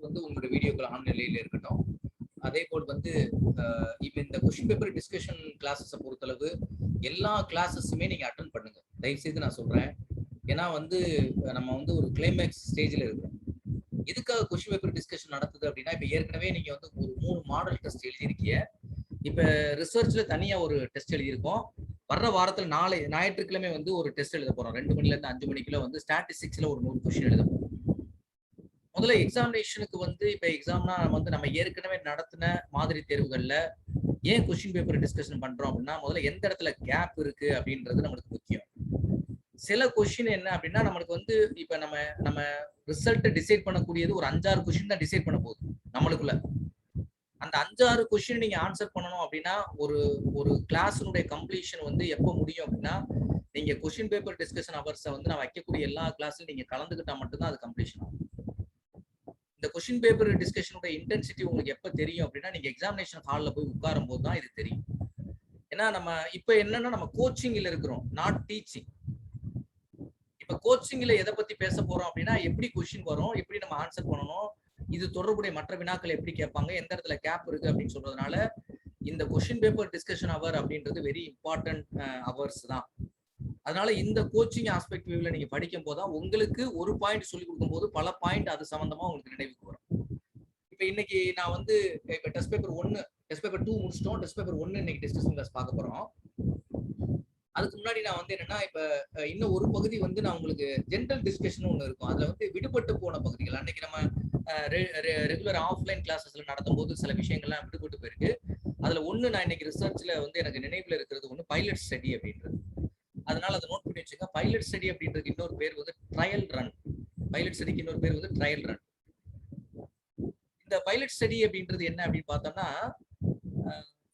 வந்து உங்களோட வீடியோக்கள் ஆன் நிலையில இருக்கட்டும். அதே போல் வந்து இப்ப இந்த கொஸ்டின் பேப்பர் டிஸ்கஷன் கிளாஸஸை பொறுத்தளவு எல்லா கிளாஸஸுமே நீங்க அட்டன் பண்ணுங்க, தயவு செய்து நான் சொல்றேன். ஏன்னா வந்து நம்ம வந்து ஒரு கிளைமேக்ஸ் ஸ்டேஜ்ல இருக்கிறோம். எதுக்காக கொஸ்டின் பேப்பர் டிஸ்கஷன் நடக்குது அப்படின்னா, இப்ப ஏற்கனவே நீங்க வந்து ஒரு 3 மாடல் டெஸ்ட் எழுதியிருக்கீங்க. இப்ப ரிசர்ச்ல தனியா ஒரு டெஸ்ட் எழுதியிருக்கோம். வர்ற வாரத்துல நாளை ஞாயிற்றுக்கிழமை வந்து ஒரு டெஸ்ட் எழுத போறோம். 2 மணில இருந்து 5 மணிக்குள்ள வந்து ஸ்டாட்டிஸ்டிக்ஸ்ல ஒரு 100 கொஸ்டின் எழுத போறோம். முதல்ல எக்ஸாமினேஷனுக்கு வந்து இப்ப எக்ஸாம்னா வந்து நம்ம ஏற்கனவே நடத்தின மாதிரி தேர்வுகள்ல ஏன் கொஸ்டின் பேப்பர் டிஸ்கஷன் பண்றோம் அப்படின்னா, முதல்ல எந்த இடத்துல கேப் இருக்கு அப்படின்றது நம்மளுக்கு முக்கியம். சில கொஸ்டின் என்ன அப்படின்னா, நம்மளுக்கு வந்து இப்ப நம்ம நம்ம ரிசல்ட் டிசைட் பண்ணக்கூடியது ஒரு 5-6 கொஸ்டின் தான் டிசைட் பண்ண போகுது நம்மளுக்குள்ள. அந்த 5-6 கொஸ்டின் நீங்க ஆன்சர் பண்ணணும் அப்படின்னா, ஒரு ஒரு கிளாஸினுடைய கம்ப்ளீஷன் வந்து எப்போ முடியும் அப்படின்னா, நீங்க கொஸ்டின் பேப்பர் டிஸ்கஷன் அவர்ஸை வந்து நான் வைக்கக்கூடிய எல்லா கிளாஸ்லயும் நீங்க கலந்துக்கிட்டா மட்டும்தான் அது கம்ப்ளீஷன் ஆகும். இந்த கொஸ்டின் பேப்பர் டிஸ்கஷனோட இன்டென்சிட்டி உங்களுக்கு எப்ப தெரியும் அப்படின்னா, நீங்க எக்ஸாமினேஷன் ஹால்ல போய் உட்காரும் போது தான் இது தெரியும். ஏன்னா நம்ம இப்ப என்னன்னா நம்ம கோச்சிங்ல இருக்கிறோம், நாட் டீச்சிங். இப்ப கோச்சிங்ல எதை பத்தி பேச போறோம் அப்படின்னா, எப்படி கொஸ்டின் வரும், எப்படி நம்ம ஆன்சர் பண்ணணும், இது தொடர்புடைய மற்ற வினாக்கள் எப்படி கேட்பாங்க, எந்த இடத்துல கேப் இருக்கு அப்படின்னு சொல்றதுனால இந்த கொஸ்டின் பேப்பர் டிஸ்கஷன் அவர் அப்படின்றது வெரி இம்பார்ட்டன்ட் அவர்ஸ் தான். அதனால இந்த கோச்சிங் ஆஸ்பெக்ட் வியூல நீங்க படிக்கும் போதுதான் உங்களுக்கு ஒரு பாயிண்ட் சொல்லி கொடுக்கும் போது பல பாயிண்ட் அது சம்பந்தமா உங்களுக்கு நினைவுக்கு வரும். இப்ப இன்னைக்கு நான் வந்து இப்ப டெஸ்ட் பேப்பர் 1 டெஸ்ட் பேப்பர் 2 முடிச்சிட்டோம். டெஸ்ட் பேப்பர் 1 இன்னைக்கு டிஸ்கஷன் கிளாஸ் பார்க்க போறோம். அதுக்கு முன்னாடி நான் வந்து என்னன்னா, இப்ப இன்னும் ஒரு பகுதி வந்து நான் உங்களுக்கு ஜென்ரல் டிஸ்கஷன் ஒண்ணு இருக்கும். அதுல வந்து விடுபட்டு போன பகுதிகள், அன்னைக்கு நம்ம ரெகுலர் ஆஃப்லைன் கிளாஸஸ்ல நடத்தும் போது சில விஷயங்கள்லாம் விடுபட்டு போயிருக்கு. அதுல ஒண்ணு நான் இன்னைக்கு ரிசர்ச்ல வந்து எனக்கு நினைவுல இருக்கிறது ஒண்ணு பைலட் ஸ்டடி அப்படின்றது. அதனால அதை நோட் பண்ணி வச்சுங்க. பைலட் ஸ்டடி அப்படின்றது இன்னொரு பேர் வந்து ட்ரையல் ரன். பைலட் ஸ்டடிக்கு இன்னொரு பேர் வந்து ட்ரையல் ரன். இந்த பைலட் ஸ்டடி அப்படின்றது என்ன அப்படின்னு பார்த்தோம்னா,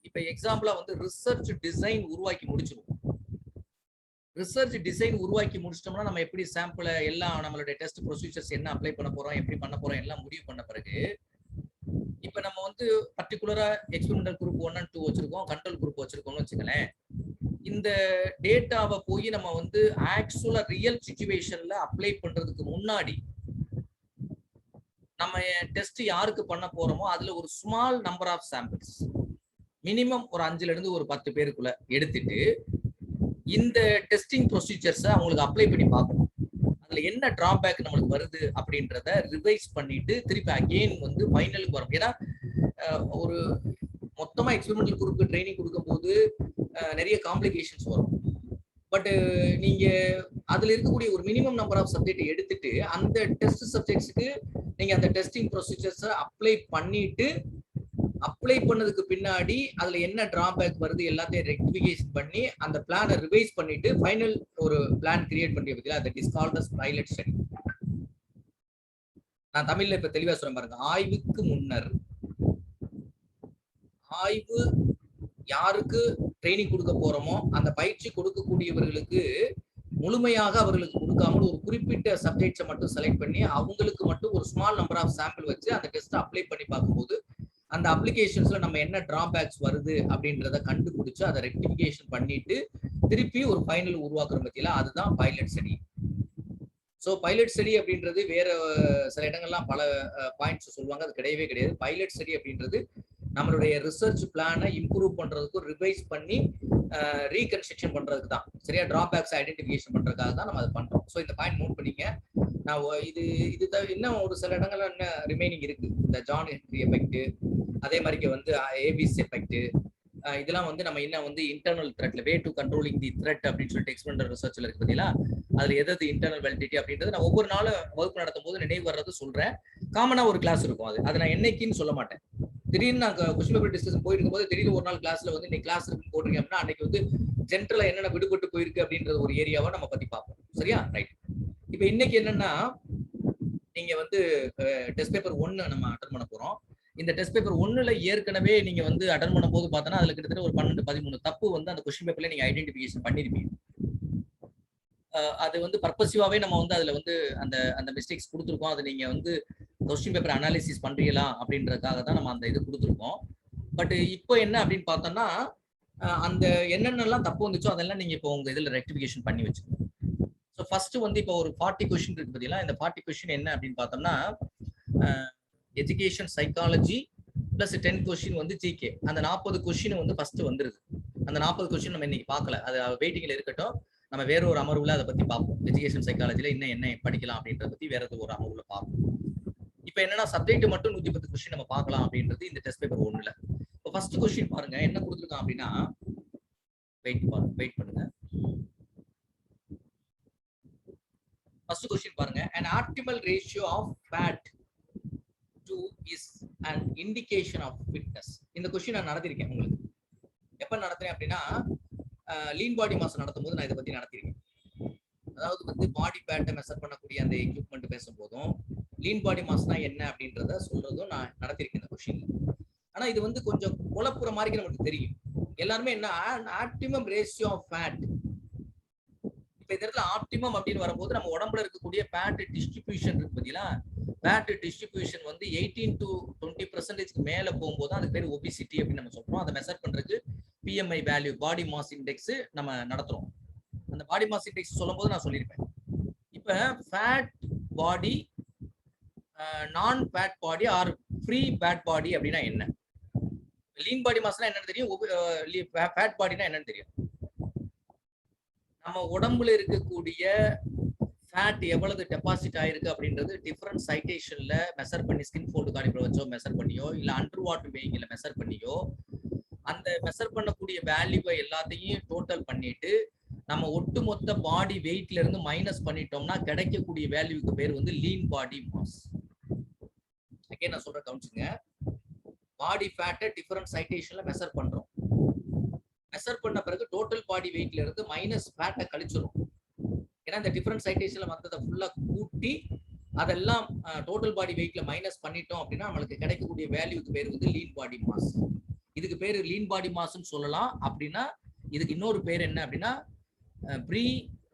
இப்ப எக்ஸாம்பிளா வந்து ரிசர்ச் டிசைன் உருவாக்கி முடிச்சிருவோம். ரிசர்ச் டிசைன் உருவாக்கி முடிச்சிட்டோம்னா நம்ம எப்படி சாம்பிள் எல்லாம் நம்மளுடைய டெஸ்ட் ப்ரொசீஜர்ஸ் என்ன அப்ளை பண்ண போறோம், எப்படி பண்ண போறோம் எல்லாம் முடிவு பண்ண பிறகு, இப்ப நம்ம வந்து பர்டிகுலரா எக்ஸ்பெரிமெண்டல் குரூப் 1 and 2 வச்சிருக்கோம், கண்ட்ரோல் குரூப் வச்சிருக்கோம்னு வச்சுக்கலேன். இந்த டேட்டாவை போய் நம்ம வந்து ஆக்சுவலா ரியல் சிச்சுவேஷன்ல அப்ளை பண்றதுக்கு முன்னாடி நம்ம டெஸ்ட் யாருக்கு பண்ண போறோமோ அதுல ஒரு small number of samples, minimum ஒரு 5ல இருந்து ஒரு 10 பேருக்குள்ள எடுத்துட்டு இந்த டெஸ்டிங் ப்ரொசீஜர்ஸை அவங்களுக்கு அப்ளை பண்ணி பார்க்கணும். அதுல என்ன டிராபேக் நம்மளுக்கு வருது அப்படின்றத ரிவைஸ் பண்ணிட்டு திருப்பி அகெயின் வந்து ஃபைனலுக்கு வரும். ஏன்னா ஒரு மொத்தமா எக்ஸ்பெரிமெண்டல் குரூப்புக்கு ட்ரைனிங் கொடுக்கும் போது நிறைய காம்ப்ளிகேஷன்ஸ் வரும். பட் நீங்க அதுல இருக்கக்கூடிய ஒரு மினிமம் நம்பர் ஆஃப் சப்ஜெக்ட் எடுத்துட்டு அந்த டெஸ்ட் சப்ஜெக்ட்ஸ்க்கு நீங்க அந்த டெஸ்டிங் ப்ரொசீஜர்ஸை அப்ளை பண்ணதுக்கு பின்னாடி அதுல என்ன டிராபேக் வருது எல்லாத்தையும் ரெக்டிஃபிகேஷன் பண்ணி அந்த பிளானை ரிவைஸ் பண்ணிட்டு ஃபைனல் ஒரு பிளான் கிரியேட் பண்ணி பத்தியா, that is called as pilot study. நான் தமிழ்ல இப்ப தெளிவா சொல்றேன் பாருங்க. ஆய்வுக்கு முன்னர் ஆய்வு யாருக்கு ட்ரைனிங் கொடுக்க போறோமோ அந்த பயிற்சி கொடுக்கக்கூடியவர்களுக்கு முழுமையாக அவர்களுக்கு கொடுக்காமல் ஒரு குறிப்பிட்ட சப்ஜெக்ட்ஸை மட்டும் செலக்ட் பண்ணி அவங்களுக்கு மட்டும் ஒரு ஸ்மால் நம்பர் ஆஃப் சாம்பிள் வச்சு அந்த டெஸ்ட் அப்ளை பண்ணி பார்க்கும்போது அந்த அப்ளிகேஷன்ஸ்ல நம்ம என்ன டிராபேக்ஸ் வருது அப்படின்றத கண்டுபிடிச்சு அதை ரெக்டிஃபிகேஷன் பண்ணிட்டு திருப்பி ஒரு ஃபைனல் உருவாக்குறோம் பத்தியில, அதுதான் pilot study. So pilot study அப்படின்றது வேற சில இடங்கள்லாம் பல பாயிண்ட்ஸ் சொல்லுவாங்க, அது கிடையவே கிடையாது. பைலட் ஸ்டடி அப்படின்றது நம்மளுடைய ரிசர்ச் பிளானை இம்ப்ரூவ் பண்றதுக்கும் ரிவைஸ் பண்ணி ரீகன்ஸ்ட்ரக்ஷன் பண்றதுக்கு தான், சரியா, டிராபேக்ஸ் ஐடென்டிஃபிகேஷன் பண்றதுக்காக தான் நம்ம அதை பண்றோம். ஸோ இந்த பாயிண்ட் நோட் பண்ணிங்க. நான் இது இன்னும் ஒரு சில இடங்கள்ல என்ன ரிமைனிங் இருக்கு, இந்த ஜான் ஹென்ரி எஃபெக்ட், அதே மாதிரி வந்து ஏபிசி எஃபெக்ட், இதெல்லாம் வந்து நம்ம இன்னும் வந்து இன்டர்னல் த்ரெட்ல way to controlling the thread அப்படின்னு சொல்லிட்டு எக்ஸ்பெரிமெண்டல் ரிசர்ச்ல இருக்கு பார்த்தீங்களா, அதுல எது இன்டர்னல் வேலிடிட்டி அப்படின்றது நான் ஒவ்வொரு நாளும் வகுப்பு நடத்தும் போது நினைவு வர்றது சொல்றேன். காமனா ஒரு கிளாஸ் இருக்கும், அது நான் என்னைக்குன்னு சொல்ல மாட்டேன். திடீர்னு நான் கொஸ்டின் பேப்பர் டிஸ்கஷன் போயிட்டு இருக்கும்போது திடீர்னு ஒரு நாள் கிளாஸ்ல வந்து இன்னைக்கு கிளாஸ் இருக்குன்னு போடுறீங்க அப்படின்னா அன்னைக்கு வந்து ஜென்ரலா என்னென்ன விடுபட்டு போயிருக்கு அப்படின்றது ஒரு ஏரியாவை நம்ம பத்தி பார்ப்போம். சரியா, ரைட். இப்ப இன்னைக்கு என்னன்னா, நீங்க வந்து டெஸ்ட் பேப்பர் 1 நம்ம அட்டன் பண்ண போறோம். இந்த டெஸ்ட் பேப்பர் 1ல ஏற்கனவே நீங்க வந்து அட்டன் பண்ணும்போது பார்த்தோன்னா அதுல கிட்டத்தட்ட ஒரு 12-13 தப்பு வந்து அந்த கொஸ்டின் பேப்பர்ல நீங்க ஐடென்டிஃபிகேஷன் பண்ணிருப்பீங்க. அது வந்து பர்பசிவாவே நம்ம வந்து அதுல வந்து அந்த அந்த மிஸ்டேக்ஸ் கொடுத்துருக்கோம். அது நீங்க வந்து கொஸ்டின் பேப்பர் அனாலிசிஸ் பண்றீங்களா அப்படின்றதுக்காக தான் நம்ம அந்த இது கொடுத்துருக்கோம். பட் இப்போ என்ன அப்படின்னு பார்த்தோம்னா, அந்த என்னென்னலாம் தப்பு வந்துச்சோ அதெல்லாம் நீங்க இப்போ உங்க இதுல ரெக்டிஃபிகேஷன் பண்ணி வச்சுக்கணும். ஸோ ஃபர்ஸ்ட் வந்து இப்போ ஒரு 40 கொஸ்டின் இருக்கு பார்த்தீங்களா, இந்த 40 கொஸ்டின் என்ன அப்படின்னு பார்த்தோம்னா, எஜுகேஷன் சைக்காலஜி பிளஸ் 10 கொஸ்டின் வந்து ஜிகே. அந்த 40 கொஸ்டின் வந்து ஃபர்ஸ்ட் வந்துருது. அந்த 40 கொஸ்டின் நம்ம இன்னைக்கு பார்க்கல, அது வெயிட்டிங்ல இருக்கட்டும். நம்ம வேற ஒரு அமர்வுல அதை பத்தி பார்ப்போம். எஜுகேஷன் சைக்காலஜில இன்னும் என்ன படிக்கலாம் அப்படின்றத பத்தி வேற ஒரு அமர்வுல பார்ப்போம். இப்போ என்னன்னா சப்ஜெக்ட் மட்டும் 110 கொஸ்டின் நம்ம பார்க்கலாம் அப்படின்றது இந்த டெஸ்ட் பேப்பர் 1ல. இப்போ ஃபர்ஸ்ட் கொஸ்டின் பாருங்க என்ன கொடுத்துருக்கான் அப்படின்னா, வெயிட் பண்ணுங்க. ஃபர்ஸ்ட் கொஸ்டின் பாருங்க, an optimal ratio of fat to is an indication of fitness. இந்த கொஸ்டின் நான் நடத்திருக்கேன் உங்களுக்கு. எப்ப நடத்துறேன் அப்படின்னா லீன் பாடி மாஸ் நடத்தும் போது நான் இதை பத்தி நடத்திருக்கேன். அதாவது வந்து பாடி ஃபேட்டை மெஷர் பண்ணக்கூடிய அந்த எக்யூப்மெண்ட் பேசும்போதும் லீன் பாடி மாஸ்னா என்ன அப்படின்றத சொல்றதும் நான் நடத்திருக்கேன் இந்த கொஸ்டின்ல. ஆனா இது வந்து கொஞ்சம் குழப்புற மாதிரி நமக்கு தெரியும். எல்லாருமே என்ன ஆப்டிமம் ரேஷியோ ஆஃப் ஃபேட். இப்ப இந்த இடத்துல ஆப்டிமம் அப்படின்னு வரும்போது நம்ம உடம்புல இருக்கக்கூடிய ஃபேட் டிஸ்ட்ரிபியூஷன் இருக்கு பார்த்தீங்களா, ஃபேட் டிஸ்ட்ரிபியூஷன் வந்து 18 to 20% மேல போகும்போது அதுக்கு பேர் ஒபிசிட்டி அப்படின்னு நம்ம சொல்றோம். அதை மெஷர் பண்றதுக்கு BMI value, body mass index நம்ம நடத்துறோம். அந்த பாடி மாஸ் இண்டெக்ஸ் சொல்லும் போது நான் சொல்லியிருப்பேன். இப்ப ஃபேட் பாடி, நான் fat body or free fat பாடி அப்படின்னா என்ன? லீன் பாடி மாஸ்னா என்னன்னு தெரியும், ஃபேட் பாடினா என்னன்னு தெரியும். நம்ம உடம்புல இருக்கக்கூடிய ஃபேட் எவ்வளவு டெபாசிட் ஆயிருக்கு அப்படின்றது டிஃபரெண்ட் சைட்டேஷன்ல மெஷர் பண்ணி, ஸ்கின் ஃபோல்டு காலிபர் வச்சோ மெஷர் பண்ணியோ இல்ல அண்டர் வாட்டர் வெயிங்ல மெஷர் பண்ணியோ, அந்த மெஷர் பண்ணக்கூடிய வேல்யூவை எல்லாத்தையும் டோட்டல் பண்ணிட்டு நம்ம ஒட்டுமொத்த பாடி வெயிட்ல இருந்து மைனஸ் பண்ணிட்டோம்னா கிடைக்கக்கூடிய வேல்யூக்கு பேர் வந்து லீன் பாடி மாஸ். ஓகே, நான் சொல்ற கவுன்சிங்க. பாடி ஃபேட்டை டிஃபரெண்ட் சைட்டேஷன்ல மெஷர் பண்றோம். மெஷர் பண்ண பிறகு டோட்டல் பாடி வெயிட்ல இருந்து மைனஸ் ஃபேட்டை கழிச்சிரும். ஏன்னா இந்த டிஃபரெண்ட் சைட்டேஷன்ல மற்றதை ஃபுல்லா கூட்டி அதெல்லாம் டோட்டல் பாடி வெயிட்ல மைனஸ் பண்ணிட்டோம் அப்படின்னா நம்மளுக்கு கிடைக்கக்கூடிய வேல்யூக்கு பேர் வந்து லீன் பாடி மாஸ். இதுக்கு பேர் லீன் பாடி மாஸ்ன்னு சொல்லலாம். அப்படின்னா இதுக்கு இன்னொரு பேர் என்ன அப்படின்னா free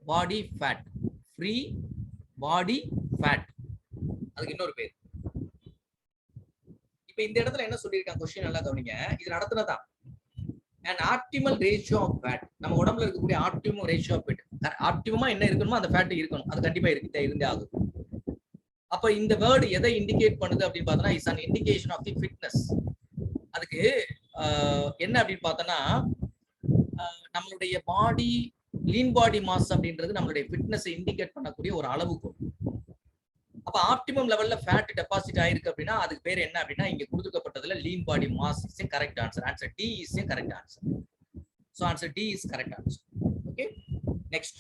body fat. Free body fat அதுக்கு இன்னொரு பேர். இப்ப இந்த இடத்துல என்ன சொல்லியிருக்காங்க கொஸ்டின் நல்லா கவனிங்க. இது நடத்துனதான் an optimal ratio of fat. நம்ம உடம்புல இருக்கக்கூடிய ஆப்டிமம் ரேஷியோ ஆஃப் ஃபேட். ஆப்டிமமா என்ன இருக்கணுமோ அந்த ஃபேட் இருக்கணும். அது கண்டிப்பா இருந்தே ஆகும். அப்ப இந்த வேர்டு எதை இண்டிகேட் பண்ணுது அப்படின்னு பார்த்தோம்னா is an indication of the fitness. அதுக்கு என்ன அப்படின்னு பார்த்தோம்னா நம்மளுடைய பாடி லீன் பாடி மாஸ் அப்படின்றது நம்மளுடைய ஃபிட்னஸ் இண்டிகேட் பண்ணக்கூடிய ஒரு அளவுக்கு. அப்ப ஆப்டிமம் லெவல்ல ஃபேட் டெபாசிட் ஆயிருக்கு அப்படின்னா அதுக்கு பேர் என்ன அப்படின்னா இங்க கொடுக்கப்பட்டதுல lean body mass is correct answer. Answer D is correct answer. So answer D is correct answer. Okay, next.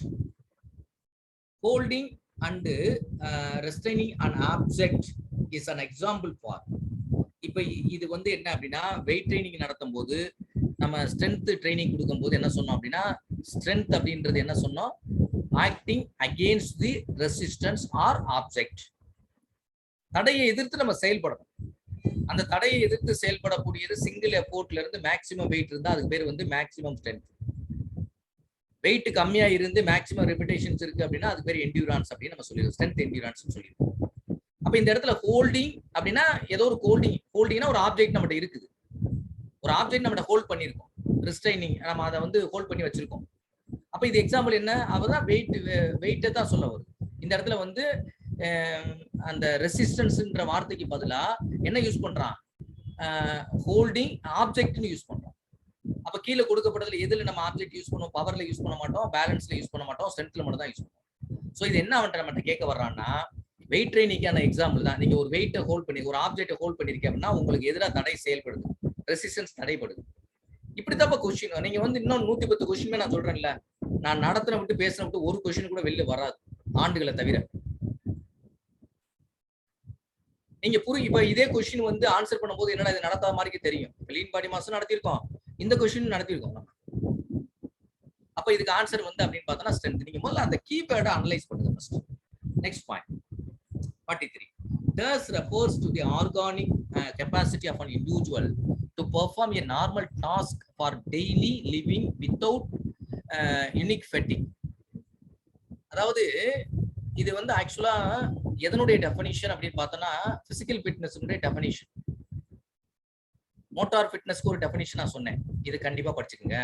Holding and restraining an object is an example for. இப்ப இது வந்து என்ன அப்படின்னா வெயிட் ட்ரைனிங் நடத்தும் போது நம்ம ஸ்ட்ரென்த் ட்ரைனிங் கொடுக்கும் போது என்ன சொன்னோம் அப்படின்னா ஸ்ட்ரென்த் அப்படின்றது என்ன சொன்னோம், acting against the resistance or object. தடையை எதிர்த்து நம்ம செயல்படணும். அந்த தடையை எதிர்த்து செயல்படக்கூடியது சிங்கிள் எஃபோர்ட்ல இருந்து மேக்சிமம் வெயிட் இருந்தா அதுக்கு பேர் வந்து மேக்சிமம் ஸ்ட்ரென்த். வெயிட் கம்மியா இருந்து மேக்சிமம் ரெபிடேஷன்ஸ் இருக்கு அப்படின்னா அதுக்கு பேர் என்டியூரன்ஸ் அப்படின்னு நம்ம சொல்லிடுவோம். ஸ்ட்ரென்த் என்டியூரன்ஸ் சொல்லிடுவோம். அப்ப இந்த இடத்துல ஹோல்டிங் அப்படின்னா ஏதோ ஒரு ஹோல்டிங்னா ஒரு ஆப்ஜெக்ட் நம்மகிட்ட இருக்குது. ஒரு ஆப்ஜெக்ட் நம்ம ஹோல்ட் பண்ணியிருக்கோம். ரிஸ்ட்ரைனிங் நம்ம அதை வந்து ஹோல்ட் பண்ணி வச்சிருக்கோம். அப்ப இது எக்ஸாம்பிள் என்ன, அவதான் வெயிட்டை தான் சொல்ல வருது. இந்த இடத்துல வந்து அந்த ரெசிஸ்டன்ஸ்ன்ற வார்த்தைக்கு பதிலா என்ன யூஸ் பண்றான், ஹோல்டிங் ஆப்ஜெக்ட்னு யூஸ் பண்றோம். அப்ப கீழே கொடுக்கப்பட்டதுல எதுல நம்ம ஆப்ஜெக்ட் யூஸ் பண்ணுவோம், பவர்ல யூஸ் பண்ண மாட்டோம், பேலன்ஸ்ல யூஸ் பண்ண மாட்டோம், ஸ்ட்ரென்த்ல மட்டும் தான் யூஸ் பண்ணுவோம். சோ இது என்ன அவன்கிட்ட நம்ம கேட்க வர்றான்னா வெயிட் ட்ரைனிங்கான எக்ஸாம்பிள் தான். நீங்க ஒரு வெயிட்டை ஹோல்ட் பண்ணி ஒரு ஆப்ஜெக்ட்டை ஹோல்ட் பண்ணிருக்கீங்க அப்படின்னா உங்களுக்கு எதிராக தடை செயல்படுது, ரெசிஸ்டன்ஸ் தடைப்படுது. இப்படித்தான் கொஸ்டின். நீங்க வந்து இன்னும் 110 கொஸ்டின் நான் சொல்றேன்ல, நான் நடத்தின விட்டு பேசின விட்டு ஒரு கொஸ்டின் கூட வெளில வராது ஆண்டுகளை தவிர. நீங்க இப்ப இதே கொஸ்டின் வந்து ஆன்சர் பண்ணும்போது என்னடா இது நடத்தாத மாதிரி தெரியும். லீன் பாடி மாஸ் நடத்திருக்கோம், இந்த கொஸ்டின் நடத்திருக்கோம் நம்ம. அப்ப இதுக்கு ஆன்சர் வந்து அப்படின்னு பார்த்தோம்னா ஸ்ட்ரென்த். நீங்க முதல்ல அந்த கீவேர்டை அனலைஸ் பண்ணுங்க first. Next point 43. Thus refers to the organic capacity of an individual to perform a normal task for daily living without unique fatigue. அதாவது இது வந்து ஆக்சுவலா எதனுடைய டெஃபினிஷன் அப்படின்னு பார்த்தோம்னா பிசிக்கல் ஃபிட்னஸ்னுடைய டெஃபினிஷன். மோட்டார் ஃபிட்னஸ்க்கு ஒரு டெஃபினிஷன் நான் சொன்னேன், இது கண்டிப்பா படிச்சுக்கோங்க.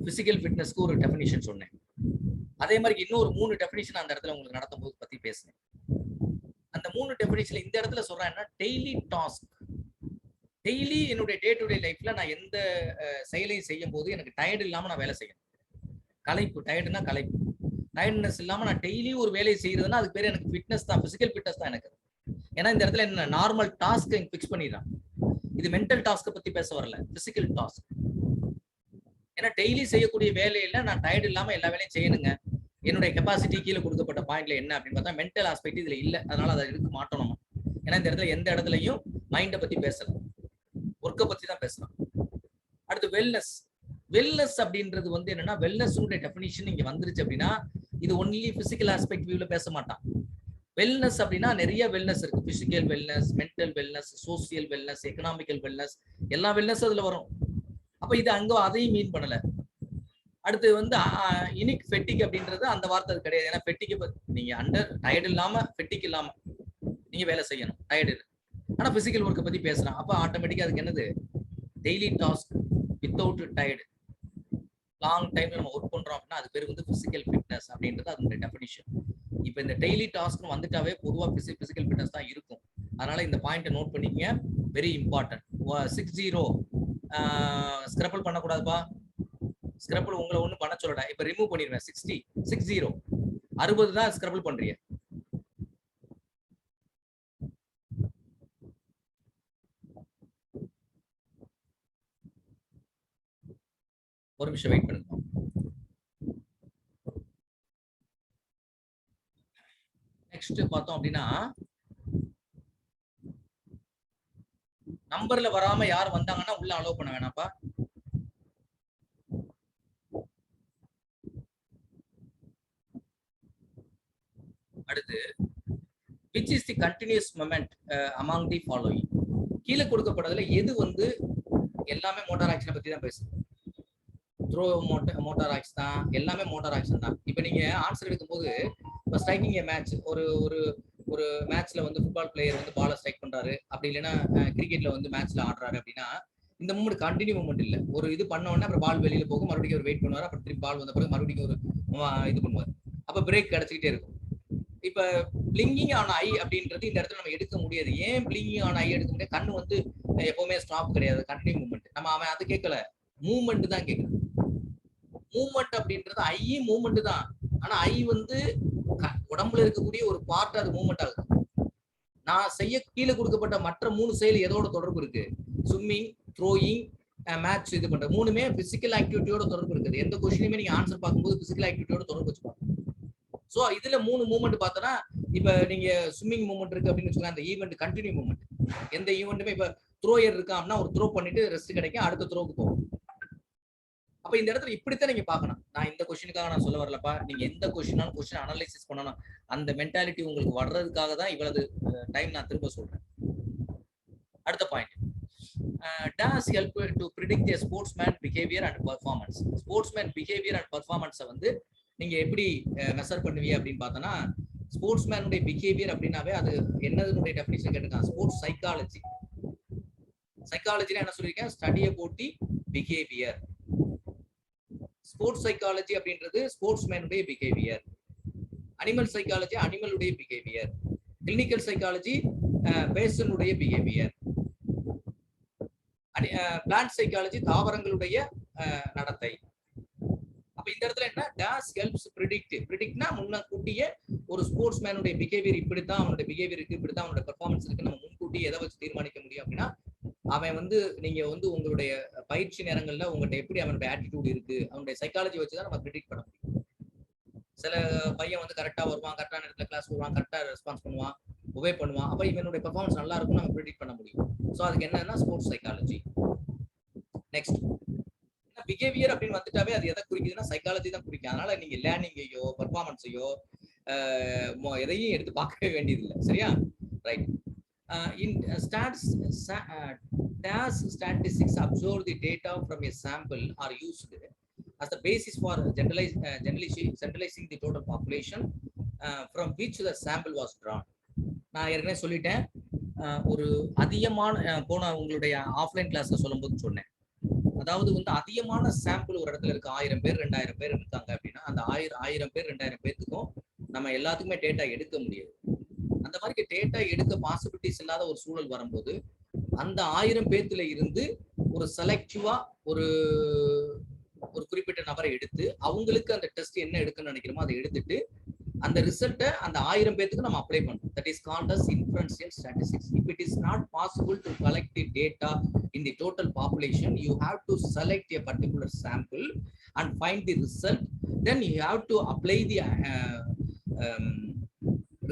பிசிக்கல் ஃபிட்னஸ்க்கு ஒரு டெஃபினிஷன் சொன்னேன். அதே மாதிரி இன்னொரு 3 டெஃபினிஷன் அந்த இடத்துல உங்களுக்கு நடத்தும் போது பத்தி பேசுனேன். அந்த மூணு டெஃபினிஷன்ல இந்த இடத்துல சொல்றேன்னா டெய்லி டாஸ்க். டெய்லி என்னுடைய டே டு டே லைஃப்ல நான் எந்த செயலையும் செய்யும் போது எனக்கு டயர்டு இல்லாம நான் வேலை செய்யணும். களைப்பு, டயர்டுனா களைப்பு, டயர்ட்னஸ் இல்லாம நான் டெய்லி ஒரு வேலையை செய்யறதுன்னா அதுக்கு பேர் எனக்கு ஃபிட்னஸ் தான், பிசிக்கல் ஃபிட்னஸ் தான் எனக்கு. ஏன்னா இந்த இடத்துல என்ன நார்மல் டாஸ்க் ஃபிக்ஸ் பண்ணிடுறான். இது மென்டல் டாஸ்க் பத்தி பேச வரல, பிசிக்கல் டாஸ்க். ஏன்னா டெய்லி செய்யக்கூடிய வேலையில நான் டயர்டு இல்லாம எல்லா வேலையும் செய்யணுங்க. என்னுடைய கெப்பாசிட்டி கீழே கொடுக்கப்பட்ட பாயிண்ட்ல என்ன அப்படின்னு பார்த்தா மென்டல் ஆஸ்பெக்ட் இதுல இல்ல, அதனால அதை எடுக்க மாட்டோம் நம்ம. ஏன்னா இந்த இடத்துல எந்த இடத்துலயும் மைண்டை பத்தி பேசலாம், ஒர்க்கை பத்தி தான் பேசலாம். அடுத்து வெல்னஸ். வெல்னஸ் அப்படின்றது வந்து என்னன்னா வெல்னஸ் டெஃபினிஷன் இங்க வந்துருச்சு அப்படின்னா இது ஒன்லி பிசிக்கல் ஆஸ்பெக்ட் வியூல பேச மாட்டான். வெல்னஸ் அப்படின்னா நிறைய வெல்னஸ் இருக்கு. Physical wellness, mental wellness, social wellness, economical wellness, எல்லா வெல்னஸ் அதுல வரும். அப்ப இது அங்க அதையும் மீன் பண்ணல. அடுத்து வந்து இனிக் ஃபெட்டிக் அப்படின்றது அந்த வார்த்தை கிடையாது. ஏன்னா ஃபெட்டிக்கு நீங்க அண்டர் டயர்டு இல்லாம ஃபெட்டிக் இல்லாம நீங்க வேலை செய்யணும், டயர்டு. ஆனா பிசிக்கல் ஒர்க்கை பத்தி பேசுறான். அப்ப ஆட்டோமேட்டிக்கா அதுக்கு என்னது daily task without tired, long டைம்ல நம்ம ஒர்க் பண்றோம் அப்படின்னா அது பேர் வந்து பிசிக்கல் ஃபிட்னஸ் அப்படின்றது அதனுடைய டெஃபினிஷன். இப்போ இந்த டெய்லி டாஸ்க் வந்துட்டாவே பொதுவா பிசிக்கல் ஃபிட்னஸ் தான் இருக்கும். அதனால இந்த பாயிண்ட்டை நோட் பண்ணிக்கங்க, வெரி இம்பார்ட்டன்ட். 60 ஸ்கிரப்பிள் பண்ணக்கூடாதுப்பா. ஸ்கிரப்பிள் உங்களை ஒன்றும் பண்ண சொல்லடா, இப்போ ரிமூவ் பண்ணிடுவேன். 60 60 தான் ஸ்கிரப்பிள் பண்றீங்க. ஒரு நிமிஷம் வெயிட் பண்ணுங்க. நெக்ஸ்ட் பார்த்தோம் அப்படின்னா நம்பர்ல வராம யார் வந்தாங்கன்னா உள்ள அலோவ் பண்ண வேணாப்பா. அடுத்து which is the continuous moment among the following. கீழே கொடுக்கப்படுறதுல எது வந்து எல்லாமே மோட்டார் ஆக்ஷனை பத்தி தான் பேசுது. த்ரோ மோட்டார் ஆக்ஷன் தான், எல்லாமே மோட்டார் ஆக்ஷன் தான். இப்போ நீங்க ஆன்சர் எடுக்கும்போது இப்போ ஸ்ட்ரைக்கிங் ஏ மேட்ச், ஒரு ஒரு ஒரு மேட்ச்ல வந்து ஃபுட்பால் பிளேயர் வந்து பாலை ஸ்ட்ரைக் பண்றாரு, அப்படி இல்லைன்னா கிரிக்கெட்ல வந்து மேட்ச்ல ஆடுறாரு அப்படின்னா இந்த மூமெண்ட் கண்டினியூ மூமெண்ட் இல்லை. ஒரு இது பண்ண உடனே அப்புறம் பால் வெளியில போகும், மறுபடியும் ஒரு வெயிட் பண்ணுவார், அப்புறம் திருப்பி பால் வந்த பிறகு மறுபடியும் ஒரு இது பண்ணுவார். அப்ப பிரேக் கிடைச்சிக்கிட்டே இருக்கும். இப்ப பிளிங்கிங் ஆன் ஐ அப்படின்றது இந்த இடத்துல நம்ம எடுக்க முடியாது. ஏன் பிளிங்கிங் ஆன் ஐ எடுக்க முடியாது? கண்ணு வந்து எப்பவுமே ஸ்டாப் கிடையாது, கண்டினியூ மூமெண்ட். நம்ம அவன் அது கேட்கல, மூமெண்ட் தான் கேட்கணும். மூமெண்ட் அப்படின்றது ஐ மூமெண்ட் தான். ஆனா ஐ வந்து உடம்புல இருக்கக்கூடிய ஒரு பார்ட், அது மூமெண்ட் ஆகுது. நான் செய்ய கீழே கொடுக்கப்பட்ட மற்ற 3 செயல் எதோட தொடர்பு இருக்கு? ஸ்விம்மிங், த்ரோயிங், மேட்ச் இது பண்ற மூணுமே பிசிக்கல் ஆக்டிவிட்டியோட தொடர்பு இருக்குது. எந்த கொஸ்டினுமே நீங்க ஆன்சர் பார்க்கும்போது பிசிக்கல் ஆக்டிவிட்டியோட தொடர்பு வச்சுப்பாங்க. சோ இதுல 3 மூவ்மெண்ட் பார்த்தோன்னா, இப்ப நீங்க ஸ்விம்மிங் மூவ்மெண்ட் இருக்கு அப்படின்னு வச்சுக்கோங்க, அந்த ஈவெண்ட் கண்டினியூ மூவ்மெண்ட். எந்த ஈவெண்ட்டுமே இப்ப த்ரோயர் இருக்கா அப்படின்னா ஒரு த்ரோ பண்ணிட்டு ரெஸ்ட் கிடைக்கும், அடுத்த த்ரோக்கு போகும். அப்ப இந்த இடத்துல இப்படித்தான் நீங்க பார்க்கணும். நான் இந்த கொஸ்டினுக்காக நான் சொல்ல வரலப்பா. நீங்க எந்த கொஸ்டினாலும் கொஸ்டின் அனலைசிஸ் பண்ணணும். அந்த மென்டாலிட்டி உங்களுக்கு வர்றதுக்காக தான் இவ்வளவு டைம் நான் திரும்ப சொல்றேன். அடுத்த point, does help to predict a sportsman behavior and performance. Sportsman behaviour and பர்ஃபார்மன்ஸை வந்து நீங்க எப்படி மெஷர் பண்ணுவீங்க அப்படின்னு பார்த்தோன்னா, ஸ்போர்ட்ஸ்மேனுடைய பிஹேவியர் அப்படின்னாவே அது என்னதுடைய டெஃபினிஷன் கேட்டிருக்காங்க. Sports psychology. சைக்காலஜினா என்ன சொல்லியிருக்கேன்? Study about the behaviour. Sports psychology அப்படின்றது ஸ்போர்ட்ஸ்மேனுடைய பிஹேவியர். அனிமல் சைக்காலஜி அனிமலுடைய பிஹேவியர். கிளினிக்கல் சைக்காலஜி பேஷனுடைய பிஹேவியர். பிளான்ட் சைக்காலஜி தாவரங்களுடைய நடத்தை. அப்ப இந்த இடத்துல என்ன, டாஸ் ஹெல்ப்ஸ் ப்ரிடிக்ட். ப்ரிடிக்ட்னா முன்கூட்டியே ஒரு ஸ்போர்ட்ஸ்மேனுடைய பிஹேவியர் இப்படித்தான், அவனுடைய பிஹேவியர் இருக்கு, இப்படித்தான் அவனுடைய பெர்ஃபார்மன்ஸ் இருக்கு, நம்ம முன்கூட்டியே எதை வச்சு தீர்மானிக்க முடியும் அப்படின்னா, அவன் வந்து நீங்க வந்து உங்களுடைய பயிற்சி நேரங்கள்ல உங்கள்கிட்ட எப்படி அவனுடைய ஆட்டிடியூட் இருக்கு, அவனுடைய சைக்காலஜி வச்சுதான் நம்ம ப்ரிடிக்ட் பண்ண முடியும். சில பையன் வந்து கரெக்டா வருவான், கரெக்டான நேரத்துல கிளாஸ் வருவான், கரெக்டா ரெஸ்பான்ஸ் பண்ணுவான், ஒபே பண்ணுவான். அப்ப இவனுடைய பெர்ஃபார்மன்ஸ் நல்லா இருக்கும், நம்ம ப்ரிடிக்ட் பண்ண முடியும். ஸோ அதுக்கு என்னன்னா ஸ்போர்ட்ஸ் சைக்காலஜி. நெக்ஸ்ட் பிஹேவியர் அப்படின்னு வந்துட்டாவே அது எதை குறிக்குதுன்னா சைக்காலஜி தான் குறிக்கும். அதனால நீங்க லேர்னிங்கையோ பர்ஃபார்மன்ஸையோ எதையும் எடுத்து பார்க்கவே வேண்டியதில்லை. சரியா? Right. In statistics observe the data from a sample are used as the basis for generalizing the total population from which the sample was drawn. நான் ஏற்கனவே சொல்லிட்டேன், ஒரு அதிகமான போன உங்களுடைய ஆஃப்லைன் கிளாஸ்ல சொல்லும்போது சொன்னேன். அதாவது வந்து அதிகமான சாம்பிள் ஒரு இடத்துல இருக்கு, 1000 பேர் 2000 பேர் இருக்காங்க அப்படின்னா அந்த 1000 பேர் 2000 பேருக்கும் நம்ம எல்லாத்துக்குமே டேட்டா எடுக்க முடியாது. அந்த அந்த மாதிரி டேட்டா எடுக்க பாசிபிலிட்டிஸ் இல்லாத ஒரு சூழல் வரும்போது அந்த 1000 பேத்துல இருந்து ஒரு செலக்டிவா ஒரு ஒரு குறிப்பிட்ட நபரை எடுத்து அவங்களுக்கு அந்த டெஸ்ட் என்ன எடுக்கணும்னு நினைக்கிறோமோ அதை எடுத்துட்டு அந்த ரிசல்ட்டை அந்த 1000 பேத்துக்கு நம்ம அப்ளை பண்றோம். That is called as inferential statistics. If it is not possible to collect the data in the total population, you have to select a particular sample and find the result. Then you have to apply the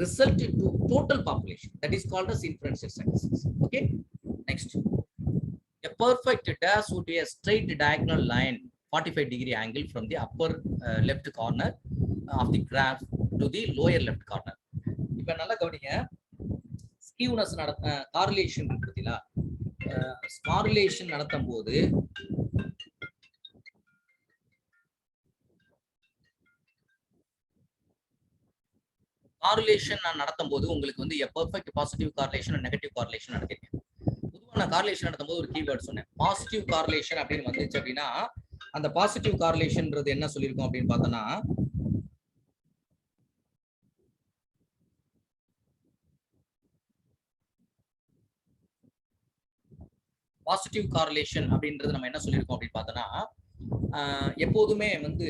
result to total population. That is called as inferential statistics. Okay, next, a perfect dash would be a straight diagonal line 45-degree angle from the upper left corner of the graph to the lower left corner. இப்ப நல்லா கவனிங்க, skewness correlation இருக்குதுல, correlation நடத்தும் போது correlation நான் நடத்தும் போது உங்களுக்கு வந்து perfect positive correlation negative correlation நடத்திருக்கேன். பொதுவாக நான் காரிலேஷன் நடத்தும் போது ஒரு கீவேர்ட் சொன்னேன், பாசிட்டிவ் காரிலேஷன் அப்படின்னு வந்துச்சு அப்படின்னா அந்த பாசிட்டிவ் காரிலேஷன்ன்றது என்ன சொல்லியிருக்கோம் அப்படின்னு பார்த்தோம்னா, பாசிட்டிவ் காரிலேஷன் அப்படின்றது நம்ம என்ன சொல்லியிருக்கோம் அப்படின்னு பார்த்தோம்னா, எப்போதுமே வந்து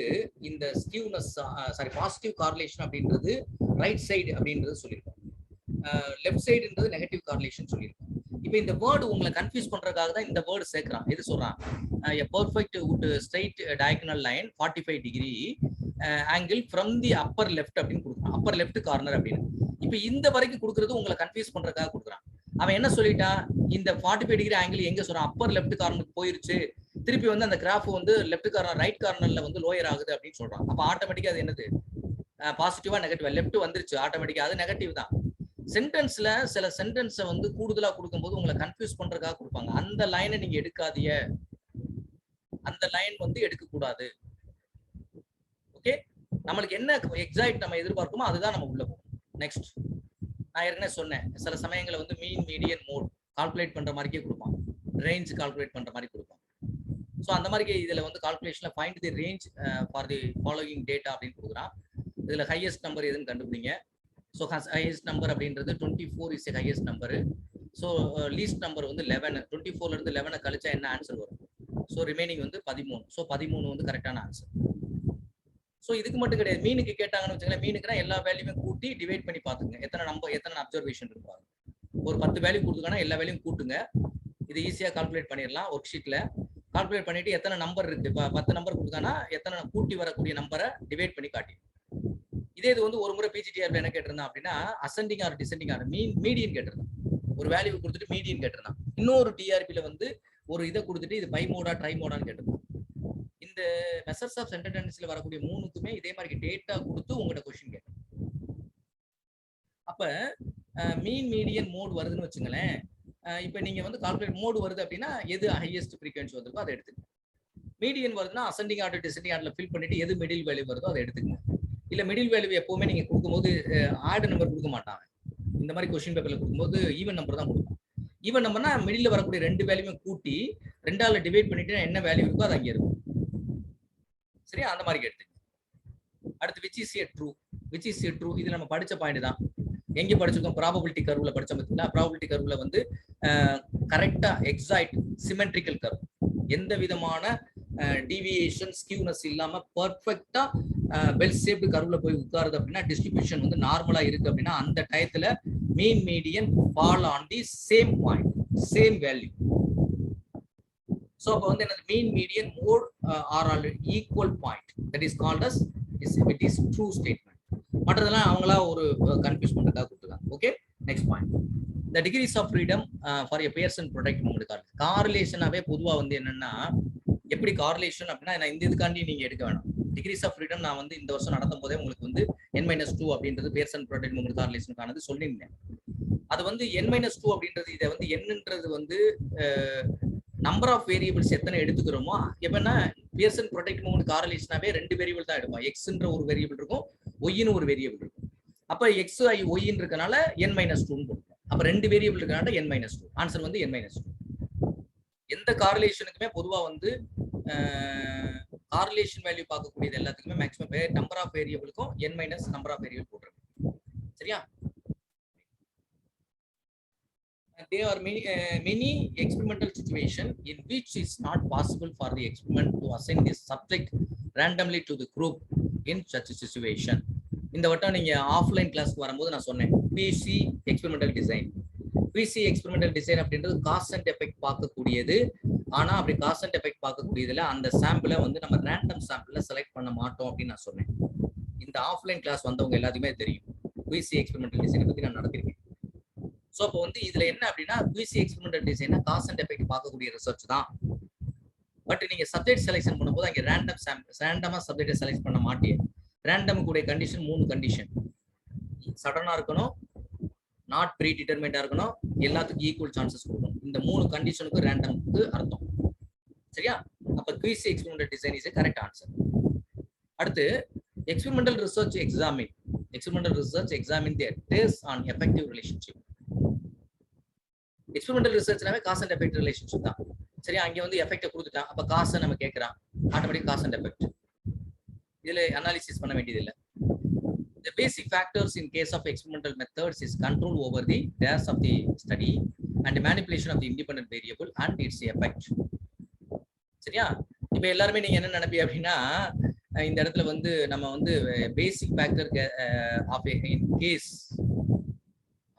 இந்த ஸ்கியூனஸ் பாசிட்டிவ் காரிலேஷன் அப்படின்றது ரைட் சைடு அப்படின்றது சொல்லியிருக்கோம், லெஃப்ட் சைடுன்றது நெகட்டிவ் காரிலேஷன் சொல்லியிருக்கோம். இப்போ இந்த வேர்டு உங்களை கன்ஃபியூஸ் பண்றதுக்காக தான் இந்த வேர்டு சேர்க்கிறான். எது சொல்றான், a perfect straight diagonal line 45-degree angle from the upper left அப்படின்னு கொடுக்குறான், அப்பர் லெஃப்ட் கார்னர் அப்படின்னு. இப்போ இந்த வரைக்கும் கொடுக்கறது உங்களை கன்ஃபியூஸ் பண்றதுக்காக கொடுக்குறான். அவன் என்ன சொல்லிட்டான், இந்த 45-degree ஆங்கிள் எங்க சொல்றான், அப்பர் லெஃப்ட் கார்னருக்கு போயிருச்சு, திருப்பி வந்து அந்த கிராஃப் வந்து லெஃப்ட் கார்னர் ரைட் கார்னர்ல வந்து லோயர் ஆகுது அப்படின்னு சொல்றான். அப்ப ஆட்டோமேட்டிக்கா அது என்னது, பாசிட்டிவா நெகட்டிவா, லெஃப்ட் வந்துருச்சு ஆட்டோமேட்டிக்கா, அது நெகட்டிவ் தான். சென்டென்ஸ்ல சில சென்டென்ஸை வந்து கூடுதலா கொடுக்கும்போது உங்களை கன்ஃபியூஸ் பண்றதுக்காக கொடுப்பாங்க. அந்த லைனை நீங்க எடுக்காதீங்க, அந்த லைன் வந்து எடுக்க கூடாது. ஓகே, நம்மளுக்கு என்ன எக்ஸாக்ட் நம்ம எதிர்பார்க்குமோ அதுதான் நம்ம உள்ள போகும். நெக்ஸ்ட், நான் ஏற்கனவே சொன்னேன், சில சமயங்களை வந்து மீன் மீடியன் மோட் கால்குலேட் பண்ற மாதிரியே கொடுப்பான், ரேஞ்ச் கால்குலேட் பண்ற மாதிரி கொடுப்பான். ஸோ அந்த மாதிரி இதுல வந்து கால்குலேஷன்ல find the range for the following data அப்படின்னு கொடுக்குறான். இதுல ஹையஸ்ட் நம்பர் எதுன்னு கண்டுபிடிங்க. ஸோ ஹையஸ்ட் நம்பர் அப்படின்றது 24 is a highest number. So least number வந்து 11. 24ல இருந்து 11 கழிச்சா என்ன ஆன்சர் வரும், ஸோ ரிமைனிங் வந்து 13. ஸோ 13 வந்து கரெக்டான ஆன்சர். ஸோ இதுக்கு மட்டும் கிடையாது, மீனுக்கு கேட்டாங்கன்னு வச்சுக்கோங்களேன், மீனுக்குனா எல்லா வேல்யூமே கூட்டி டிவைட் பண்ணி பார்த்துங்க, எத்தனை நம்பர் எத்தனை அப்சர்வேஷன் இருப்பாங்க. ஒரு 10 வேல்யூ கொடுத்துக்கானா எல்லா வேல்யூம் கூட்டுங்க, இது ஈஸியாக கால்குலேட் பண்ணிடலாம். ஒர்க் ஷீட்ல கால்குலேட் பண்ணிட்டு எத்தனை நம்பர் இருக்கு, 10 நம்பர் கொடுத்தானா எத்தனை கூட்டி வரக்கூடிய நம்பரை டிவைட் பண்ணி காட்டி. இதே இது வந்து ஒரு முறை பிஜிடிஆர்ல என்ன கேட்டிருந்தான் அப்படின்னா, ascending or descending or median கேட்டிருந்தான். ஒரு வேல்யூ கொடுத்துட்டு மீடியன் கேட்டிருந்தான். இன்னொரு டிஆர்பில வந்து ஒரு இதை கொடுத்துட்டு இது பை மோடா ட்ரை மோடான்னு கேட்டிருந்தான். இந்த மெசர்ஸ் ஆஃப் சென்டர் டெண்டன்சில வரக்கூடிய மூணுக்குமே இதே மாதிரி டேட்டா கொடுத்து உங்கள்கிட்ட கொஸ்டின் கேட்கும். அப்ப மீன் மீடியன் மோட் வருதுன்னு வச்சுங்களேன், இப்போ நீங்க வந்து கால்குலேட் மோடு வருது அப்படின்னா எது ஹையஸ்ட் ஃப்ரீக்வன்சி வந்திருக்கோ அதை எடுத்துக்கங்க. மீடியன் வருதுன்னா அசெண்டிங் ஆர்டர் டிசெண்டிங் ஆர்டர்ல ஃபில் பண்ணிட்டு எது மிடில் வேல்யூ வருதோ அதை எடுத்துக்கங்க. இல்ல மிடில் வேல்யூ எப்பவுமே நீங்க கொடுக்கும்போது ஆட் நம்பர் கொடுக்க மாட்டாங்க. இந்த மாதிரி கொஸ்டின் பேப்பர்ல கொடுக்கும்போது ஈவன் நம்பர் தான் கொடுக்கும். ஈவன் நம்பர்னா மிடில் வரக்கூடிய ரெண்டு வேல்யூமே கூட்டி 2ஆல டிவைட் பண்ணிட்டு என்ன வேல்யூ இருக்கோ அது அங்கே இருக்கும். சரியா, அந்த மாதிரி எடுத்துக்கங்க. அடுத்து which is a true, which is a true, இது நம்ம படிச்ச பாயிண்ட் தான். எங்க படிச்சிருக்கோம், ப்ராபபிலிட்டி கர்வ்ல படிச்சோம் பார்த்தீங்களா. ப்ராபபிலிட்டி கர்வ்ல வந்து கரெக்டா எக்ஸாக்ட் சிமெட்ரிக்கல் கர்வ், எந்த விதமான டீவியேஷன் ஸ்கியூனஸ் இல்லாம பர்ஃபெக்ட்டா பெல் ஷேப்டு கர்வ்ல போய் உட்காருது அப்படின்னா, டிஸ்ட்ரிபியூஷன் வந்து நார்மலா இருக்கு அப்படின்னா அந்த டயத்துல mean median fall on the same point, same value. So அப்ப வந்து என்ன, mean median mode are all equal point, that is called as it is true statement. மற்றதெல்லாம் அவங்களா ஒரு கன்ஃபியூஸ் பண்றதுக்காக கொடுத்துருக்காங்க. Okay, next point, the degrees of freedom for a Pearson product moment காரிலேஷனாவே பொதுவா வந்து என்னன்னா, எப்படி காரிலேஷன் அப்படின்னா நான் இந்த இதுக்காண்டி நீங்க எடுக்க வேணாம். டிகிரிஸ் ஆஃப் ஃப்ரீடம் நான் வந்து இந்த வருஷம் நடத்தும் போதே உங்களுக்கு வந்து n-2 அப்படின்றது பியர்சன் ப்ராடக்ட் மூமெண்ட் காரிலேஷனுக்கானது சொல்லியிருந்தேன். அது வந்து n-2 அப்படின்றது இதை வந்து என்னன்றது வந்து நம்பர் ஆஃப் வேரியபிள்ஸ் எத்தனை எடுத்துக்கிறோமோ, எப்படின்னா பியர்சன் ப்ராடக்ட் மூமெண்ட் காரிலேஷனாவே 2 வேரியபிள் தான் எடுப்போம். எக்ஸ்ன்ற ஒரு வேரியபிள் இருக்கும், ஒய்னு ஒரு வேரியபிள் இருக்கும். அப்ப எக்ஸ் ஐ ஒய்ன்னு இருக்கனால n-2 கொடுக்கும். அப்ப 2 வேரியபிள் இருக்கனால n-2. ஆன்சர் வந்து n-2. எந்த காரிலேஷனுக்குமே பொதுவா வந்து காரிலேஷன் வேல்யூ பார்க்கக்கூடியது எல்லாத்துக்குமே மேக்ஸிமம் நம்பர் ஆஃப் வேரியபிளுக்கும் n- நம்பர் ஆஃப் வேரியபிள் போட்டுருக்கு. சரியா? there are many experimental situation in which it's not possible for the experiment to assign this subject randomly to the group in such a situation. இந்த வட்டம் நீங்க offline கிளாஸ்க்கு வரும்போது நான் சொன்னேன் PC experimental design. PC experimental design அப்படின்றது cause and effect பார்க்கக்கூடியது. ஆனா அப்படி காஸ் அண்ட் எஃபெக்ட் பார்க்கக்கூடியதுல அந்த சாம்பிளை வந்து நம்ம ரேண்டம் சாம்பிள செலக்ட் பண்ண மாட்டோம் அப்படின்னு நான் சொன்னேன். இந்த ஆஃப்லைன் கிளாஸ் வந்தவங்க எல்லாத்துக்குமே தெரியும் பிசி எக்ஸ்பெரிமெண்டல் டிசைனை பத்தி நான் நடத்திருக்கேன். ஸோ அப்போ வந்து இதுல என்ன அப்படின்னா பிசி எக்ஸ்பெரிமெண்டல் டிசைனா காஸ் அண்ட் எஃபெக்ட் பார்க்கக்கூடிய ரிசர்ச் தான். பட் நீங்க சப்ஜெக்ட் செலக்ஷன் பண்ணும்போது அங்கே ரேண்டமா சப்ஜெக்டை செலக்ட் பண்ண மாட்டேன். ரேண்டம் கூடிய கண்டிஷன் 3 கண்டிஷன். சடனா இருக்கணும், நாட் ப்ரீ டிட்டர்மைண்டா இருக்கணும், எல்லாத்துக்கும் ஈக்குவல் சான்சஸ் கொடுக்கணும். இந்த 3 கண்டிஷனுக்கு ரேண்டம்க்கு அர்த்தம். சரியா? அப்ப PC experimental design is correct answer. அடுத்து experimental research examine. Experimental research examine the test on effective relationship. Experimental ரிசர்ச்னாவே காஸ் அண்ட் எஃபெக்ட் ரிலேஷன்ஷிப் தான். சரியா? அங்க வந்து எஃபெக்ட் கொடுத்துட்டான், அப்ப காசை நம்ம கேட்கறான், ஆட்டோமேட்டிக் காஸ் அண்ட் எஃபெக்ட். இதுல அனாலிசிஸ் பண்ண வேண்டியது இல்லை. The basic factors in case of experimental methods is control over the dash of the study and manipulation of the independent variable and its effect. சரியா? இப்ப எல்லாருமே நீங்க என்ன நினைப்பீங்க அப்படின்னா இந்த இடத்துல வந்து நம்ம வந்து basic factor of in case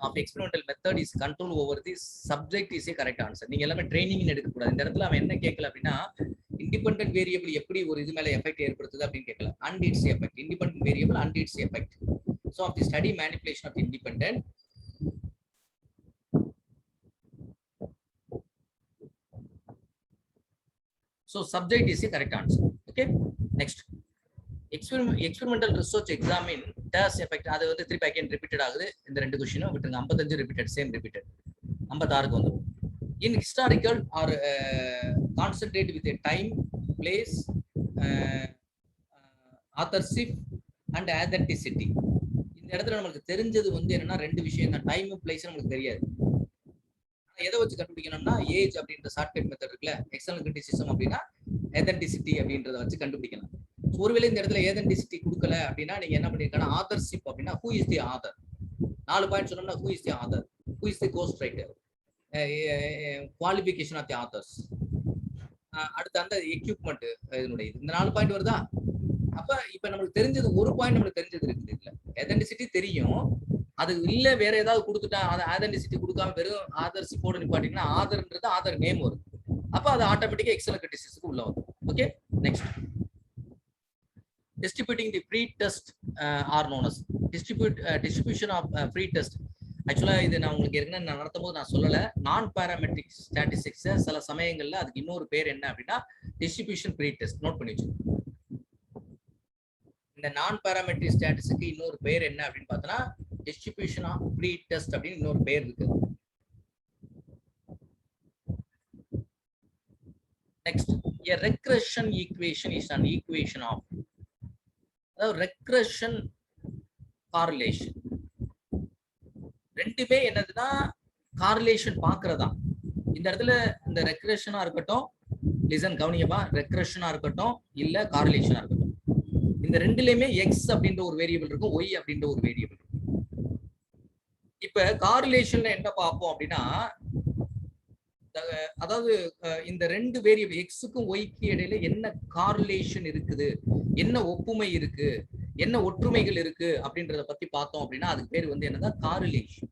of experimental method is control over the subject is a correct answer. நீங்க எல்லாமே ட்ரைனிங் எடுக்க கூடாது. இந்த இடத்துல அவன் என்ன கேட்கல அப்படின்னா இண்டிபெண்டன்ட் வேரியபிள் எப்படி ஒரு இது மேல எஃபெக்ட் ஏற்படுத்துது அப்படின்னு கேட்கல. And its effect, independent variable and its effect. So of the study manipulation of independent. So subject is a correct answer. Okay, next. Experimental research examine does effect. அது வந்து திருப்பி அகைன் ரிப்பீட்டட் ஆகுது. இந்த 2 क्वेश्चனும் விட்டுருங்க. 55 repeated, same repeated. 56க்கு வந்துரும். In historical or concentrate with a time, place, authorship and authenticity. இந்த இடத்துல நமக்கு தெரிஞ்சது வந்து என்னன்னா 2 விஷயம் தான். டைம் பிளேஸ் நமக்கு தெரியாது. எதை வச்சு கண்டுபிடிக்கணும்னா ஏஜ் அப்படின்ற ஷார்ட்கட் மெத்தட் இருக்குல்ல, எக்ஸ்டர்னல் கிரிட்டிசிசம் அப்படின்னா authenticity அப்படின்றத வச்சு கண்டுபிடிக்கலாம். ஒருவேளை இந்த இடத்துல ஏதென்டிசிட்டி கொடுக்கல அப்படின்னா நீங்க என்ன பண்ணிருக்கீங்கன்னா ஆதர்ஷிப் அப்படின்னா who is the author. 4 point சொன்னோம்னா who is the author, who is the ghost writer, qualification of the authors, அடுத்து அந்த எக்யூப்மெண்ட், இதனுடைய இந்த 4 பாயிண்ட் வருதா? அப்ப இப்ப நம்மளுக்கு தெரிஞ்சது ஒரு பாயிண்ட் நம்மளுக்கு தெரிஞ்சது இருக்குது. இல்ல ஏதென்டிசிட்டி தெரியும், அது இல்ல வேற ஏதாவது கொடுத்துட்டா அது ஏதென்டிசிட்டி கொடுக்காம வெறும் ஆதர்ஷிப்போட நிப்பாட்டிங்கன்னா ஆதர்ன்றது ஆதர் நேம் வரும். அப்ப அது ஆட்டோமேட்டிக்கா எக்ஸ்டர்னல் கிரிட்டிசிசம்க்கு உள்ள வரும். Okay, next. Distributing the pre-test are known as distribution of pre-test. ஆக்சுவலா இது நான் உங்களுக்கு ஏற்கனவே நடத்தும் போது நான் சொல்லல. நான் பாராமெட்ரிக் ஸ்டாட்டிஸ்டிக்ஸ் சில சமயங்கள்ல அதுக்கு இன்னொரு பேர் என்ன அப்படின்னா டிஸ்ட்ரிபியூஷன் ப்ரீ-டெஸ்ட். நோட் பண்ணி வச்சுக்கோங்க. இந்த நான் பாராமெட்ரிக் ஸ்டாட்டிஸ்டிக்ஸ்க்கு இன்னொரு பேர் என்ன அப்படின்னு பார்த்தோம்னா டிஸ்ட்ரிபியூஷன் ஆஃப் ப்ரீ-டெஸ்ட் அப்படின்னு இன்னொரு பேர் இருக்கு. Next, a regression equation is an equation of regression correlation. ரெண்டுமே என்னதுன்னா கார்லேஷன் பாக்குறதா. இந்த இடத்துல இந்த ரெக்ரெஷனா இருக்கட்டும், லிசன் கவனியப்பா, ரெக்ரெஷனா இருக்கட்டும் இல்ல கார்லேஷனா இருக்கட்டும், இந்த ரெண்டுலயுமே எக்ஸ் அப்படின்ற ஒரு வேரியபிள் இருக்கும், ஒய் அப்படின்ற ஒரு வேரியபிள் இருக்கும். இப்ப கார்லேஷன்ல என்ன பார்ப்போம் அப்படின்னா அதாவது இந்த 2 வேரியபிள் எக்ஸுக்கும் ஒய்க்கு இடையில என்ன கார்லேஷன் இருக்குது, என்ன ஒப்புமை இருக்கு, என்ன ஒற்றுமைகள் இருக்கு அப்படின்றத பத்தி பார்த்தோம் அப்படின்னா அதுக்கு பேர் வந்து என்னதான் காரிலேஷன்.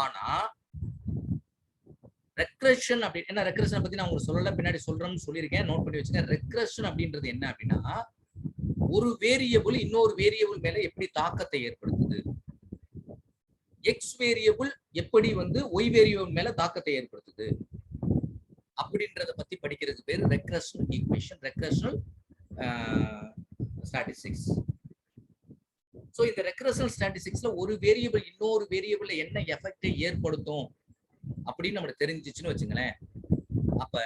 ஆனா ரெக்ரெஷன் அப்படி என்ன, ரெக்ரெஷன் பத்தி நான் உங்களுக்கு சொல்லல, பின்னாடி சொல்றேன்னு சொல்லியிருக்கேன், நோட் பண்ணி வச்சுங்க. ரெக்ரெஷன் அப்படின்றது என்ன அப்படின்னா ஒரு வேரியபிள் இன்னொரு வேரியபிள் மேல எப்படி தாக்கத்தை ஏற்படுத்துது, எக்ஸ் வேரியபிள் எப்படி வந்து ஒய் வேரியபிள் மேல தாக்கத்தை ஏற்படுத்துது அப்படின்றத பத்தி படிக்கிறதுக்கு பேரு ரெக்ரெஷனல் ஈக்குவேஷன், ரெக்ரெஷனல் ஸ்டாட்டிஸ்டிக்ஸ். சோ இந்த ரெக்ரெஷனல் ஸ்டாட்டிஸ்டிக்ஸ்ல ஒரு வேரியபிள் இன்னொரு வேரியபிள்ல என்ன எஃபெக்டை ஏற்படுத்தும் அப்படின்னு நமக்கு தெரிஞ்சிச்சுன்னு வச்சுங்களேன். அப்ப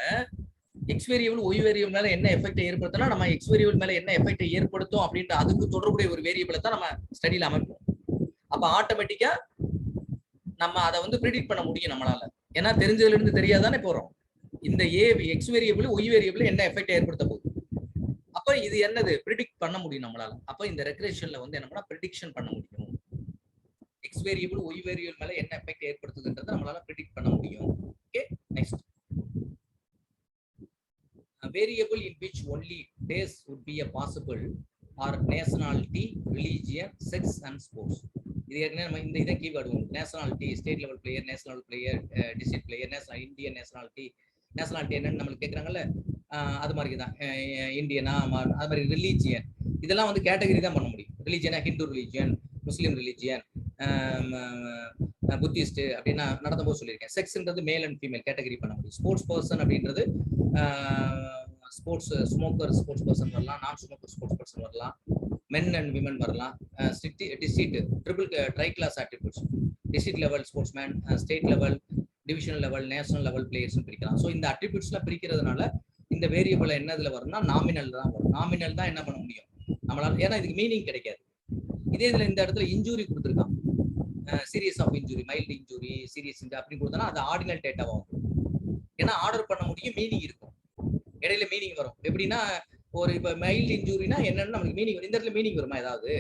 எக்ஸ் வேரியபிள் ஒய் வேரியபிள் மேல என்ன எஃபெக்டை ஏற்படுத்தினா நம்ம எக்ஸ் வேரியபிள் மேல என்ன எஃபெக்டை ஏற்படுத்தும் அப்படின்ற அதுக்கு தொடர்புடைய ஒரு வேரியபிளை தான் நம்ம ஸ்டடியில அமைப்போம். அப்ப ஆட்டோமேட்டிக்கா நம்ம அதை வந்து ப்ரிடிக்ட் பண்ண முடியும் நம்மளால. ஏன்னா தெரிஞ்சதுல இருந்து தெரியாதானே போறோம். இந்த A X variable Y variable என்ன எஃபெக்ட் ஏற்படுத்த போகுது, அப்ப இது என்னது ப்ரிடிக்ட் பண்ண முடியும் நம்மளால. அப்ப இந்த ரெக்ரெஷன்ல வந்து என்ன பண்ணா ப்ரிடிக்ஷன் பண்ண முடியும். எக்ஸ் வேரியபிள் ஒய் வேரியபிள் மேல என்ன எஃபெக்ட் ஏற்படுத்துதுன்றதை நம்மளால ப்ரிடிக்ட் பண்ண முடியும். Okay, next variable in which only days would be a possible or nationality, religion, sex and sports. இது ஏற்கனவே நம்ம இந்த இதை keyword nationality, state level player, national player, district player, national Indian nationality என்னன்னு நம்மளுக்கு கேட்குறாங்கல்ல, அது மாதிரி தான் இந்தியனா, அது மாதிரி ரிலீஜியன், இதெல்லாம் வந்து கேட்டகரி தான் பண்ண முடியும். ரிலீஜியனா ஹிந்து ரிலீஜியன், முஸ்லீம் ரிலீஜியன், புத்திஸ்ட் அப்படின்னா நடத்தும் போது சொல்லியிருக்கேன். செக்ஸ்ன்றது மேல் அண்ட் ஃபீமேல் கேட்டகரி பண்ண முடியும். ஸ்போர்ட்ஸ் பர்சன் அப்படின்றது ஸ்போர்ட்ஸ் ஸ்மோக்கர் ஸ்போர்ட்ஸ் பர்சன் வரலாம், நான் ஸ்மோக்கர் ஸ்போர்ட்ஸ் பர்சன் வரலாம், மென் அண்ட் விமன் வரலாம். District tri class attributes, district level sports man, state level, divisional level, national level players பிரிக்கலாம். ஸோ இந்த அட்ரிபியூட்ஸ்லாம் பிரிக்கிறதுனால இந்த வேரியபிள் என்னதுல வரும்னா நாமினல் தான் வரும். நாமினல் தான் என்ன பண்ண முடியும் நம்மளால, ஏன்னா இதுக்கு மீனிங் கிடைக்காது. இதே இதுல இந்த இடத்துல இன்ஜூரி கொடுத்துருக்கான், serious of injury, mild injury, serious injury அப்படின்னு கொடுத்தா அது ஆர்டினல் டேட்டாவும், ஏன்னா ஆர்டர் பண்ண முடியும், மீனிங் இருக்கும், இடையில மீனிங் வரும். எப்படின்னா ஒரு இப்போ மைல்டு இன்ஜூரினா என்னன்னு நமக்கு மீனிங் வரும். இந்த இடத்துல மீனிங் வருமா, ஏதாவது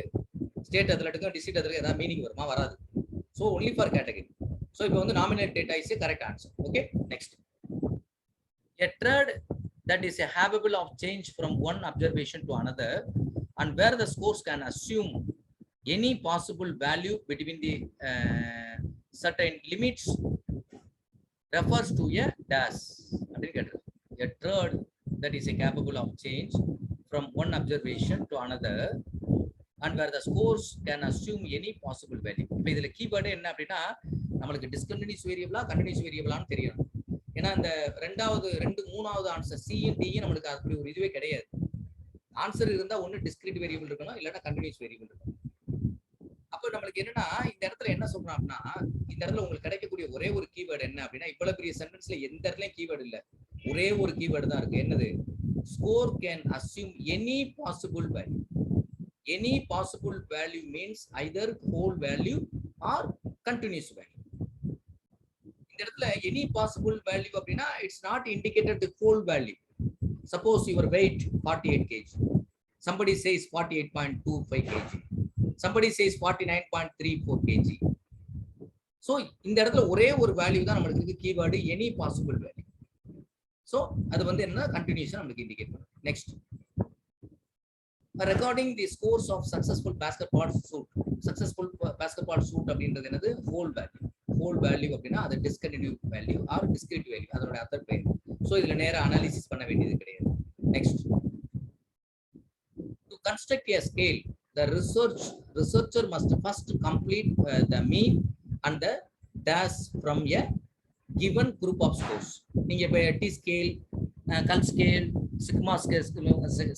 ஸ்டேட் அத்லெட்டுக்கும் டிஸ்ட்ரிக்ட் அத்லெட்டுக்கும் ஏதாவது மீனிங் வருமா, வராது. So only for category. So இப்போ வந்து nominal data is A correct answer. Okay, next a thread that is a habable of change from one observation to another and where the scores can assume any possible value between the certain limits refers to a dash. A thread that is a capable of change from one observation to another and where the scores can assume any possible value. இப்போ இதுல keyword என்ன அப்படின்னா நம்மளுக்கு discontinues வேரியபிளா continuous வேரியபிளான்னு தெரியணும். ஏன்னா இந்த மூணாவது answer C D நம்மளுக்கு அப்படி ஒரு இதுவே கிடையாது. ஆன்சர் இருந்தா ஒன்னு டிஸ்கிரீட் வேரியபிள் இருக்கணும், இல்லைன்னா கண்டினியூஸ் வேரியபிள் இருக்கணும். அப்போ நம்மளுக்கு என்னன்னா இந்த இடத்துல என்ன சொல்றோம் அப்படின்னா, இந்த இடத்துல உங்களுக்கு கிடைக்கக்கூடிய ஒரே ஒரு கீவேர்டு என்ன அப்படின்னா, இவ்வளவு பெரிய சென்டென்ஸ்ல எந்த இடத்துலயும் கீவேர்டு இல்ல, ஒரே ஒரு கீவேர்டு தான் இருக்கு. என்னது? Score can assume any possible value. Any possible value means either whole value or continuous value. இந்த இடத்துல எனி பாசிபிள் வேல்யூ அப்படின்னா it's not indicated the whole value. Suppose your weight 48 kg, somebody says 48.25 kg, somebody says 49.34 kg. so இந்த இடத்துல ஒரே ஒரு value தான் நமக்கு இருக்கு, keyword any possible value. So அது வந்து என்ன கண்டினியூஷன் நமக்கு இண்டிகேட் பண்ணும். Next recording the scores of successful basketball shoot அப்படின்றது என்னது? Whole value. ஹோல் வேல்யூ அப்படின்னா அது discontinue value or discrete value, அதோட அதர் பேர். சோ இதுல நேரா அனாலிசிஸ் பண்ண வேண்டியது கிடையாது. Next to construct a scale, the researcher must first complete the mean and the dash from a given group of scores. நீங்க இப்ப டி ஸ்கேல், கல் ஸ்கேல், சிக்மா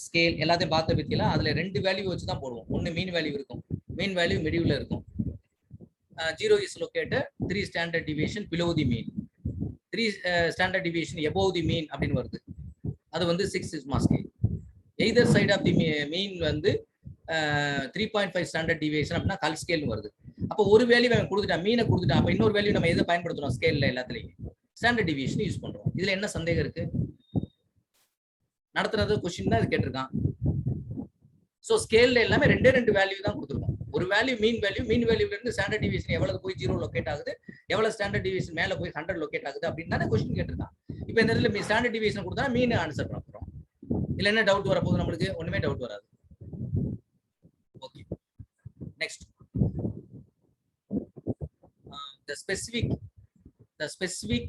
ஸ்கேல் எல்லாத்தையும் பார்த்த பத்தியில அதுல 2 வேல்யூ வச்சு தான் போடுவோம். ஒன்னு மீன் வேல்யூ இருக்கும், மீன் வேல்யூ மிடிவ்ல இருக்கும். 0 is located, 3 standard deviation below the mean, 3 standard deviation above the mean அப்படின்னு வருது. அது வந்து 6 sigma scale. Either side of the mean வந்து 3.5 ஸ்டாண்டர்ட் டிவியேஷன் அப்படின்னா கல் ஸ்கேல் வருது. அப்போ ஒரு வேல்யூ அவன் கொடுத்துட்டான், மீனை கொடுத்துட்டான். அப்போ இன்னொரு வேல்யூ நம்ம எதை பயன்படுத்துறோம்? ஸ்கேல்ல எல்லாத்துலயும் ஸ்டாண்டர்ட் டிவியேஷன் யூஸ் பண்றோம். இதுல என்ன சந்தேகம் இருக்கு? நடத்துறது கொஸ்டின் தான் இது கேட்டிருக்கான். ஸோ ஸ்கேல்ல எல்லாமே 2 வேல்யூ தான் கொடுத்துருக்கோம். ஒரு வேல்யூ மீன் வேல்யூல இருந்து ஸ்டாண்டர்ட் டிவியேஷன் எவ்வளவு போய் 0 லொகேட் ஆகுது, எவ்வளவு ஸ்டாண்டர்ட் டிவியேஷன் மேல போய் 100 லொகேட் ஆகுது அப்படின்னு தானே கொஸ்டின் கேட்டிருக்கான். இப்போ இந்த இடத்துல ஸ்டாண்டர்ட் டிவியேஷன் கொடுத்தா மீன் ஆன்சர் பண்ணுறோம். இதுல என்ன டவுட் வரப்போகுது? நம்மளுக்கு ஒண்ணுமே டவுட் வராது. Okay, next the specific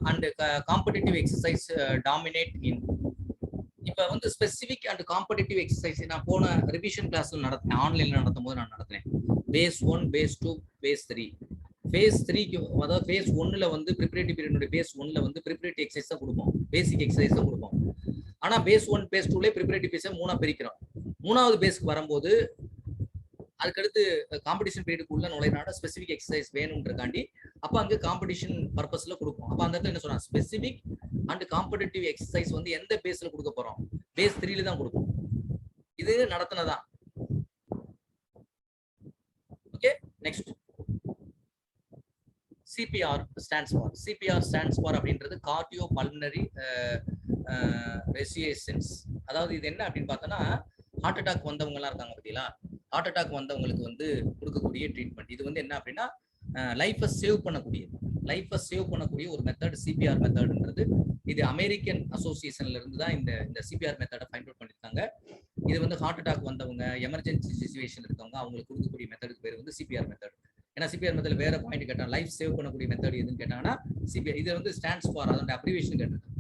and competitive exercise dominate in. இப்ப வந்து ஸ்பெசிபிக் அண்ட் காம்படிட்டிவ் எக்ஸசைஸ் நான் போன ரிவிஷன் கிளாஸ்ல நடத்தினேன், ஆன்லைன்ல நடத்தும் போது நான் நடத்தினேன். Phase 1, phase 2, phase 3. பேஸ் 3க்கு அதாவது பேஸ் 1ல வந்து ப்ரிப்பரேட்டரி பீரியட், பேஸ் 1ல வந்து ப்ரிப்பரேட்டரி எக்ஸசைஸ் தான் கொடுப்போம், பேசிக் எக்ஸசைஸ் தான் கொடுப்போம். ஆனா பேஸ் 1, பேஸ் 2ல ப்ரிப்பரேட்டரி பேஸை 3ஆ பிரிக்கிறோம். 3வது பேஸ்க்கு வரும்போது அதுக்கடுத்து காம்படிஷன் பீரியடுக்குள்ள நுழைனால ஸ்பெசிபிக் எக்ஸசைஸ் வேணும்ன்றக்காண்டி அப்ப அங்க காம்படிஷன் பர்பஸ்ல கொடுப்போம். அப்ப அந்த இடத்துல என்ன சொன்னா, ஸ்பெசிபிக் அண்ட் காம்படிட்டிவ் எக்ஸசைஸ் வந்து எந்த பேஸ்ல கொடுக்க போறோம்? பேஸ் 3ல தான் கொடுப்போம். இது நடத்தினதான். Okay, next CPR stands for அப்படின்றது கார்டியோ பல்மனரி ரெசியேஷன்ஸ். அதாவது இது என்ன அப்படின்னு பார்த்தோன்னா, ஹார்ட் அட்டாக் வந்தவங்க எல்லாம் இருக்காங்க பார்த்தீங்களா, ஹார்ட் அட்டாக் வந்தவங்களுக்கு வந்து கொடுக்கக்கூடிய ட்ரீட்மெண்ட். இது வந்து என்ன அப்படின்னா லைஃபை சேவ் பண்ணக்கூடிய ஒரு மெத்தட் சிபிஆர் மெத்தட்ன்றது. இது அமெரிக்கன் அசோசியேஷன்ல இருந்து தான் இந்த சிபிஆர் மெத்தடை ஃபைண்ட் அவுட் பண்ணியிருக்காங்க. இது வந்து ஹார்ட் அட்டாக் வந்தவங்க, எமர்ஜென்சி சிச்சுவேஷன் இருக்கவங்க அவங்களுக்கு கொடுக்கக்கூடிய மெத்தடுக்கு பேர் வந்து சிபிஆர் மெத்தட். ஏன்னா சிபிஆர் மெத்தட் வேற பாயிண்ட் கேட்டாங்க, லைஃப் சேவ் பண்ணக்கூடிய மெத்தட் எதுன்னு கேட்டாங்கன்னா சிபிஆர். இது வந்து ஸ்டாண்ட்ஸ் ஃபார், அதோட அப்ரிவேஷன் கேட்டிருக்காங்க.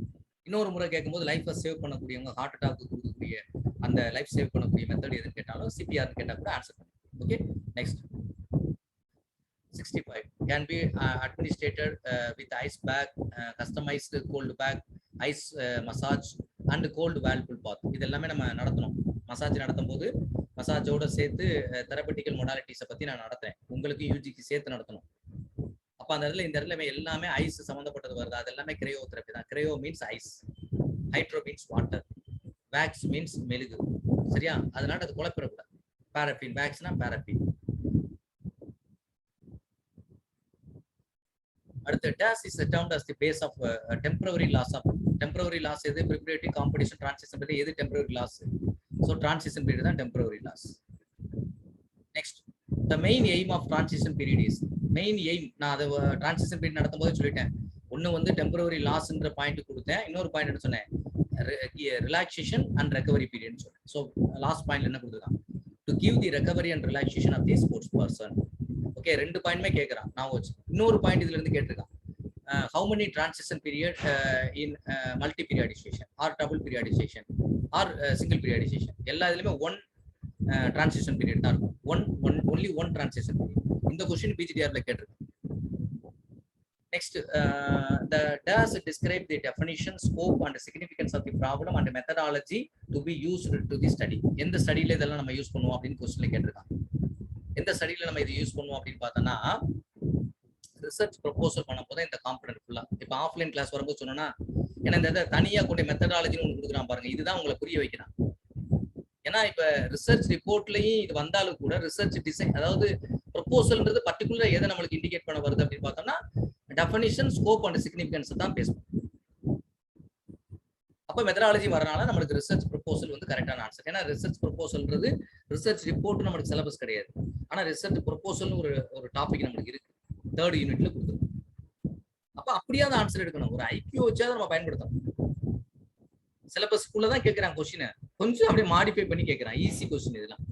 இன்னொரு முறை கேட்கும்போது லைஃபை சேவ் பண்ணக்கூடியவங்க ஹார்ட் அட்டாக் கொடுக்கக்கூடிய அந்த லைஃப் சேவ் பண்ணக்கூடிய மெத்தட் எதுன்னு கேட்டாலும் சிபிஆர் கேட்டா கூட ஆன்சர் பண்ணுங்க. Okay, next 65 can be administered with ice bag, customized cold bag, ice massage and cold whirlpool bath. இது எல்லாமே நம்ம நடத்தணும். மசாஜ் நடத்தும் போது மசாஜோட சேர்த்து தெரபட்டிக்கல் மொடாலிட்டிஸை பத்தி நான் நடத்துறேன், உங்களுக்கு யூஜிக்கு சேர்த்து நடத்தணும். அப்ப அந்த இடத்துல இந்த இடத்துல எல்லாமே ஐஸ் சம்பந்தப்பட்டது வருது. அது எல்லாமே கிரையோ தெரப்பி தான். Cryo means ice, hydro means water, wax means மெழுகு. சரியா? அதனால அது குழப்பிடக்கூடாது. பாரஃபின், வேக்ஸ்னா பாரஃபின். அடுத்து days is termed as the base of temporary loss of temporary loss. எது preparatory, competition, transition period, எது temporary loss? So transition period தான் temporary loss. Next, the main aim of transition period is main aim. நான் அதை transition period நடத்தும் போது சொல்லிட்டேன். ஒன்னு வந்து temporary lossன்ற பாயிண்ட் கொடுத்தேன், இன்னொரு பாயிண்ட் என்ன சொன்னேன், relaxation and recovery period சொன்னேன். So last பாயிண்ட் என்ன கொடுத்துருக்கான், to give the recovery and relaxation of the sports person. Okay, ரெண்டு பாயிண்ட்மே கேட்கறான். நான் வச்சு இன்னொரு பாயிண்ட் இதுல இருந்து கேட்டிருக்கான், how many transition period in multi periodization or double periodization or single periodization. எல்லா இதுலயுமே ஒன் transition period தான் இருக்கும். only one transition period. இந்த क्वेश्चन பிஜிடிஆர்ல கேட்டிருக்கான். Next, the does describe the definition, scope and significance of the problem and methodology to be used to the study. எந்த ஸ்டடியில இதெல்லாம் நம்ம use பண்ணுவோம் அப்படின்னு क्वेश्चनல கேட்டிருக்கான். எந்த ஸ்டடியில நம்ம இதை யூஸ் பண்ணுவோம் அப்படின்னு பார்த்தோம்னா, ரிசர்ச் ப்ரொபோசல் பண்ண போது இந்த காம்பனன்ட் ஃபுல்லா. இப்போ ஆஃப்லைன் கிளாஸ் வரும்போது சொன்னோம்னா, ஏன்னா இந்த தனியா கூட மெத்தடாலஜின்னு ஒன்று கொடுக்குறான் பாருங்க, இதுதான் உங்களை புரிய வைக்கிறான். ஏன்னா இப்ப ரிசர்ச் ரிப்போர்ட்லயும் இது வந்தாலும் கூட ரிசர்ச் டிசைன், அதாவது ப்ரொபோசல்ன்றது பர்டிகுலர் எதை நம்மளுக்கு இண்டிகேட் பண்ண வருது அப்படின்னு பார்த்தோம்னா, டெஃபினிஷன், ஸ்கோப் அண்ட் சிக்னிஃபிகன்ஸ் தான் பேசணும். அப்ப மெத்தடாலஜி வரனால நம்மளுக்கு ரிசர்ச் ப்ரொபோசல் வந்து கரெக்டான ஆன்சர். ஏன்னா ரிசர்ச் ப்ரொபோசல்ன்றது ரிசர்ச் ரிப்போர்ட் நம்மளுக்கு சிலபஸ் கிடையாது. ஆனா ரிசர்ச் ப்ரொபோசல் ஒரு டாபிக் நம்மளுக்கு இருக்கு, 3rd யூனிட்ல கொடுத்துருக்கோம். அப்ப அப்படியாவது ஆன்சர் எடுக்கணும், ஒரு ஐக்கியூ வச்சாவது நம்ம பயன்படுத்தணும். சிலபஸ்க்குள்ள தான் கேட்கிறான் கொஸ்டினை, கொஞ்சம் அப்படியே மாடிஃபை பண்ணி கேட்கிறான். ஈஸி கொஸ்டின் இதெல்லாம்.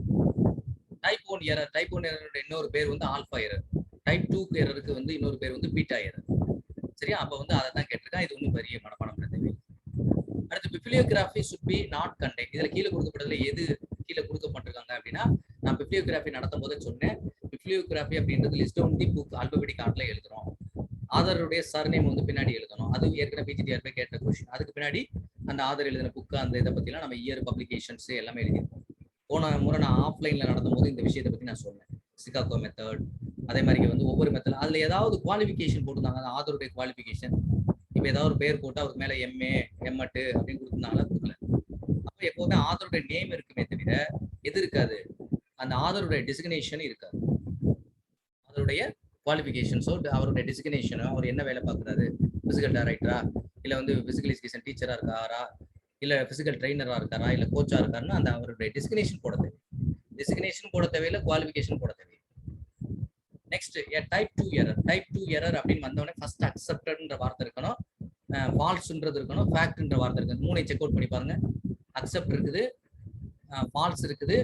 டைப் 1 எரர், டைப் 1 எரரோட இன்னொரு பேர் வந்து ஆல்பா எரர், டைப் 2 எரருக்கு வந்து இன்னொரு பேர் வந்து பீட்டா எரர். சரியா? அப்ப வந்து அதை தான் கேட்டிருக்கான். இது ஒன்றும் பெரிய மனப்பாடம் பண்ண தேவை. அடுத்து bibliography should be not conduct. இதுல கீழே கொடுக்கப்பட்டதுல எது கீழே கொடுக்கப்பட்டிருக்காங்க அப்படின்னா, நான் பிப்ளியோகிராஃபி நடத்தும் போதே சொன்னேன், பிப்ளியோகிராஃபி அப்படின்றது லிஸ்ட் ஆன் தி புக் ஆல்பபெடிக் ஆர்டர்ல எழுதுறோம். ஆதருடைய சர்நேம் வந்து பின்னாடி எழுதணும். அது ஏற்கனவே பிஜிடிஆர்பி கேட்ட கொஸ்டின். அதுக்கு பின்னாடி அந்த ஆதர் எழுதின புக்கு, அந்த இதை பத்திலாம் நம்ம இயர், பப்ளிகேஷன்ஸ் எல்லாமே எழுதியிருக்கோம். போன முறை நான் ஆஃப்லைன்ல நடத்தும் போது இந்த விஷயத்தை பத்தி நான் சொன்னேன். சிகாகோ மெத்தட், அதே மாதிரி வந்து ஒவ்வொரு மெத்தட் அதுல ஏதாவது குவாலிஃபிகேஷன் போட்டுருந்தாங்க, அந்த ஆதருடைய குவாலிஃபிகேஷன். இப்ப ஏதாவது ஒரு பேர் போட்டு அவருக்கு மேல எம்ஏ, எம்எட் அப்படின்னு கொடுத்துருந்தாங்கன்னா கொடுக்கல. அப்ப எப்பவுமே ஆதருடைய நேம் இருக்குமே தவிர எது இருக்காது, அந்த ஆதருடைய டெசிக்னேஷன் இருக்காது. அதனுடைய குவாலிஃபிகேஷன்ஸோ அவருடைய டெசிக்னேஷனோ, அவர் என்ன வேலை பார்க்குறாரு, பிசிக்கல் டைரக்டரா, இல்லை வந்து பிசிக்கல் எஜுகேஷன் டீச்சரா இருக்காரா, இல்லை பிசிக்கல் ட்ரைனரா இருக்காரா, இல்லை கோச்சா இருக்காருன்னா அந்த அவருடைய டெசிக்னேஷன் போட தேவை. டெசிக்னேஷன் போட தேவையில்லை, குவாலிஃபிகேஷன் போட தேவை. Next, type 2 error. Type 2 error அப்படின்னு வந்தோடனே ஃபர்ஸ்ட் அக்செப்டட்ன்ற வார்த்தை இருக்கணும், ஃபால்ஸ்ன்றது இருக்கணும், ஃபேக்ட்ன்ற வார்த்தை இருக்குது. மூணையும் செக் அவுட் பண்ணி பாருங்க. அக்செப்ட் இருக்குது, ஃபால்ஸ் இருக்குது,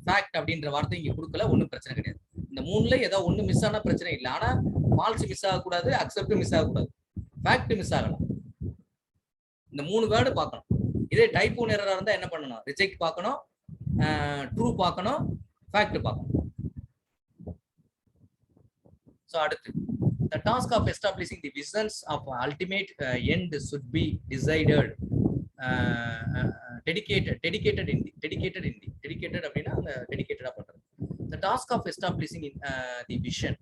ஃபேக்ட் அப்படின்ற வார்த்தை இங்க கொடுக்கல, ஒன்றும் பிரச்சனை கிடையாது. இந்த மூணுல ஏதோ ஒண்ணு மிஸ் ஆனா பிரச்சனை இல்லை. ஆனா ஃபால்ஸ் மிஸ் ஆகக்கூடாது, அக்செப்ட் மிஸ் ஆகக்கூடாது, ஃபேக்ட் மிஸ் ஆகலாம். இந்த 3 வேர்டு பார்க்கணும். இதே டைப் 1 எரரா இருந்தா என்ன பண்ணணும், ரிஜெக்ட் பார்க்கணும், ட்ரூ பார்க்கணும், ஃபேக்ட் பார்க்கணும். So அடுத்து, the task of establishing the visions of ultimate end should be decided dedicated அப்படின்னா அந்த டெடிகேட்டடா பண்றது. The task of establishing the vision.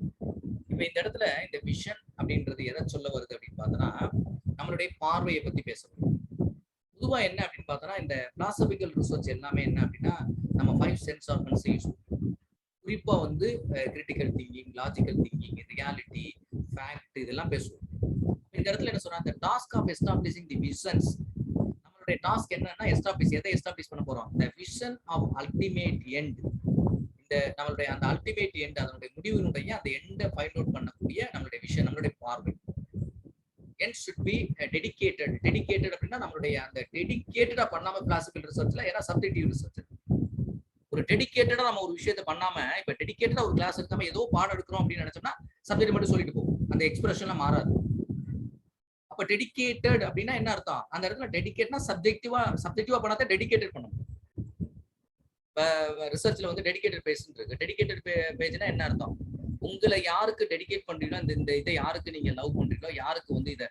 இப்போ இந்த இடத்துல இந்த விஷன் அப்படின்றது எதை சொல்ல வருது அப்படின்னு பார்த்தோம்னா, நம்மளுடைய பார்வையை பத்தி பேசணும். பொதுவா என்ன அப்படின்னு பார்த்தோம்னா, இந்த பிலாசபிக்கல் ரிசர்ச் எல்லாமே என்ன அப்படின்னா, நம்ம 5 சென்ஸ் ஆர்கன்ஸை யூஸ் பண்ணுவோம். குறிப்பா வந்து critical thinking, logical thinking, reality, fact இதெல்லாம் பேசுவோம். இந்த இடத்துல என்ன சொல்றாங்க, the task of establishing the visions. நம்மளுடைய டாஸ்க் என்னன்னா, எதை எஸ்டாப்ளிஷ் பண்ண போறோம், the vision of ultimate end. இந்த நம்மளுடைய அந்த அல்டிமேட் எண்ட், அதனுடைய முடிவினுடைய அந்த எண்டை ஃபைண்ட் அவுட் பண்ணக்கூடிய நம்மளுடைய விஷயம், நம்மளுடைய பார்வை. எண்ட் ஷுட் பி டெடிகேட்டட் அப்படின்னா நம்மளுடைய அந்த டெடிகேட்டடா பண்ணாம கிளாசிக்கல் ரிசர்ச்ல, ஏன்னா சப்ஜெக்டிவ் ரிசர்ச் ஒரு டெடிகேட்டடா நம்ம ஒரு விஷயத்தை பண்ணாம, இப்ப டெடிகேட்டடா ஒரு கிளாஸ் எடுக்காம ஏதோ பாடம் எடுக்கிறோம் அப்படின்னு நினைச்சோம்னா சப்ஜெக்ட் மட்டும் சொல்லிட்டு போகும், அந்த எக்ஸ்பிரஷன்லாம் மாறாது. அப்ப டெடிகேட்டட் அப்படின்னா என்ன அர்த்தம்? அந்த இடத்துல டெடிகேட்னா சப்ஜெக்டிவா பண்ணாதான் டெடிகேட்டட் பண்ணணும். ரிசர்ச்ல வந்து டெடிகேட்டட் பேஜ் இருக்கு. டெடிகேட்டட் பேஜ்னா என்ன அர்த்தம்? உங்களை யாருக்கு டெடிகேட் பண்றீங்களோ, இந்த இதை யாருக்கு நீங்க லவ் பண்றீங்களோ, யாருக்கு வந்து இதை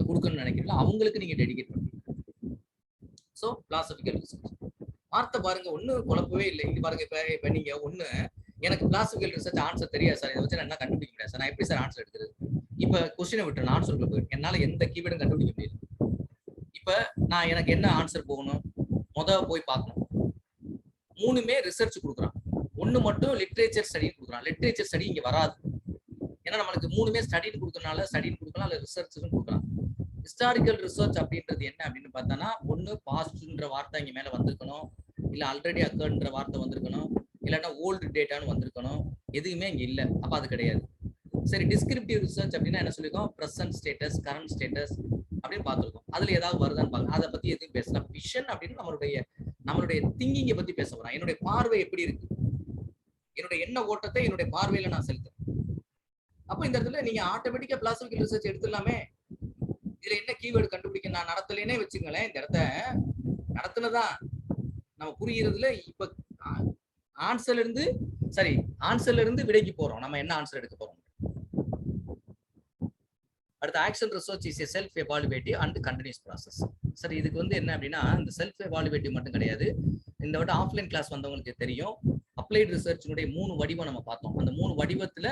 கொடுக்கணும்னு நினைக்கிறீங்களோ அவங்களுக்கு நீங்க டெடிகேட் பண்றீங்க. சோ பிலாசபிக்கல் ரிசர்ச் வார்த்தை பாருங்க, ஒன்னும் குழப்பவே இல்லை. இங்க பாருங்க, இப்ப நீங்க ஒண்ணு, எனக்கு பிலாசபிக்கல் ரிசர்ச் ஆன்சர் தெரியாது சார், இதை வச்சு நான் என்ன கண்டுபிடிக்க முடியாது சார், நான் எப்படி சார் ஆன்சர் எடுக்கிறது? இப்ப கொஸ்டினை விட்டு நான் ஆன்சருக்குள்ள போயிடும், என்னால எந்த கீவேர்டும் கண்டுபிடிக்க முடியாது. இப்ப நான் எனக்கு என்ன ஆன்சர் போகணும், போய் பார்க்கணும். மூணுமே ரிசர்ச் கொடுக்குறான், ஒண்ணு மட்டும் லிட்ரேச்சர் ஸ்டடி கொடுக்குறான். லிட்ரேச்சர் ஸ்டடி இங்க வராது, ஏன்னா நம்மளுக்கு மூணுமே ஸ்டடின்னு கொடுக்கறனால ஸ்டடின்னு கொடுக்கலாம், இல்ல ரிசர்ச்னு கொடுக்கலாம். ஹிஸ்டாரிக்கல் ரிசர்ச் அப்படின்றது என்ன அப்படின்னு பார்த்தோன்னா, ஒண்ணு பாஸ்ட்ன்ற வார்த்தை இங்க மேல வந்திருக்கணும், இல்ல ஆல்ரெடி அக்கர்ன்ற வார்த்தை வந்திருக்கணும், இல்லைன்னா ஓல்டு டேட்டான்னு வந்திருக்கணும். எதுவுமே இங்க இல்ல, அப்ப அது கிடையாது. சரி, டிஸ்கிரிப்டிவ் ரிசர்ச் அப்படின்னா என்ன சொல்லிருக்கோம்? பிரசன்ட் ஸ்டேட்டஸ், கரண்ட் ஸ்டேட்டஸ் அப்படின்னு பார்த்துருக்கோம். அதுல ஏதாவது வருதான்னு பார்க்க, அதை பத்தி எதுவும் பேசலாம். விஷன் அப்படின்னு நம்மளுடைய திங்கிங்கை பத்தி பேச போறோம். என்னுடைய பார்வை எப்படி இருக்கு, என்னுடைய எண்ண ஓட்டத்தை என்னுடைய பார்வையில நான் செலுத்துறேன். அப்ப இந்த இடத்துல நீங்க ஆட்டோமேட்டிக்கா பிலாசபிக்கல் ரிசர்ச் எடுத்துடலாமே. இதுல என்ன கீவேர்டு கண்டுபிடிக்க நான் நடத்தலேனே வச்சுங்களேன், இந்த இடத்த நடத்துனதான் நம்ம புரியுறதுல. இப்ப ஆன்சர்ல இருந்து விடைக்கு போறோம், நம்ம என்ன ஆன்சர் எடுக்க போறோம். அடுத்து action research is a self evaluative and continuous process. சரி, இதுக்கு வந்து என்ன அப்படின்னா, இந்த செல்ஃப் எவாலுவேட்டிவ் மட்டும் கிடையாது. இந்த விட ஆஃப்லைன் கிளாஸ் வந்தவங்களுக்கு தெரியும், அப்ளைட் ரிசர்ச்சினுடைய 3 வடிவம் நம்ம பார்த்தோம். அந்த 3 வடிவத்துல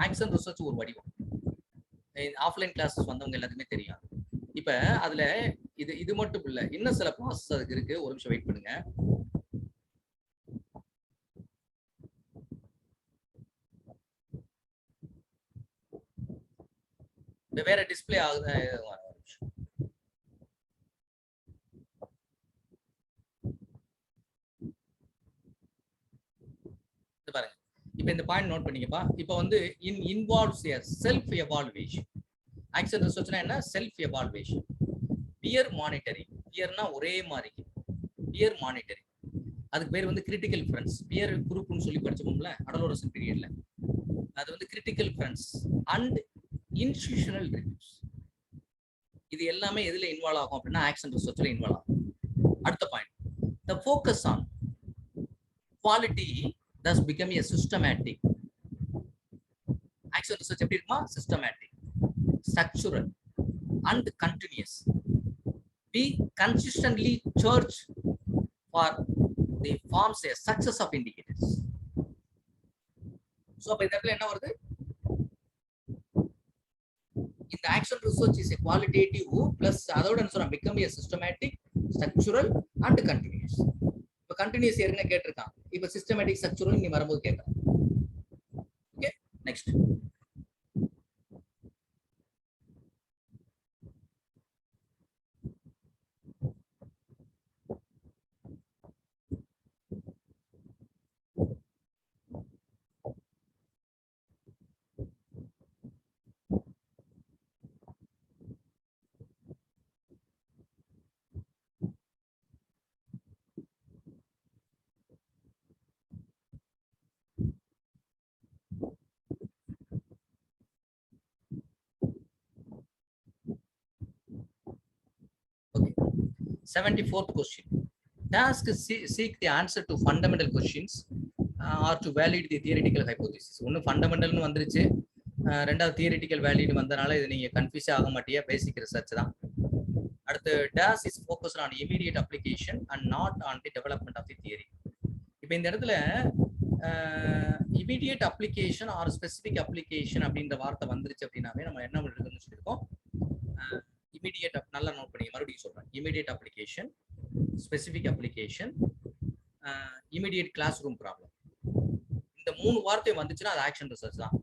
ஆக்ஷன் ரிசர்ச் ஒரு வடிவம். ஆஃப்லைன் கிளாஸஸ் வந்தவங்க எல்லாத்துக்குமே தெரியும். இப்ப அதுல இது மட்டும் இல்ல, இன்னும் சில ப்ராசஸ் அதுக்கு இருக்கு. ஒரு நிமிஷம் வெயிட் பண்ணுங்க. வேற டிஸ்பிளே ஆகுது பாருங்க. இப்ப இந்த பாயிண்ட் நோட் பண்ணிக்கப்பா. இப்ப வந்து involves a self evaluation. Action ரிசர்ச்னா என்ன? Self evaluation. Peer monitoring. பியர்னா ஒரே மாதிரி, பியர் மானிட்டரிங். அதுக்கு பேர் வந்து கிரிட்டிக்கல் ஃப்ரெண்ட்ஸ். பியர் குரூப்னு சொல்லி படிச்சோம்ல அடலோரசன் பீரியட்ல, அது வந்து critical friends and institutional reviews. இது எல்லாமே எதுல இன்வால்வ் ஆகும் அப்படின்னா ஆக்ஷன் ரிசர்ச்ல இன்வால்வ் ஆகும். அடுத்த point, the focus on quality thus become a systematic. Action research எப்படி இருக்குமா? Systematic, structural and continuous. We consistently search for the forms a success of indicators. So அப்ப இந்த இடத்துல என்ன வருது? இந்த action research is a qualitative plus அதோட என்ன சொல்றோம்? become a systematic, structural and continuous. இப்ப continuous ஏற்கனவே கேட்டிருக்கான், இப்ப systematic, structural நீ வரும்போது கேட்கலாம். Okay, next. Okay, 74th question. Task seek the answer to fundamental questions or to validate the theoretical hypothesis. ஒன்னு ஃபண்டமெண்டல்னு வந்துருச்சு, ரெண்டாவது தியரிட்டிக்கல் வேலிட் வந்தனால இது நீங்க கன்ஃபியூஸ் ஆக மாட்டியா, பேசிக் ரிசர்ச் தான். அடுத்து does is focused on immediate application and not on the development of the theory. இப்போ இந்த இடத்துல immediate application or specific application அப்படின்ற வார்த்தை வந்துருச்சு அப்படின்னாவே நம்ம என்ன இருக்குன்னு சொல்லியிருக்கோம். இமீடியட், நல்லா நோட் பண்ணி மறுபடியும் சொல்றேன். Immediate application, specific application, immediate classroom problem. இந்த 3 வார்த்தை வந்துச்சுன்னா அது ஆக்ஷன் ரிசர்ச் தான்.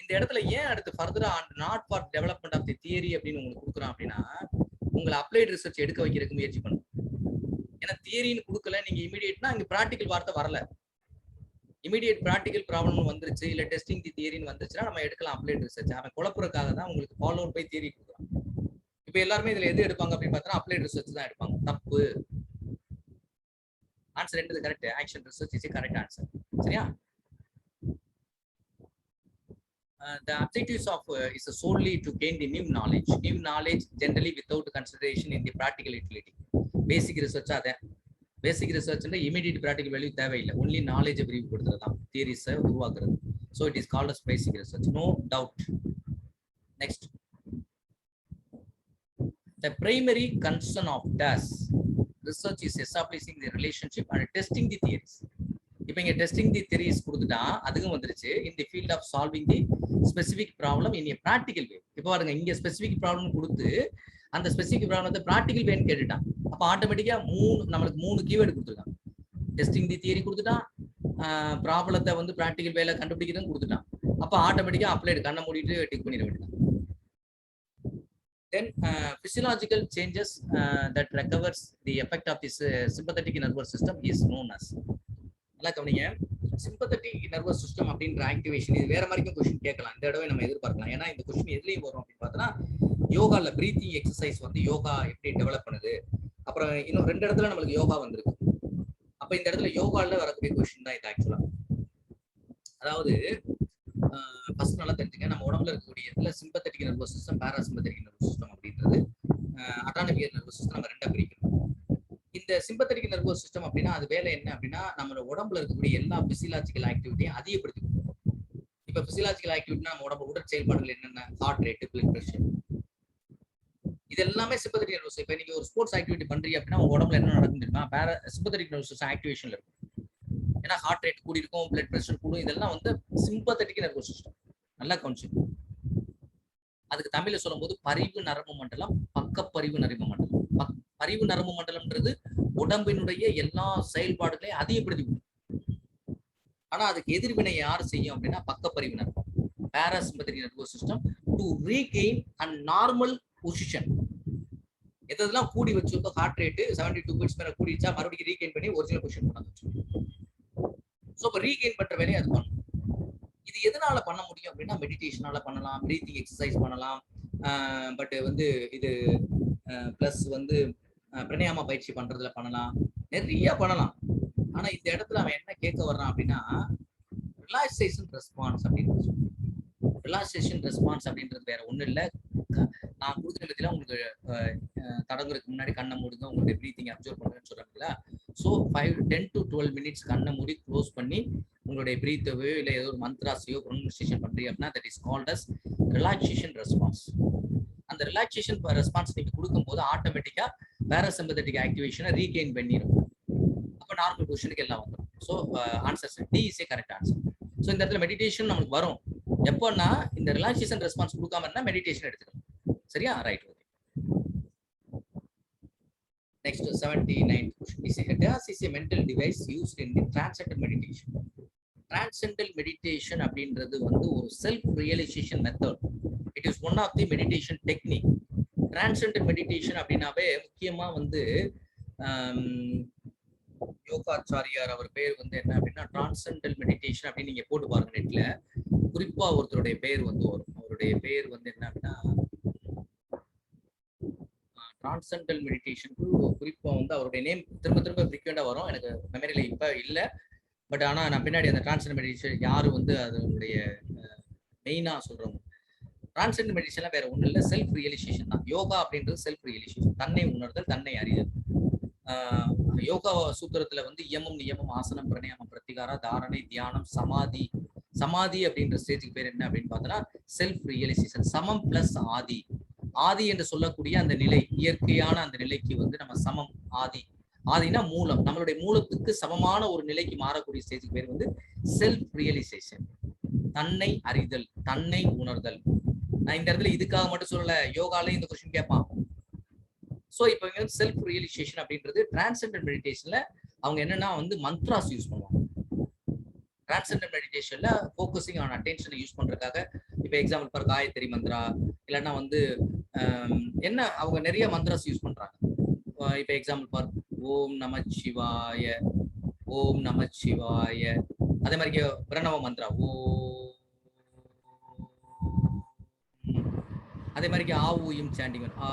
இந்த இடத்துல ஏன் அடுத்து ஃபர்தரா not for development of the theory அப்படின்னு உங்களுக்கு கொடுக்குறான் அப்படின்னா, உங்களை அப்ளைட் ரிசர்ச் எடுக்க வைக்கிறதுக்கு முயற்சி பண்ணும். ஏன்னா தியரின்னு கொடுக்கல, நீங்க இமீடியட்னா அங்க ப்ராக்டிக்கல் வார்த்தை வரல. இமீடியட் ப்ராக்டிக்கல் ப்ராப்ளம் வந்துருச்சு, இல்ல டெஸ்டிங் தி தியரின்னு வந்துச்சுன்னா நம்ம எடுக்கலாம் அப்ளைட் ரிசர்ச். அவன் குழப்பறதுக்காக தான் உங்களுக்கு ஃபாலோ பை தியரி கொடுக்குறான். இப்போ எல்லாருமே இதுல எது எடுப்பாங்க அப்படின்னு பார்த்தா அப்ளைட் ரிசர்ச் தான் எடுப்பாங்க. தப்பு. ஆன்சர் என்னது correct. Action research is correct answer. சரியா? The objectives of is solely to gain the new knowledge generally without consideration in the practical utility. Basic research are there. Basic research and immediate practical value தேவையில்லை. Only knowledge விரிவுபடுத்துறது தான், theories உருவாக்குறது. So it is called as basic research, no doubt. Next, the primary concern of DAS research is establishing the relationship and testing the theories. இப்போ இங்க testing தி theories கொடுத்துட்டா அதுக்கும் வந்துருச்சு. In the field of solving the specific problem in a practical way. இப்போ பாருங்க, இங்க specific problem கொடுத்து அந்த ஸ்பெசிபிக் ப்ராப்ளத்தை ப்ராக்டிகல் வேன்னு கேட்டுட்டான். அப்போ ஆட்டோமேட்டிக்கா நம்மளுக்கு 3 கீவேர்டு கொடுத்துருக்கான். டெஸ்டிங் தி தியரி கொடுத்துட்டான், ப்ராப்ளத்தை வந்து ப்ராக்டிகல் வேல கண்டுபிடிக்கிறதுன்னு கொடுத்துட்டான். அப்போ ஆட்டோமேட்டிக்கா அப்ளைடு கண்ணை மூடிட்டு டிக் பண்ணிட வேண்டியதான். Then physiological changes that recovers the effect of this sympathetic nervous system is known as. நல்லா கவனிங்க, சிம்பத்தட்டிக் நர்வஸ் சிஸ்டம் அப்படின்ற ஆக்டிவேஷன் இது வேற மாதிரிக்கும் கொஸ்டின் கேட்கலாம். இந்த தடவை நம்ம எதிர்பார்க்கலாம். ஏன்னா இந்த கொஸ்டின் எதுலையும் வரும் அப்படின்னு பார்த்தோன்னா, யோகால பிரீத்திங் எக்ஸசைஸ் வந்து யோகா எப்படி டெவலப் பண்ணுது, அப்புறம் இன்னும் 2 இடத்துல நம்மளுக்கு யோகா வந்திருக்கு. அப்ப இந்த இடத்துல யோகால வரக்கூடிய கொஸ்டின் தான் இது ஆக்சுவலா. அதாவது ஃபர்ஸ்ட் நல்லா தெரிஞ்சுங்க, நம்ம உடம்புல இருக்கக்கூடிய இடத்துல sympathetic nervous system, parasympathetic nervous system அப்படின்றது அட்டானமிக் நர்வஸ் சிஸ்டம் நம்ம 2 பிரிக்கணும். இந்த சிம்பத்தட்டிக் நர்வஸ் சிஸ்டம் அப்படின்னா அது வேலை என்ன அப்படின்னா, நம்ம உடம்புல இருக்கக்கூடிய எல்லா பிசியலாஜிக்கல் ஆக்டிவிட்டியும் அதிகப்படுத்தி கொடுக்கும். இப்ப பிசியலாஜிக்கல் ஆக்டிவிட்டினா நம்ம உடம்பு உடற் செயல்பாடுகள் என்னென்ன, ஹார்ட் ரேட், பிளட் பிரஷர், இது எல்லாமே சிம்பத்தட்டிக் நர்வஸ். இப்ப நீங்க ஒரு ஸ்போர்ட்ஸ் ஆக்டிவிட்டி பண்றீங்க அப்படின்னா உங்க உடம்புல என்ன நடக்கும் தெரியுமா? சிம்பத்தட்டிக் நர்வஸ் சிஸ்டம் ஆக்டிவேஷன்ல இருக்கும். ஏன்னா ஹார்ட் ரேட் கூடி இருக்கும், பிளட் பிரஷர் கூடும், இதெல்லாம் வந்து சிம்பத்தட்டிக் நர்வஸ் சிஸ்டம். நல்லா கவனிச்சுக்கணும். அதுக்கு தமிழ்ல சொல்லும் போது பரிவு நரம்பு மண்டலம், பக்கப்பரிவு நரம்பு மண்டலம். பரிவு நரம்பு மண்டலம்ன்றது உடம்பினுடைய எல்லா செயல்பாடுகளையும் அதிகப்படுத்தி கொடுக்கும். ஆனா அதுக்கு எதிர்வினை யார் செய்யும் அப்படின்னா பக்கப்பரிவு நரம்பு, parasympathetic nervous system to regain and normal position. எதெல்லாம் கூடி வச்சிருக்கோ, ஹார்ட் ரேட் 72 பீட்ஸ் மேல கூடிச்சா மறுபடியும் ரீகெயின் பண்ணி ஒரிஜினல் பொசிஷன் கொண்டு வந்து. ஸோ இப்போ ரீகெயின் பண்ற வேலையை அது பண்ணும். இது எதனால பண்ண முடியும் அப்படின்னா மெடிடேஷனால பண்ணலாம், பிரீத்திங் எக்ஸசைஸ் பண்ணலாம், பட் வந்து இது பிளஸ் வந்து பிரணயாம பயிற்சி பண்றதுல பண்ணலாம், நிறைய பண்ணலாம். ஆனா இந்த இடத்துல அவன் என்ன கேட்க வர்றான் அப்படின்னா ரிலாக்ஸேஷன் ரெஸ்பான்ஸ் அப்படின்னு. ரிலாக்ஸேஷன் ரெஸ்பான்ஸ் அப்படின்றது வேற ஒண்ணும் இல்லை. நான் கொடுக்குற பத்தில உங்களுக்கு தடங்குறதுக்கு முன்னாடி கண்ணை மூடுங்க, உங்களுடைய பிரீத்திங் அப்சர்வ் பண்ணுங்கன்னு சொல்றாங்களா. ஸோ 10 to 12 minutes கண்ணை மூடி க்ளோஸ் பண்ணி உங்களுடைய பிரீத்தவையோ இல்லை ஏதோ ஒரு மந்த்ராஸையோ ப்ரொனன்சியேஷன் பண்றீங்க அப்படின்னா that is called as relaxation response. அந்த ரிலாக்ஸேஷன் ரெஸ்பான்ஸ் நீங்க கொடுக்கும்போது ஆட்டோமேட்டிக்கா பாராசிம்பத்தட்டிக் ஆக்டிவேஷனை ரீகெயின் பண்ணிடும். அப்போ நார்மல் பொசிஷனுக்கு எல்லாம் வந்துடும். So answer D is A correct answer. So இந்த இடத்துல மெடிடேஷன் நமக்கு வரும் எப்போன்னா இந்த ரிலாக்ஸேஷன் ரெஸ்பான்ஸ் கொடுக்காம இருந்தா மெடிடேஷன் எடுத்துக்கணும். சரியா? Right. Okay. Next 79th question is DAS is a mental device used in the transcendental meditation. Transcendental meditation அப்படின்றது வந்து ஒரு self realisation method. It is one of the meditation technique. Transcendental meditation அப்படின்னாவே முக்கியமா வந்து யோகாச்சாரியார் அவர் பேர் வந்து என்ன அப்படின்னா டிரான்சென்டென்டல் மெடிடேஷன் அப்படின்னு நீங்க போட்டு பாருங்க நெட்ல. குறிப்பா ஒருத்தருடைய பேர் வந்து வரும். அவருடைய பேர் வந்து என்ன அப்படின்னா டிரான்சென்டென்டல் மெடிடேஷனுக்கு குறிப்பா வந்து அவருடைய நேம் திரும்ப திரும்ப ஃப்ரீக்வெண்டா வரும். எனக்கு மெமரியில இப்ப இல்லை, பட் ஆனா நான் பின்னாடி அந்த டிரான்சென்டென்டல் மெடிடேஷன் யாரு வந்து அதனுடைய மெயினா சொல்றோம். டிரான்சென்டென்டல் மெடிடேஷன்ல வேற ஒன்றும் இல்லை, செல்ஃப் ரியலைசேஷன் தான். யோகா அப்படின்றது செல்ஃப் ரியலைசேஷன், தன்னை உணர்தல், தன்னை அறிதல். யோகா சூத்திரத்துல வந்து இயமம், நியமம், ஆசனம், பிரணயாமம், பிரத்திகாரா, தாரணை, தியானம், சமாதி. சமாதி அப்படின்ற ஸ்டேஜுக்கு பேர் என்ன அப்படின்னு பார்த்தோன்னா செல்ஃப் ரியலைசேஷன். சமம் பிளஸ் ஆதி. ஆதி என்று சொல்லக்கூடிய அந்த நிலை, இயற்கையான அந்த நிலைக்கு வந்து நம்ம சமம். ஆதி, ஆதினா மூலம், நம்மளுடைய மூலத்துக்கு சமமான ஒரு நிலைக்கு மாறக்கூடிய ஸ்டேஜுக்கு பேர் வந்து செல்ஃப் ரியலைசேஷன், தன்னை அறிதல், தன்னை உணர்தல். நான் இந்த இடத்துல இதுக்காக மட்டும் சொல்லல, யோகால இந்த கொஸ்டின் கேட்பான். ஸோ இப்போ செல்ஃப் ரியலைசேஷன் அப்படின்றது டிரான்சென்டென்டல் மெடிடேஷன்ல அவங்க என்னன்னா வந்து மந்த்ராஸ் யூஸ் பண்ணுவாங்க. டிரான்சென்டென்டல் மெடிடேஷன்ல ஃபோக்கஸிங் ஆன் அட்டென்ஷனை யூஸ் பண்றதுக்காக இப்போ எக்ஸாம்பிள் ஃபார் காயத்ரி மந்த்ரா, இல்லைன்னா வந்து என்ன அவங்க நிறைய மந்த்ராஸ் யூஸ் பண்றாங்க. இப்போ எக்ஸாம்பிள் ஃபார் ஓம் நம சிவாய, ஓம் நம சிவாய. அதே மாதிரி பிரணவ மந்திரா ஓம். அதே மாதிரி ஆ ஊயும் சாண்டிங் ஆ.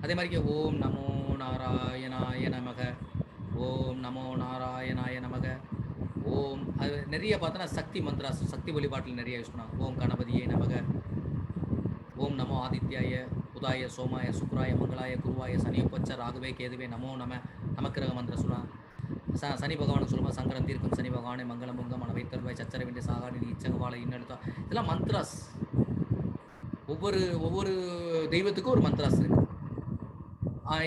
அதே மாதிரி ஓம் நமோ நாராயணாய நமக, ஓம் நமோ நாராயணாய நமக, ஓம். அது நிறைய பார்த்தோன்னா சக்தி மந்திராஸ், சக்தி வழிபாட்டில் நிறைய யூஸ் பண்ணாங்க. ஓம் கணபதியே நமக, ஓம் நமோ ஆதித்யாய புதாய சோமாய சுக்ராய மங்களாய குருவாய சனியுப்பச்ச ராகவே கேதுவே நமோ நமக்கிரக மந்திரம் சொல்லலாம். சனி பகவானுக்கு சொல்லும்போது சங்கடம் தீர்க்கும் சனி பகவானே மங்களம் பொங்கம் மன வைத்தருவாய் சச்சர வேண்டிய சாகாடி இச்சகவாழை இன்னெடுத்தா. இதெல்லாம் மந்த்ராஸ். ஒவ்வொரு தெய்வத்துக்கும் ஒரு மந்த்ராஸ் இருக்கு.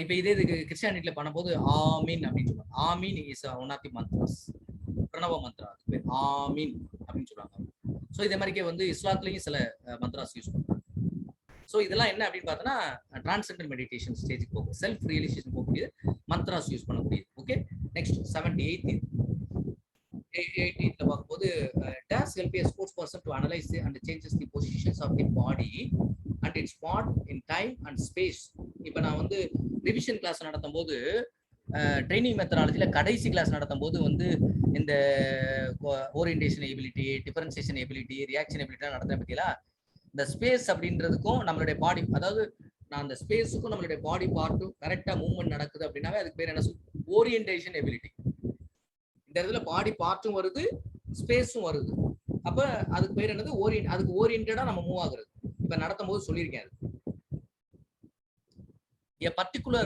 இப்போ இதே இதுக்கு கிறிஸ்டியானிட்டியில் பண்ணும்போது ஆமீன் அப்படின்னு சொல்லுவாங்க. ஆமீன் is one of the mantras, Pranava mantra, அதுக்கு பேர் ஆமீன் அப்படின்னு சொல்லுவாங்க. ஸோ இதே மாதிரிக்கே வந்து இஸ்லாத்துலேயும் சில மந்த்ராஸ் யூஸ் பண்ணுறாங்க. ஸோ இதெல்லாம் என்ன அப்படின்னு பார்த்தோன்னா டிரான்செண்டல் மெடிடேஷன் ஸ்டேஜுக்கு போகும், செல்ஃப் ரியலைசேஷன் போகக்கூடியது, மந்த்ராஸ் யூஸ் பண்ணக்கூடியது. ஓகே, நெக்ஸ்ட் 78th பார்க்கும்போது does help a sports person to analyze and changes the positions of the body and its part in time and space. இப்போ நான் வந்து ரிவிஷன் கிளாஸ் நடத்தும் போது ட்ரைனிங் மெத்தடாலஜியில் கடைசி class நடத்தும் போது வந்து இந்த orientation ability, differentiation ability, reaction எபிலிட்டிலாம் நடத்துறேன் பார்த்தீங்களா. இந்த ஸ்பேஸ் அப்படின்றதுக்கும் நம்மளுடைய பாடி, அதாவது நான் அந்த ஸ்பேஸுக்கும் நம்மளுடைய பாடி பார்ட்டும் கரெக்டாக மூவ்மெண்ட் நடக்குது அப்படின்னாவே அதுக்கு பேர் என்ன சொல்லுவோம், ஓரியன்டேஷன் எபிலிட்டி. இந்த இடத்துல பாடி பார்ட்டும் வருது, ஸ்பேஸும் வருது. அப்ப அதுக்கு பேர் என்னது, அதுக்கு ஓரியன்டா நம்ம மூவ் ஆகுறது. இப்ப நடத்தும் போது சொல்லியிருக்கேன். A particular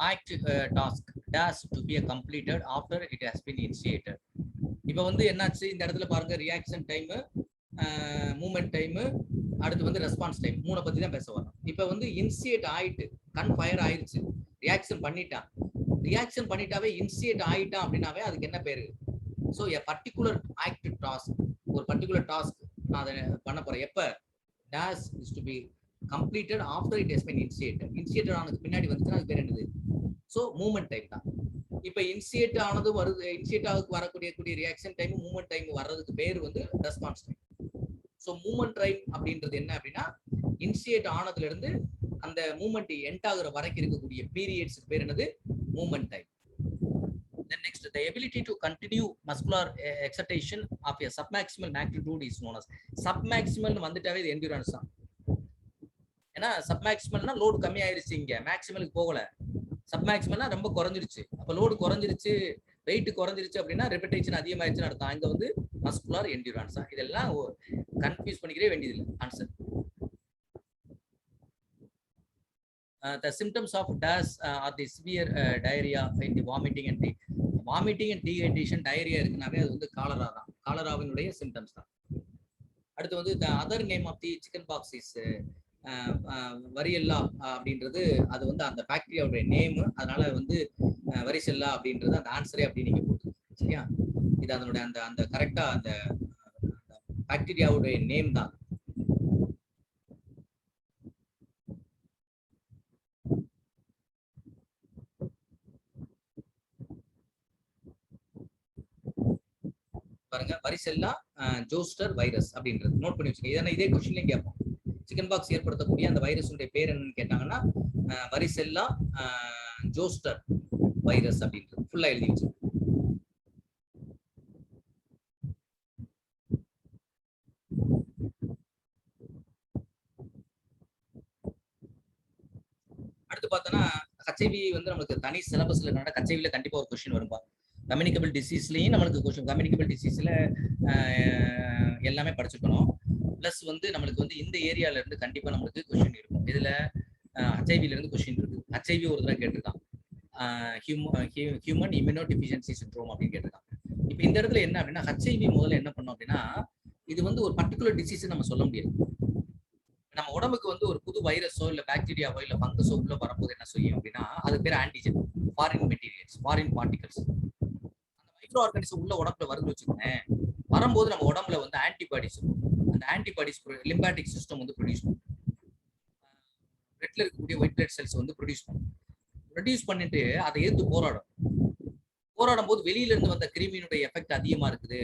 act task has to be completed after it has been initiated. இப்ப வந்து என்னாச்சு இந்த இடத்துல பாருங்க, ரியாக்ஷன் டைம், மூவ்மெண்ட் டைம், அடுத்து வந்து ரெஸ்பான்ஸ் டைம், மூணை பத்தி தான் பேச வரோம். இப்ப வந்து இனிஷியேட் ஆயிட்டு, கண் ஃபயர் ஆயிடுச்சு, ரியாக்ஷன் பண்ணிட்டான். ரியாக்ஷன் பண்ணிட்டாவே இனிஷியேட் ஆயிட்டான் அப்படின்னாவே அதுக்கு என்ன பேரு. So a particular act task, ஒரு பர்டிகுலர் டாஸ்க் நான் அதை பண்ண போறேன். எப்ப days is to be completed after it has been initiated. Initiated ஆனதுக்கு பின்னாடி வந்துச்சுன்னா அது பேர் என்னது, ஸோ மூவ்மெண்ட் டைம் தான். இப்போ இனிஷியேட் ஆனது வருது, இனிஷியேட் ஆகுது வரக்கூடிய ரியாக்ஷன் டைம், மூவ்மெண்ட் டைம் வர்றதுக்கு பேர் வந்து response time. So movement time அப்படின்றது என்ன அப்படின்னா, இனிஷியேட் ஆனதுல இருந்து அந்த மூவ்மெண்ட் எண்ட் ஆகுற வரைக்கும் இருக்கக்கூடிய பீரியட்ஸ்க்கு பேர் என்னது, movement time. Then next, the ability to continue muscular excitation of a submaximal magnitude is known as. Submaximal வந்துட்டாவே இது endurance தான். ஏன்னா சப்மேக்சிமல்னா லோடு கம்மி ஆயிருச்சு, இங்க மேக்ஸிமலுக்கு போகல. சப்மேக்சிமல்னா ரொம்ப குறைஞ்சிருச்சு, அப்ப லோடு குறைஞ்சிருச்சு, வெயிட் குறைஞ்சிருச்சு அப்படின்னா ரெபிடேஷன் அதிகமாயிருச்சுன்னு அர்த்தம். இங்க வந்து மஸ்குலர் என்டியூரன்ஸ் தான். இதெல்லாம் கன்ஃபியூஸ் பண்ணிக்கவே வேண்டியதில்லை. Answer. The symptoms of DAS are the severe diarrhea in the vomiting and dehydration. diarrhea இருக்குனாவே அது வந்து காலரா தான், காலராவினுடைய சிம்டம்ஸ் தான். அடுத்து வந்து the other name of the chicken pox is வரியல்லா அப்படின்றது, அது வந்து அந்த பாக்டீரியாவுடைய நேம். அதனால வந்து வரிசெல்லா அப்படின்றது அந்த ஆன்சரே அப்படி நீங்க போட்டு, சரியா. இது அதனுடைய அந்த கரெக்டா அந்த பாக்டீரியாவுடைய நேம் தான். பாருங்க, வரிசெல்லா ஜோஸ்டர் வைரஸ் அப்படின்றது நோட் பண்ணி வச்சுக்கோங்க. இதே கொஸ்டின்லயும் கேட்போம், சிக்கன் பாக்ஸ் ஏற்படுத்தக்கூடிய அந்த வைரஸுடைய பேர் என்னன்னு கேட்டாங்கன்னா வரிசெல்லா ஜோஸ்டர் வைரஸ் அப்படின்றது ஃபுல்லா எழுதி வச்சு. அடுத்து பார்த்தோன்னா ஹெச்ஐவி வந்து நம்மளுக்கு தனி சிலபஸ்ல என்னன்னா, ஹெச்ஐவில கண்டிப்பா ஒரு கொஸ்டின் வரும்பா. கம்யூனிகபிள் டிசீஸ்லயும் நம்மளுக்கு கொஸ்டின், கம்யூனிகபிள் டிசீஸ்ல எல்லாமே படிச்சுக்கணும். பிளஸ் வந்து நம்மளுக்கு வந்து இந்த ஏரியால இருந்து கண்டிப்பா நம்மளுக்கு கொஸ்டின் இருக்கும். இதுல ஹெச்ஐவில இருந்து கொஸ்டின் இருக்கு. ஹெச்ஐவி ஒரு தடவை கேட்டிருக்கான், ஹியூமன் இம்யூனோ டெஃபிஷியன்சி சிண்ட்ரோம் அப்படின்னு கேட்டிருக்கான். இப்போ இந்த இடத்துல என்ன அப்படின்னா, ஹெச்ஐவி முதல்ல என்ன பண்ணோம் அப்படின்னா, இது வந்து ஒரு பர்டிகுலர் டிசீஸ் நம்ம சொல்ல முடியாது. நம்ம உடம்புக்கு வந்து ஒரு புது வைரஸோ இல்ல பாக்டீரியாவோ இல்ல ஃபங்கஸோ உள்ள வரும்போது என்ன செய்யும் அப்படின்னா, அது பேர் antigen, foreign materials, foreign particles. அந்த மைக்ரோ ஆர்கானிசம் உள்ள உடம்புல வருது வச்சுக்கோங்க, வரும்போது நம்ம உடம்புல வந்து ஆன்டிபாடிஸ், அந்த ஆன்டிபாடிஸ் லிம்பாட்டிக் சிஸ்டம் வந்து ப்ரொடியூஸ் பண்ணும். பிளட்ல இருக்கக்கூடிய ஒயிட் பிளட் செல்ஸ் வந்து ப்ரொடியூஸ் பண்ணிட்டு அதை எதிர்த்து போராடும் போது வெளியில இருந்து வந்த கிருமியினுடைய எஃபெக்ட் அதிகமா இருக்குது,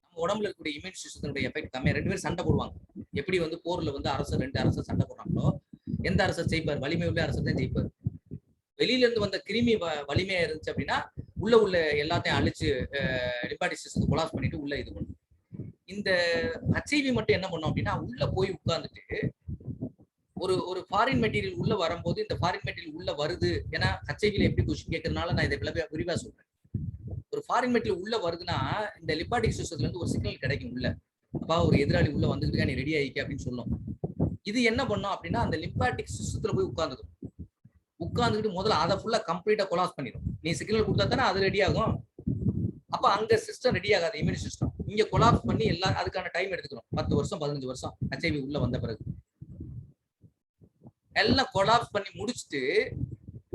நம்ம உடம்புல இருக்கக்கூடிய இம்யூன் சிஸ்டத்தினுடைய எஃபெக்ட் கம்மியா, ரெண்டு பேரும் சண்டை போடுவாங்க. எப்படி வந்து போர்ல வந்து அரசர் 2 அரசர் சண்டை போடுறாங்களோ எந்த அரசர் ஜெயிப்பார்? வலிமை உள்ள அரசர் தான் ஜெயிப்பார். வெளியில இருந்து வந்த கிருமி வலிமையா இருந்துச்சு அப்படின்னா உள்ள எல்லாத்தையும் அழிச்சு லிம்பாட்டிக் சிஸ்டத்தை கொலாப்ஸ் பண்ணிட்டு உள்ள இது பண்ணும். இந்த ஹெச்ஐவி மட்டும் என்ன பண்ணும் அப்படின்னா உள்ள போய் உட்கார்ந்துட்டு ஒரு ஃபாரின் மெட்டீரியல் உள்ள வரும்போது இந்த ஃபாரின் மெட்டீரியல் உள்ள வருது. ஏன்னா ஹெச்ஐவில எப்படி கொஸ்டின் கேட்கறதுனால நான் இதை விரிவா சொல்றேன். ஒரு ஃபாரின் மெட்டீரியல் உள்ள வருதுன்னா இந்த லிம்பாட்டிக் சிஸ்டத்துல இருந்து ஒரு சிக்னல் கிடைக்கும் உள்ள, அப்பா ஒரு எதிராளி உள்ள வந்துட்டு நீ ரெடி ஆயிக்க அப்படின்னு சொல்லும். இது என்ன பண்ணும் அப்படின்னா அந்த லிம்பாட்டிக் சிஸ்டத்துல போய் உட்கார்ந்துட்டு முதல்ல அதை ஃபுல்லா கம்ப்ளீட்டா கொலாப்ஸ் பண்ணிடும். நீ சிக்னல் கொடுத்தா தானே அது ரெடி ஆகும். அப்ப அங்க சிஸ்டம் ரெடி ஆகாது, இம்யூனி சிஸ்டம். இங்க கொலாப்ஸ் பண்ணி எல்லாம் அதுக்கான டைம் எடுத்துக்கணும். 10 வருஷம் 15 வருஷம் ஹெச்ஐவி உள்ள வந்த பிறகு எல்லாம் கொலாப்ஸ் பண்ணி முடிச்சுட்டு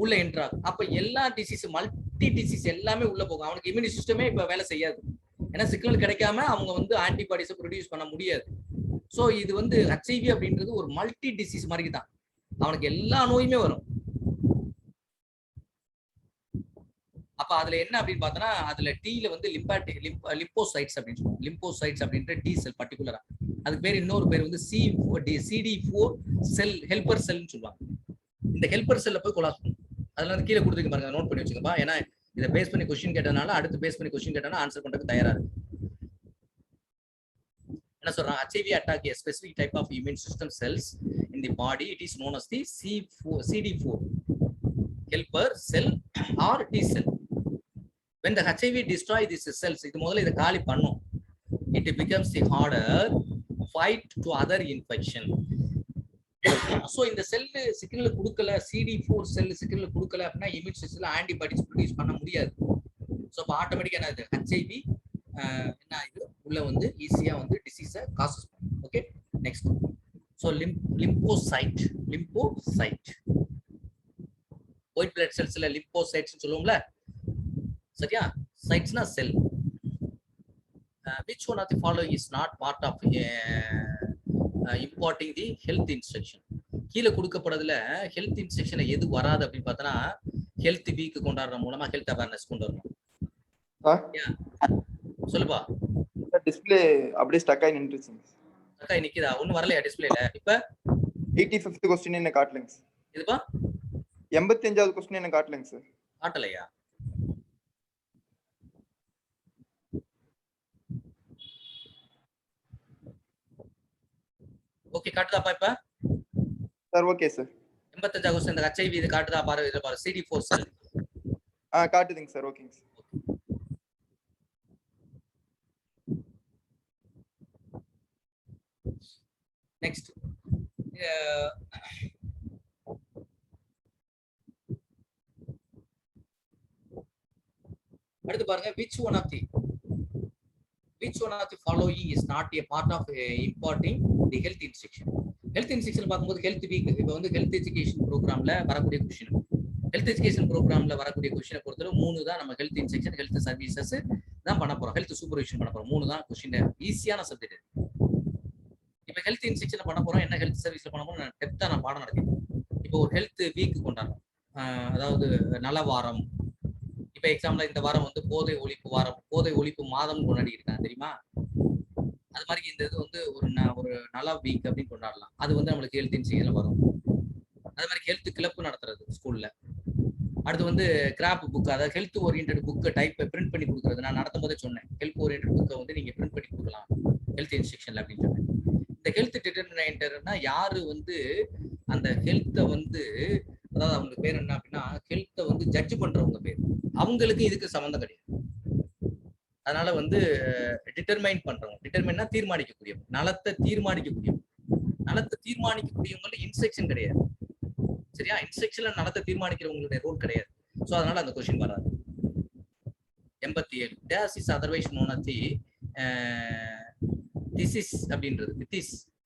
உள்ள என்ட்ரு ஆகும். அப்ப எல்லா டிசீஸ் மல்டி டிசீஸ் எல்லாமே உள்ள போகும். அவனுக்கு இம்யூனி சிஸ்டமே இப்ப வேலை செய்யாது. ஏன்னா சிக்னல் கிடைக்காம அவங்க வந்து ஆன்டிபாடிஸை ப்ரொடியூஸ் பண்ண முடியாது. ஸோ இது வந்து ஹெச்ஐவி அப்படின்றது ஒரு மல்டி டிசீஸ் மாதிரி தான். அவனுக்கு எல்லா நோயுமே வரும். அப்ப அதுல என்ன அப்படின்னு பார்த்தோன்னா அதுல டீல வந்து லிம்போசைட்ஸ் அப்படின்னு சொல்லுவோம். லிம்போசைட்ஸ் அப்படின்ற டி செல் பர்டிகுலரா, அதுக்கு பேர் இன்னொரு பேர் வந்து CD4 செல் ஹெல்பர் செல்னு சொல்லுவாங்க. இந்த ஹெல்பர் செல்ல போய் கொலாப்ஸ் பண்ணும். அதுல வந்து கீழே கொடுத்துருக்கு பாருங்க, நோட் பண்ணி வச்சுக்கப்பா. ஏன்னா இதை பேஸ் பண்ணி கொஸ்டின் கேட்டனால அடுத்து பேஸ் பண்ணி கொஸ்டின் கேட்டனா ஆன்சர் பண்றதுக்கு தயாரா இருக்கு. என்ன சொல்றாங்க? HIV attack a specific type of immune system cells in the body. It is known as the CD4 helper cell or T cell. When the HIV destroy these cells, இது முதல்ல இதை காலி பண்ணும். It becomes the harder fight to other infection. So இந்த செல் signal கொடுக்கல, CD4 செல் signal கொடுக்கல அப்படின்னா immune சிஸ்டம்ல ஆன்டிபாடிஸ் ப்ரொடியூஸ் பண்ண முடியாது. ஸோ இப்போ ஆட்டோமேட்டிக்கா என்ன ஆகுது? ஹெச்ஐவி என்ன ஆகுது? உள்ள வந்து ஈஸியா வந்து டிசீஸை காசஸ் பண்ணும். Okay, next. So lymphocyte white blood செல்ஸ்ல லிம்போசைட்ஸ் சொல்லுவோம்ல, சரியா? சைட்ஸ்னா செல். Which one of the following is not part of imparting the health instruction? கீழே கொடுக்கப்படுறதுல ஹெல்த் இன்ஸ்ட்ரக்ஷன் எது வராது அப்படின்னு பார்த்தோன்னா ஹெல்த் வீக் கொண்டாடுற மூலமா ஹெல்த் அவேர்னஸ் கொண்டு வரணும். சொல்லுப்பா. டிஸ்ப்ளே அப்படியே ஸ்டக் ஆகி நின்றுச்சு. ஸ்டக் ஆகி நிக்குதா? ஒன்னும் வரலையா டிஸ்ப்ளேல? இப்ப 85th क्वेश्चन என்ன காட்டலங்க சார். இதுப்பா 85வது क्वेश्चन என்ன காட்டலங்க சார். காட்டலையா? ஓகே, காட்டுதாப்பா இப்ப? Sir okay sir. 85 क्वेश्चन இந்த ஹெச்ஐவி இது காட்டுதா பாரு. இதுல பாரு CD4 செல். காட்டுதுங்க சார். ஓகேங்க சார். நெக்ஸ்ட். அடுத்து பாருங்க, which one of the following is not a part of imparting the health instruction? Health instruction பார்க்கும்போது ஹெல்த் வீக் இப்போ வந்து ஹெல்த் எஜுகேஷன் ப்ரோக்ராம்ல வரக்கூடிய கொஸ்டின், ஹெல்த் எஜுகேஷன் ப்ரோக்ராம்ல வரக்கூடிய கொஸ்டினை பொறுத்தவரை 3 தான் நம்ம ஹெல்த் இன்ஸ்ட்ரக்ஷன் ஹெல்த் சர்வீசஸ் தான் பண்ண போறோம். ஹெல்த் சூப்பர்விஷன் பண்ண போறோம். 3 தான் கொஸ்டின். ஈஸியான சப்ஜெக்ட். இப்போ ஹெல்த் இன்ஸ்ட்ரக்ஷன் பண்ண போறோம், என்ன ஹெல்த் சர்வீஸ்ல பண்ண போறோம் டெப்தா நான் பாடம் நடத்திப்போம். இப்போ ஒரு ஹெல்த் வீக் கொண்டாடுறோம், அதாவது நல வாரம். இப்ப எக்ஸாம்பிள் இந்த வாரம் வந்து போதை ஒழிப்பு வாரம், போதை ஒழிப்பு மாதம் கொண்டாடி இருக்காங்க தெரியுமா? அது மாதிரி இந்த இது வந்து ஒரு நல வீக் அப்படின்னு கொண்டாடலாம். அது வந்து நம்மளுக்கு ஹெல்த் இன்ஸ்ட்ரக்ஷன்ல வரும். அது மாதிரி ஹெல்த் கிளப் நடத்துறது ஸ்கூல்ல. அடுத்து வந்து கிராப் புக், அதாவது ஹெல்த் ஓரியன்ட் புக்கை பிரிண்ட் பண்ணி கொடுக்குறது. நான் நடத்தும் போதே சொன்னேன், ஹெல்த் ஓரியன்ட் புக்கை வந்து நீங்க பிரிண்ட் பண்ணி கொடுக்கலாம் ஹெல்த் இன்ஸ்ட்ரக்ஷன்ல அப்படின்னு சொன்னேன். இந்த ஹெல்த் டிட்டர்மினேட்டர்னா யாரு வந்து அந்த ஹெல்த்தை வந்து, அதாவது அவங்க பேர் என்ன அப்படின்னா ஹெல்த்தை வந்து ஜட்ஜ் பண்றவங்க பேர், அவங்களுக்கு இதுக்கு சம்மந்தம் கிடையாது. அதனால வந்து டிட்டர்மைன் பண்றவங்க, டிட்டர்மைன்னா தீர்மானிக்கக்கூடியவங்க, நலத்தை தீர்மானிக்கக்கூடியவங்க இன்ஸ்ட்ரக்ஷன் கிடையாது. சரியா? இன்ஸ்ட்ரக்ஷன்ல நலத்தை தீர்மானிக்கிறவங்களுடைய ரோல் கிடையாது. ஸோ அதனால அந்த கொஸ்டின் வராது. 87 days is otherwise known as the thesis அப்படின்றது,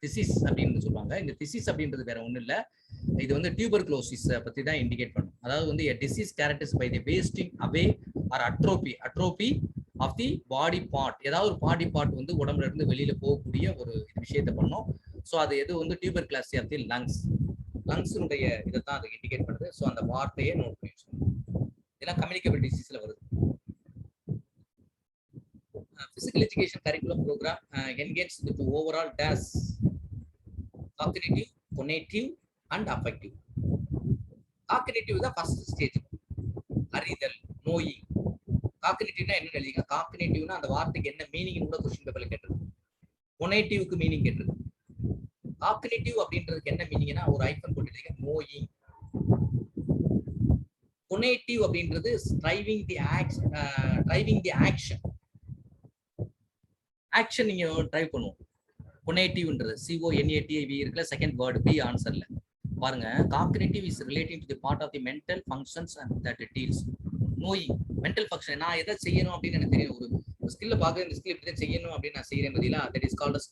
திசிஸ் அப்படின்னு சொல்லுவாங்க. இந்த திசிஸ் அப்படின்றது வேற ஒன்றும் இல்லை, இது வந்து டியூபர்குலோசிஸ் பத்தி தான் இண்டிகேட் பண்ணும். அதாவது வந்து disease characters by the wasting away or atrophy of the body part. ஏதாவது ஒரு பாடி பார்ட் வந்து உடம்புல இருந்து வெளியில போகக்கூடிய ஒரு விஷயத்தை பண்ணும். ஸோ அது எது வந்து டியூபர்குலோசிஸ் ஆஃப் தி லங்ஸுடைய இதை தான் அது இண்டிகேட் பண்ணுது. ஸோ அந்த வார்த்தையே நோட் பண்ணி வச்சுக்கணும். இதெல்லாம் கம்யூனிகபிள் டிசீஸ்ல வருது. Physical education curriculum program engages into overall dash cognitive, conative and affective. Cognitive தான் ஃபர்ஸ்ட் ஸ்டேஜ், அறிதல், நோயிங். காக்னிட்டிவ்னா என்ன எழுதிங்க? காக்னிட்டிவ்னா அந்த வார்த்தைக்கு என்ன மீனிங் கூட கொஸ்டின் பேப்பர்ல கேட்டிருக்கு. கொனேட்டிவ்க்கு மீனிங் கேட்டிருக்கு. காக்னிட்டிவ் அப்படின்றதுக்கு என்ன மீனிங்னா ஒரு ஐஃபன் போட்டுருக்கீங்க, நோயிங். கொனேட்டிவ் அப்படின்றது டிரைவிங் தி ஆக்ஷன். ஆக்ஷன் நீங்க டிரைவ் பண்ணுவோம். கொனேட்டிவ்ன்றது CONATIV இருக்குல்ல, செகண்ட் வேர்டு பி ஆன்சர்ல பாருங்க. Cognitive is relating to the part of the mental functions that it deals. Knowing mental function, நான் எதை செய்யணும் அப்படின்னு எனக்கு தெரியும். ஒரு ஸ்கில்ல பார்க்க, இந்த ஸ்கில் இப்படி செய்யணும் அப்படின்னு நான் செய்யறேன் பதிலா, that is called as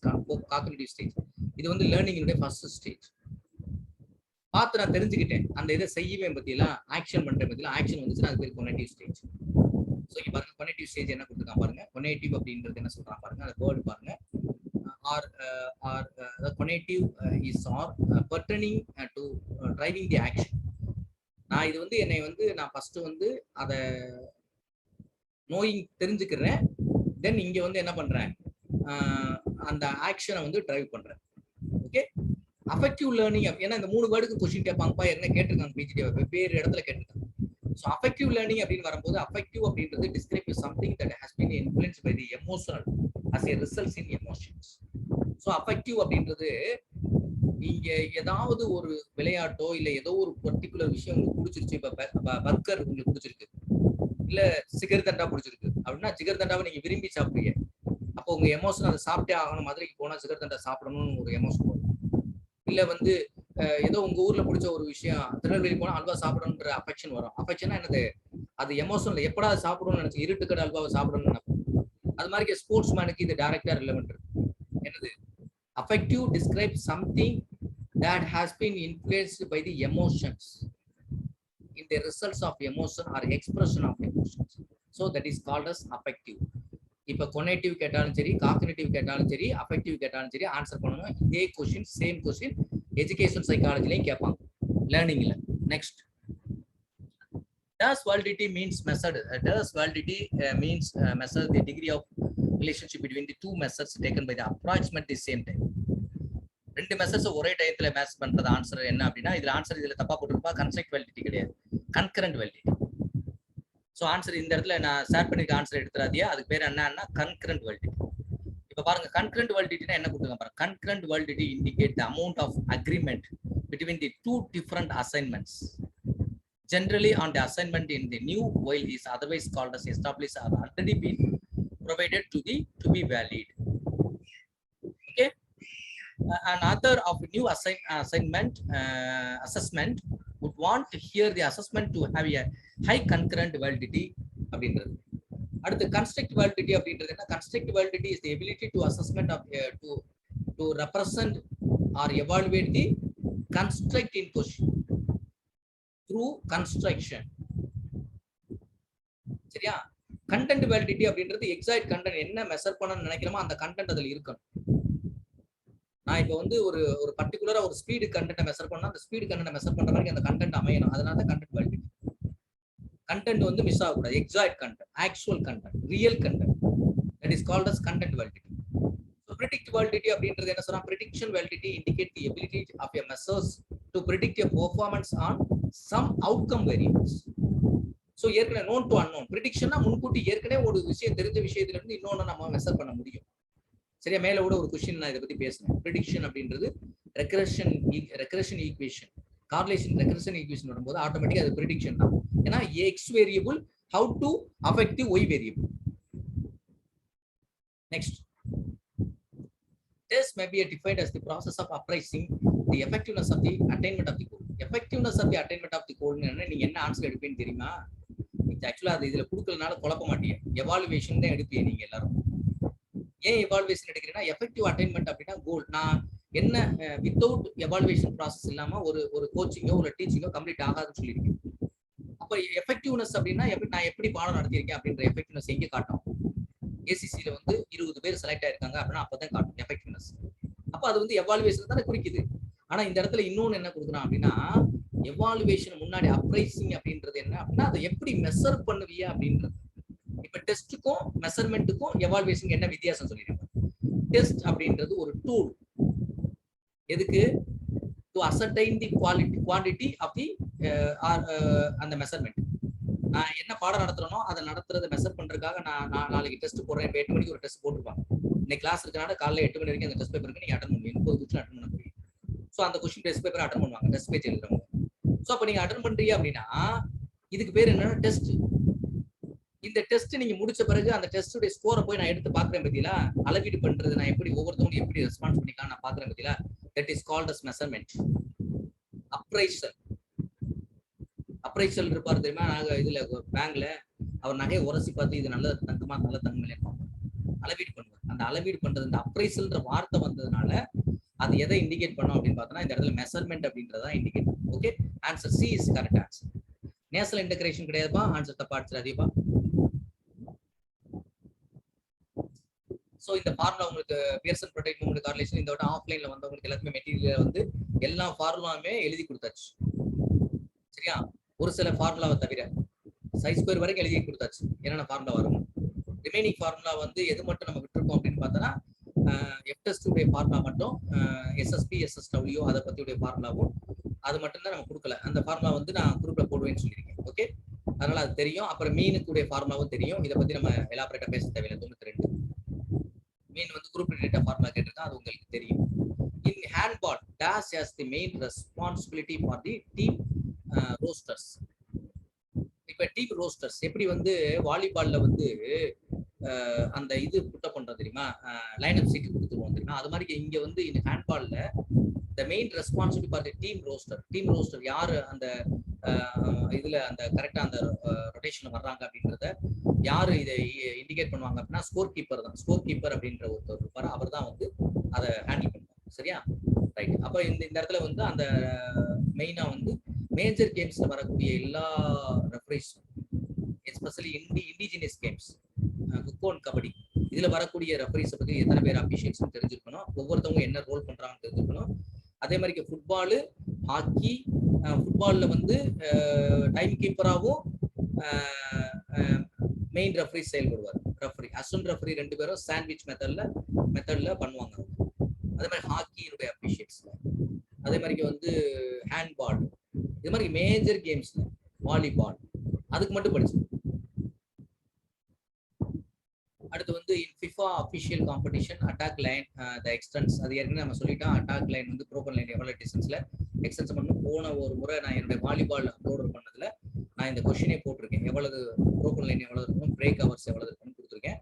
cognitive stage. இது வந்து லேர்னிங்கினுடைய ஃபர்ஸ்ட் ஸ்டேஜ். பார்த்து நான் தெரிஞ்சுக்கிட்டேன், அந்த இதை செய்யவேன் பத்தியில, ஆக்ஷன் பண்றேன் பத்தியில, ஆக்ஷன் வந்துச்சுன்னா அது பேர் கொனேட்டிவ் ஸ்டேஜ். ஸோ இங்க பாருங்க, கொனேட்டிவ் ஸ்டேஜ் என்ன கொடுத்துருக்கான் பாருங்க. கொனேட்டிவ் அப்படின்றது என்ன சொல்றான் பாருங்க, அந்த வேர்டு பாருங்க. the conative is or pertaining to driving the action. நான் இது வந்து என்னை வந்து நான் ஃபர்ஸ்ட் வந்து அத நோயிங் தெரிஞ்சுக்கிறேன், தென் இங்க வந்து என்ன பண்றேன், அந்த ஆக்ஷனை வந்து டிரைவ் பண்றேன். Okay, affective learning. ஏன்னா இந்த 3 வேர்டுக்கு கொஸ்டின் கேட்பாங்கப்பா, என்ன கேட்டிருக்காங்க பிஜிடி வெவ்வேறு இடத்துல கேட்டிருக்காங்க. ஸோ அஃபெக்டிவ் லேர்னிங் அப்படின்னு வரும்போது, அஃபெக்டிவ் அப்படின்றது describe something that has been influenced by the emotional as a results in emotions. So affective அப்படின்றது இங்க ஏதாவது ஒரு விளையாட்டோ இல்ல ஏதோ ஒரு பர்டிகுலர் விஷயம் உங்களுக்கு பிடிச்சிருச்சு. இப்ப பர்கர் உங்களுக்கு பிடிச்சிருக்கு, இல்ல சிகர்தண்டா பிடிச்சிருக்கு அப்படின்னா சிகர்தண்டாவை நீங்க விரும்பி சாப்பிடுவீங்க. அப்போ உங்க எமோஷன் அதை சாப்பிட்டே ஆகணும், மதுரைக்கு போனா சிகர்தண்டா சாப்பிடணும்னு ஒரு எமோஷன் வரும். இல்ல வந்து ஏதோ உங்க ஊர்ல பிடிச்ச ஒரு விஷயம், திருநெல்வேலி போனா அல்வா சாப்பிடணுன்ற அஃபெக்ஷன் வரும். அஃபெக்ஷனா என்னது, அது எமோஷன்ல எப்படா சாப்பிடணும்னு நினைச்சு இருட்டுக்கடை அல்வாவை சாப்பிடணும்னு நினைப்போம். அது மாதிரி ஸ்போர்ட்ஸ் மேனுக்கு இது டைரக்டா ரிலவென்ட் இருக்கு. என்னது, affective describes something that has been influenced by the emotions in the results of emotion or expression of emotions. So that is called as affective. இப்ப கொனேட்டிவ் கேட்டாலும் சரி, காக்னிட்டிவ் கேட்டாலும் சரி, அஃபெக்டிவ் கேட்டாலும் சரி, ஆன்சர் பண்ணணும். இதே கொஸ்டின், சேம் கொஸ்டின் எஜுகேஷன் சைக்காலஜிலையும் கேட்பாங்க, லேர்னிங்ல. Next, does validity means measured? Does validity means measure the degree of relationship between the two methods taken by the approximately same time. ரெண்டு மெசர்ஸ் ஒரே டயத்துல மேட்ச் பண்றது ஆன்சர் என்ன அப்படின்னா, இதுல ஆன்சர் இதுல தப்பா போட்டுருப்பா, கன்ஸ்ட்ரக்ட் வேலிடிட்டி கிடையாது, கன்கரண்ட் வேலிடிட்டி. ஸோ ஆன்சர் இந்த இடத்துல நான் ஷேர் பண்ணிருக்க ஆன்சர் எடுத்துறாதியா, அதுக்கு பேர் என்னன்னா கன்கரண்ட் வேலிடிட்டி. இப்ப பாருங்க, கன்கரண்ட் வேலிடிட்டினா என்ன கொடுத்துருங்க பாருங்க. Concurrent validity indicate the amount of agreement between the two different assignments generally on the assignment in the new while is otherwise called as established or already been provided to be valid. Okay, an author of a new assessment would want to hear the assessment to have a high concurrent validity அப்படின்றது. அடுத்து construct validity அப்படின்றது என்ன? Construct validity is the ability to assessment of to represent or evaluate the construct in question through construction. சரியா? Content validity அப்படின்றது exact content என்ன measure பண்ணணும்னு நினைக்கிறோமோ அந்த கண்டென்ட் அதுல இருக்கணும். நான் இப்போ வந்து ஒரு பர்டிகுலரா ஒரு ஸ்பீடு கண்டென்ட் மெஷர் பண்ணா, அந்த ஸ்பீடு கண்டென்ட் மெஷர் பண்ற மாதிரி அந்த கண்டென்ட் அமையணும். அதனால தான் கண்டென்ட் வேலிடிட்டி. கண்டென்ட் வந்து மிஸ் ஆகக்கூடாது. Exact content, actual content, real content, that is called as content validity. So predict validity அப்படின்றது என்ன சொல்றா? prediction validity indicate the ability of a measures to predict a performance on some outcome variables. So ஏற்கனவே known to unknown. prediction-னா முன்கூட்டி ஏற்கனவே ஒரு விஷயம் தெரிஞ்ச விஷயத்துல இருந்து இன்னொன்னு நம்ம மெஷர் பண்ண முடியும். சரியா? மேல கூட ஒரு क्वेश्चन நான் இத பத்தி பேசுறேன். prediction அப்படின்றது regression equation, correlation regression equation வரும்போது ஆட்டோமேட்டிக்கா அது prediction தான். ஏன்னா x variable how to affect the y variable. Next, this may be defined as the process of appraising the effectiveness of the attainment of the goal. Effectiveness of the attainment of the goal ன்னு நீங்க என்ன answer எடுப்பீங்க தெரியுமா? ஆக்சுவலா அது இதுல கொடுக்கறதுனால குழப்ப மாட்டீங்க. எவாலுவேஷன் தான் எடுப்பீங்க நீங்க எல்லாரும். ஏன் எவாலுவேஷன் எடுக்கிறீங்கன்னா, எஃபெக்டிவ் அட்டைன்மெண்ட் அப்படின்னா கோல். நான் என்ன வித்தவுட் எவாலுவேஷன் ப்ராசஸ் இல்லாம ஒரு கோச்சிங்கோ ஒரு டீச்சிங்கோ கம்ப்ளீட் ஆகாதுன்னு சொல்லியிருக்கேன். அப்ப எஃபெக்டிவ்னஸ் அப்படின்னா நான் எப்படி பாடம் நடத்தியிருக்கேன் அப்படின்ற எஃபெக்டிவ்னஸ் எங்க காட்டும்? ஏசிசில வந்து 20 பேர் செலக்ட் ஆயிருக்காங்க அப்படின்னா அப்பதான் காட்டும் எஃபெக்டிவ்னஸ். அப்ப அது வந்து எவாலுவேஷன் தானே குறிக்குது. ஆனா இந்த இடத்துல இன்னொன்னு என்ன கொடுக்குறான் அப்படின்னா, எவாலுவேஷன் முன்னாடி அப்ரைசிங் அப்படின்றது என்ன அப்படின்னா, அதை எப்படி மெஷர் பண்ணுவியா அப்படின்றது. இப்ப டெஸ்ட்டுக்கும் மெஷர்மெண்ட்டுக்கும் எவாலுவேஷன் என்ன வித்தியாசம் சொல்லிடுறேன். டெஸ்ட் அப்படின்றது ஒரு டூல், எதுக்கு? To ascertain the quantity of the அந்த மெஷர்மெண்ட். நான் என்ன பாடம் நடத்துறனோ அதை நடத்துறதை மெஷர் பண்றதுக்காக நான் நாளைக்கு டெஸ்ட் போடுறேன். இப்போ 8 மணிக்கு ஒரு டெஸ்ட் போட்டுருப்பாங்க. இன்னைக்கு கிளாஸ் இருக்கனால காலைல 8 மணி வரைக்கும் அந்த டெஸ்ட் பேப்பர் இருக்கு, நீங்க அட்டன் பண்ணுவீங்க. 30 கொஸ்டின் அட்டன் பண்ண முடியும். ஸோ அந்த கொஸ்டின் டெஸ்ட் பேப்பர் அட்டன் பண்ணுவாங்க, டெஸ்ட் பேஜ் எழுதுறவங்க. ஸோ அப்போ நீங்க அட்டன் பண்றீங்க அப்படின்னா இதுக்கு பேர் என்னன்னா டெஸ்ட். இந்த டெஸ்ட் நீங்க முடிச்ச பிறகு அந்த டெஸ்டுடைய ஸ்கோரை போய் நான் எடுத்து பாக்குறேன் பத்தியா, அளவீடு பண்றது, நான் எப்படி ஒவ்வொருத்தவங்களும் எப்படி ரெஸ்பான்ஸ் பண்ணிக்கலாம் நான் பாக்குறேன் பத்தியா. That is called as measurement. Appraisal. Appraisal இருப்பாரு தெரியுமா, நாங்க இதுல பேங்க்ல அவர் நகையை உரசி பார்த்து இது நல்ல தங்கமா நல்ல தங்கம் இல்லையா அளவீடு பண்ணுவார். அந்த அளவீடு பண்றது, இந்த அப்ரைசல்ன்ற வார்த்தை வந்ததுனால அது எதை இண்டிகேட் பண்ணோம் அப்படின்னு பார்த்தோம்னா இந்த இடத்துல மெஷர்மெண்ட் அப்படின்றத indicate. Okay, answer C is correct answer. National integration கிடையாதுப்பா, ஆன்சர் தப்பா அடிச்சு அதிகப்பா. ஸோ இந்த ஃபார்முலா உங்களுக்கு பியர்சன் ப்ரோடக்ட் மூமெண்ட் கார்லேஷன் இந்த விட ஆஃப்லைன்ல வந்தவங்களுக்கு எல்லாத்துமே மெட்டீரியல் வந்து எல்லா ஃபார்முலாவுமே எழுதி கொடுத்தாச்சு. சரியா, ஒரு சில ஃபார்முலாவை தவிர சைஸ் ஸ்கொயர் வரைக்கும் எழுதி கொடுத்தாச்சு என்னென்ன ஃபார்முலா வரும். ரிமைனிங் ஃபார்முலா வந்து எது மட்டும் நம்ம விட்டுருக்கோம் அப்படின்னு பார்த்தோன்னா எஃப்டெஸ்ட் உடைய ஃபார்முலா மட்டும், எஸ்எஸ்பி எஸ்எஸ்டபிள்யூ அதை பற்றியுடைய ஃபார்முலாவும் அது மட்டும் தான் நம்ம கொடுக்கல. அந்த ஃபார்முலா வந்து நான் குரூப்ல போடுவேன்னு சொல்லியிருக்கேன். ஓகே, அதனால அது தெரியும். அப்புறம் மீனுக்குடைய ஃபார்முலாவும் தெரியும். இதை பத்தி நம்ம எலாபரேட்டா பேச தேவையில்லை. 92 மீன் வந்து குரூப் டேட்டா ஃபார்முலா கேட்டிருக்கா, அது உங்களுக்கு தெரியும். In handball dash has the main responsibility for the team rosters. இப்ப டீம் ரோஸ்டர்ஸ் எப்படி வந்து வாலிபால்ல வந்து அந்த இது புட்டப் பண்றது தெரியுமா, லைன் அப் சீட் கொடுத்துருவோம் தெரியுமா, அது மாதிரி இங்க வந்து இந்த ஹேண்ட்பால்ல the main responsibility for the team roster. Team roster யாரு அந்த இதுல அந்த கரெக்டா அந்த ரொட்டேஷன்ல வர்றாங்க அப்படின்றத யாரு இதை இண்டிகேட் பண்ணுவாங்க அப்படின்னா ஸ்கோர் கீப்பர் தான். ஸ்கோர் கீப்பர் அப்படின்ற ஒருத்தர் இருப்பாரு, அவர் தான் வந்து அதை ஹேண்டில் பண்ணுவாங்க. சரியா, ரைட். அப்ப இந்த இடத்துல வந்து அந்த மெயினா வந்து மேஜர் கேம்ஸ்ல வரக்கூடிய எல்லா ரெஃபரீஸ், எஸ்பெஷலி இண்டிஜினியஸ் கேம்ஸ், குக்கோன் கபடி, இதுல வரக்கூடிய ரெஃபரீஸை பத்தி எத்தனை பேர் அபிஷியல்ஸ் தெரிஞ்சிருக்கணும், ஒவ்வொருத்தவங்க என்ன ரோல் பண்றாங்கன்னு தெரிஞ்சுக்கணும். அதே மாதிரி ஃபுட்பாலு, ஹாக்கி, ஃபுட்பால்ல வந்து டைம் கீப்பராகவும் மெயின் ரெஃபரி செயல்படுவார். ரெஃபரி அசிஸ்டன்ட் ரெஃபரி ரெண்டு பேரும் சாண்ட்விச் மெத்தட்ல பண்ணுவாங்க. அதே மாதிரி ஹாக்கியினுடைய அபிஷியல்ஸ்ல, அதே மாதிரி வந்து ஹேண்ட்பால், இது மாதிரி மேஜர் கேம்ஸ்ல வாலிபால் அதுக்கு மட்டும் படிச்சு. அடுத்து வந்து FIFA official competition attack line த எக்ஸ்டென்ஸ், அது ஏற்கனவே நம்ம சொல்லிட்டோம். அட்டாக் லைன் வந்து ப்ரோக்கன் லைன் எவ்வளவு டிஸ்டன்ஸ்ல எக்ஸ்டென்ஸ் பண்ணணும். போன ஒரு முறை நான் என்னுடைய வாலிபால் அப்லோட் பண்ணதுல நான் இந்த கொஸ்டினே போட்டிருக்கேன், எவ்வளவு ப்ரோக்கன் லைன் எவ்வளவு இருக்கணும், பிரேக் ஹவர்ஸ் எவ்வளவு இருக்குன்னு கொடுத்துருக்கேன்.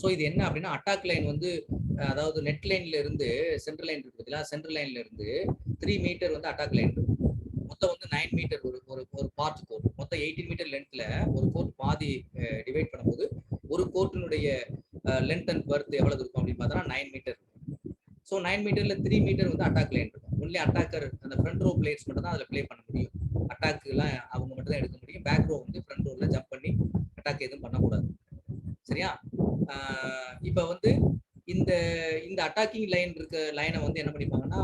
ஸோ இது என்ன அப்படின்னா அட்டாக் லைன் வந்து அதாவது நெட் லைன்ல இருந்து சென்ட்ரல் லைன் இருக்கு பார்த்தீங்களா, சென்ட்ரல் லைன்ல இருந்து 3 மீட்டர் வந்து அட்டாக் லைன் இருக்கு. மொத்தம் வந்து 9 மீட்டர் ஒரு பார்ட் கோர்ட், மொத்தம் 18 மீட்டர் லென்த்ல ஒரு கோர்ட் பாதி டிவைட் பண்ணும்போது ஒரு கோர்ட்டினுடைய லென்த் அண்ட் பர்த் எவ்வளவு இருக்கும் அப்படின்னு பார்த்தா 9 மீட்டர். ஸோ 9 மீட்டர்ல 3 மீட்டர் வந்து அட்டாக் லைன் இருக்கும். ஒன்லி அட்டாக்கர் அந்த ஃப்ரண்ட் ரோ பிளேயர்ஸ் மட்டும் தான் அதில் பிளே பண்ண முடியும். அட்டாக் எல்லாம் அவங்க மட்டும் தான் எடுக்க முடியும். பேக் ரோ வந்து ஃப்ரண்ட் ரோல ஜம்ப் பண்ணி அட்டாக் எதுவும் பண்ணக்கூடாது. சரியா, இப்போ வந்து இந்த அட்டாக்கிங் லைன் இருக்க லைனை வந்து என்ன பண்ணிப்பாங்கன்னா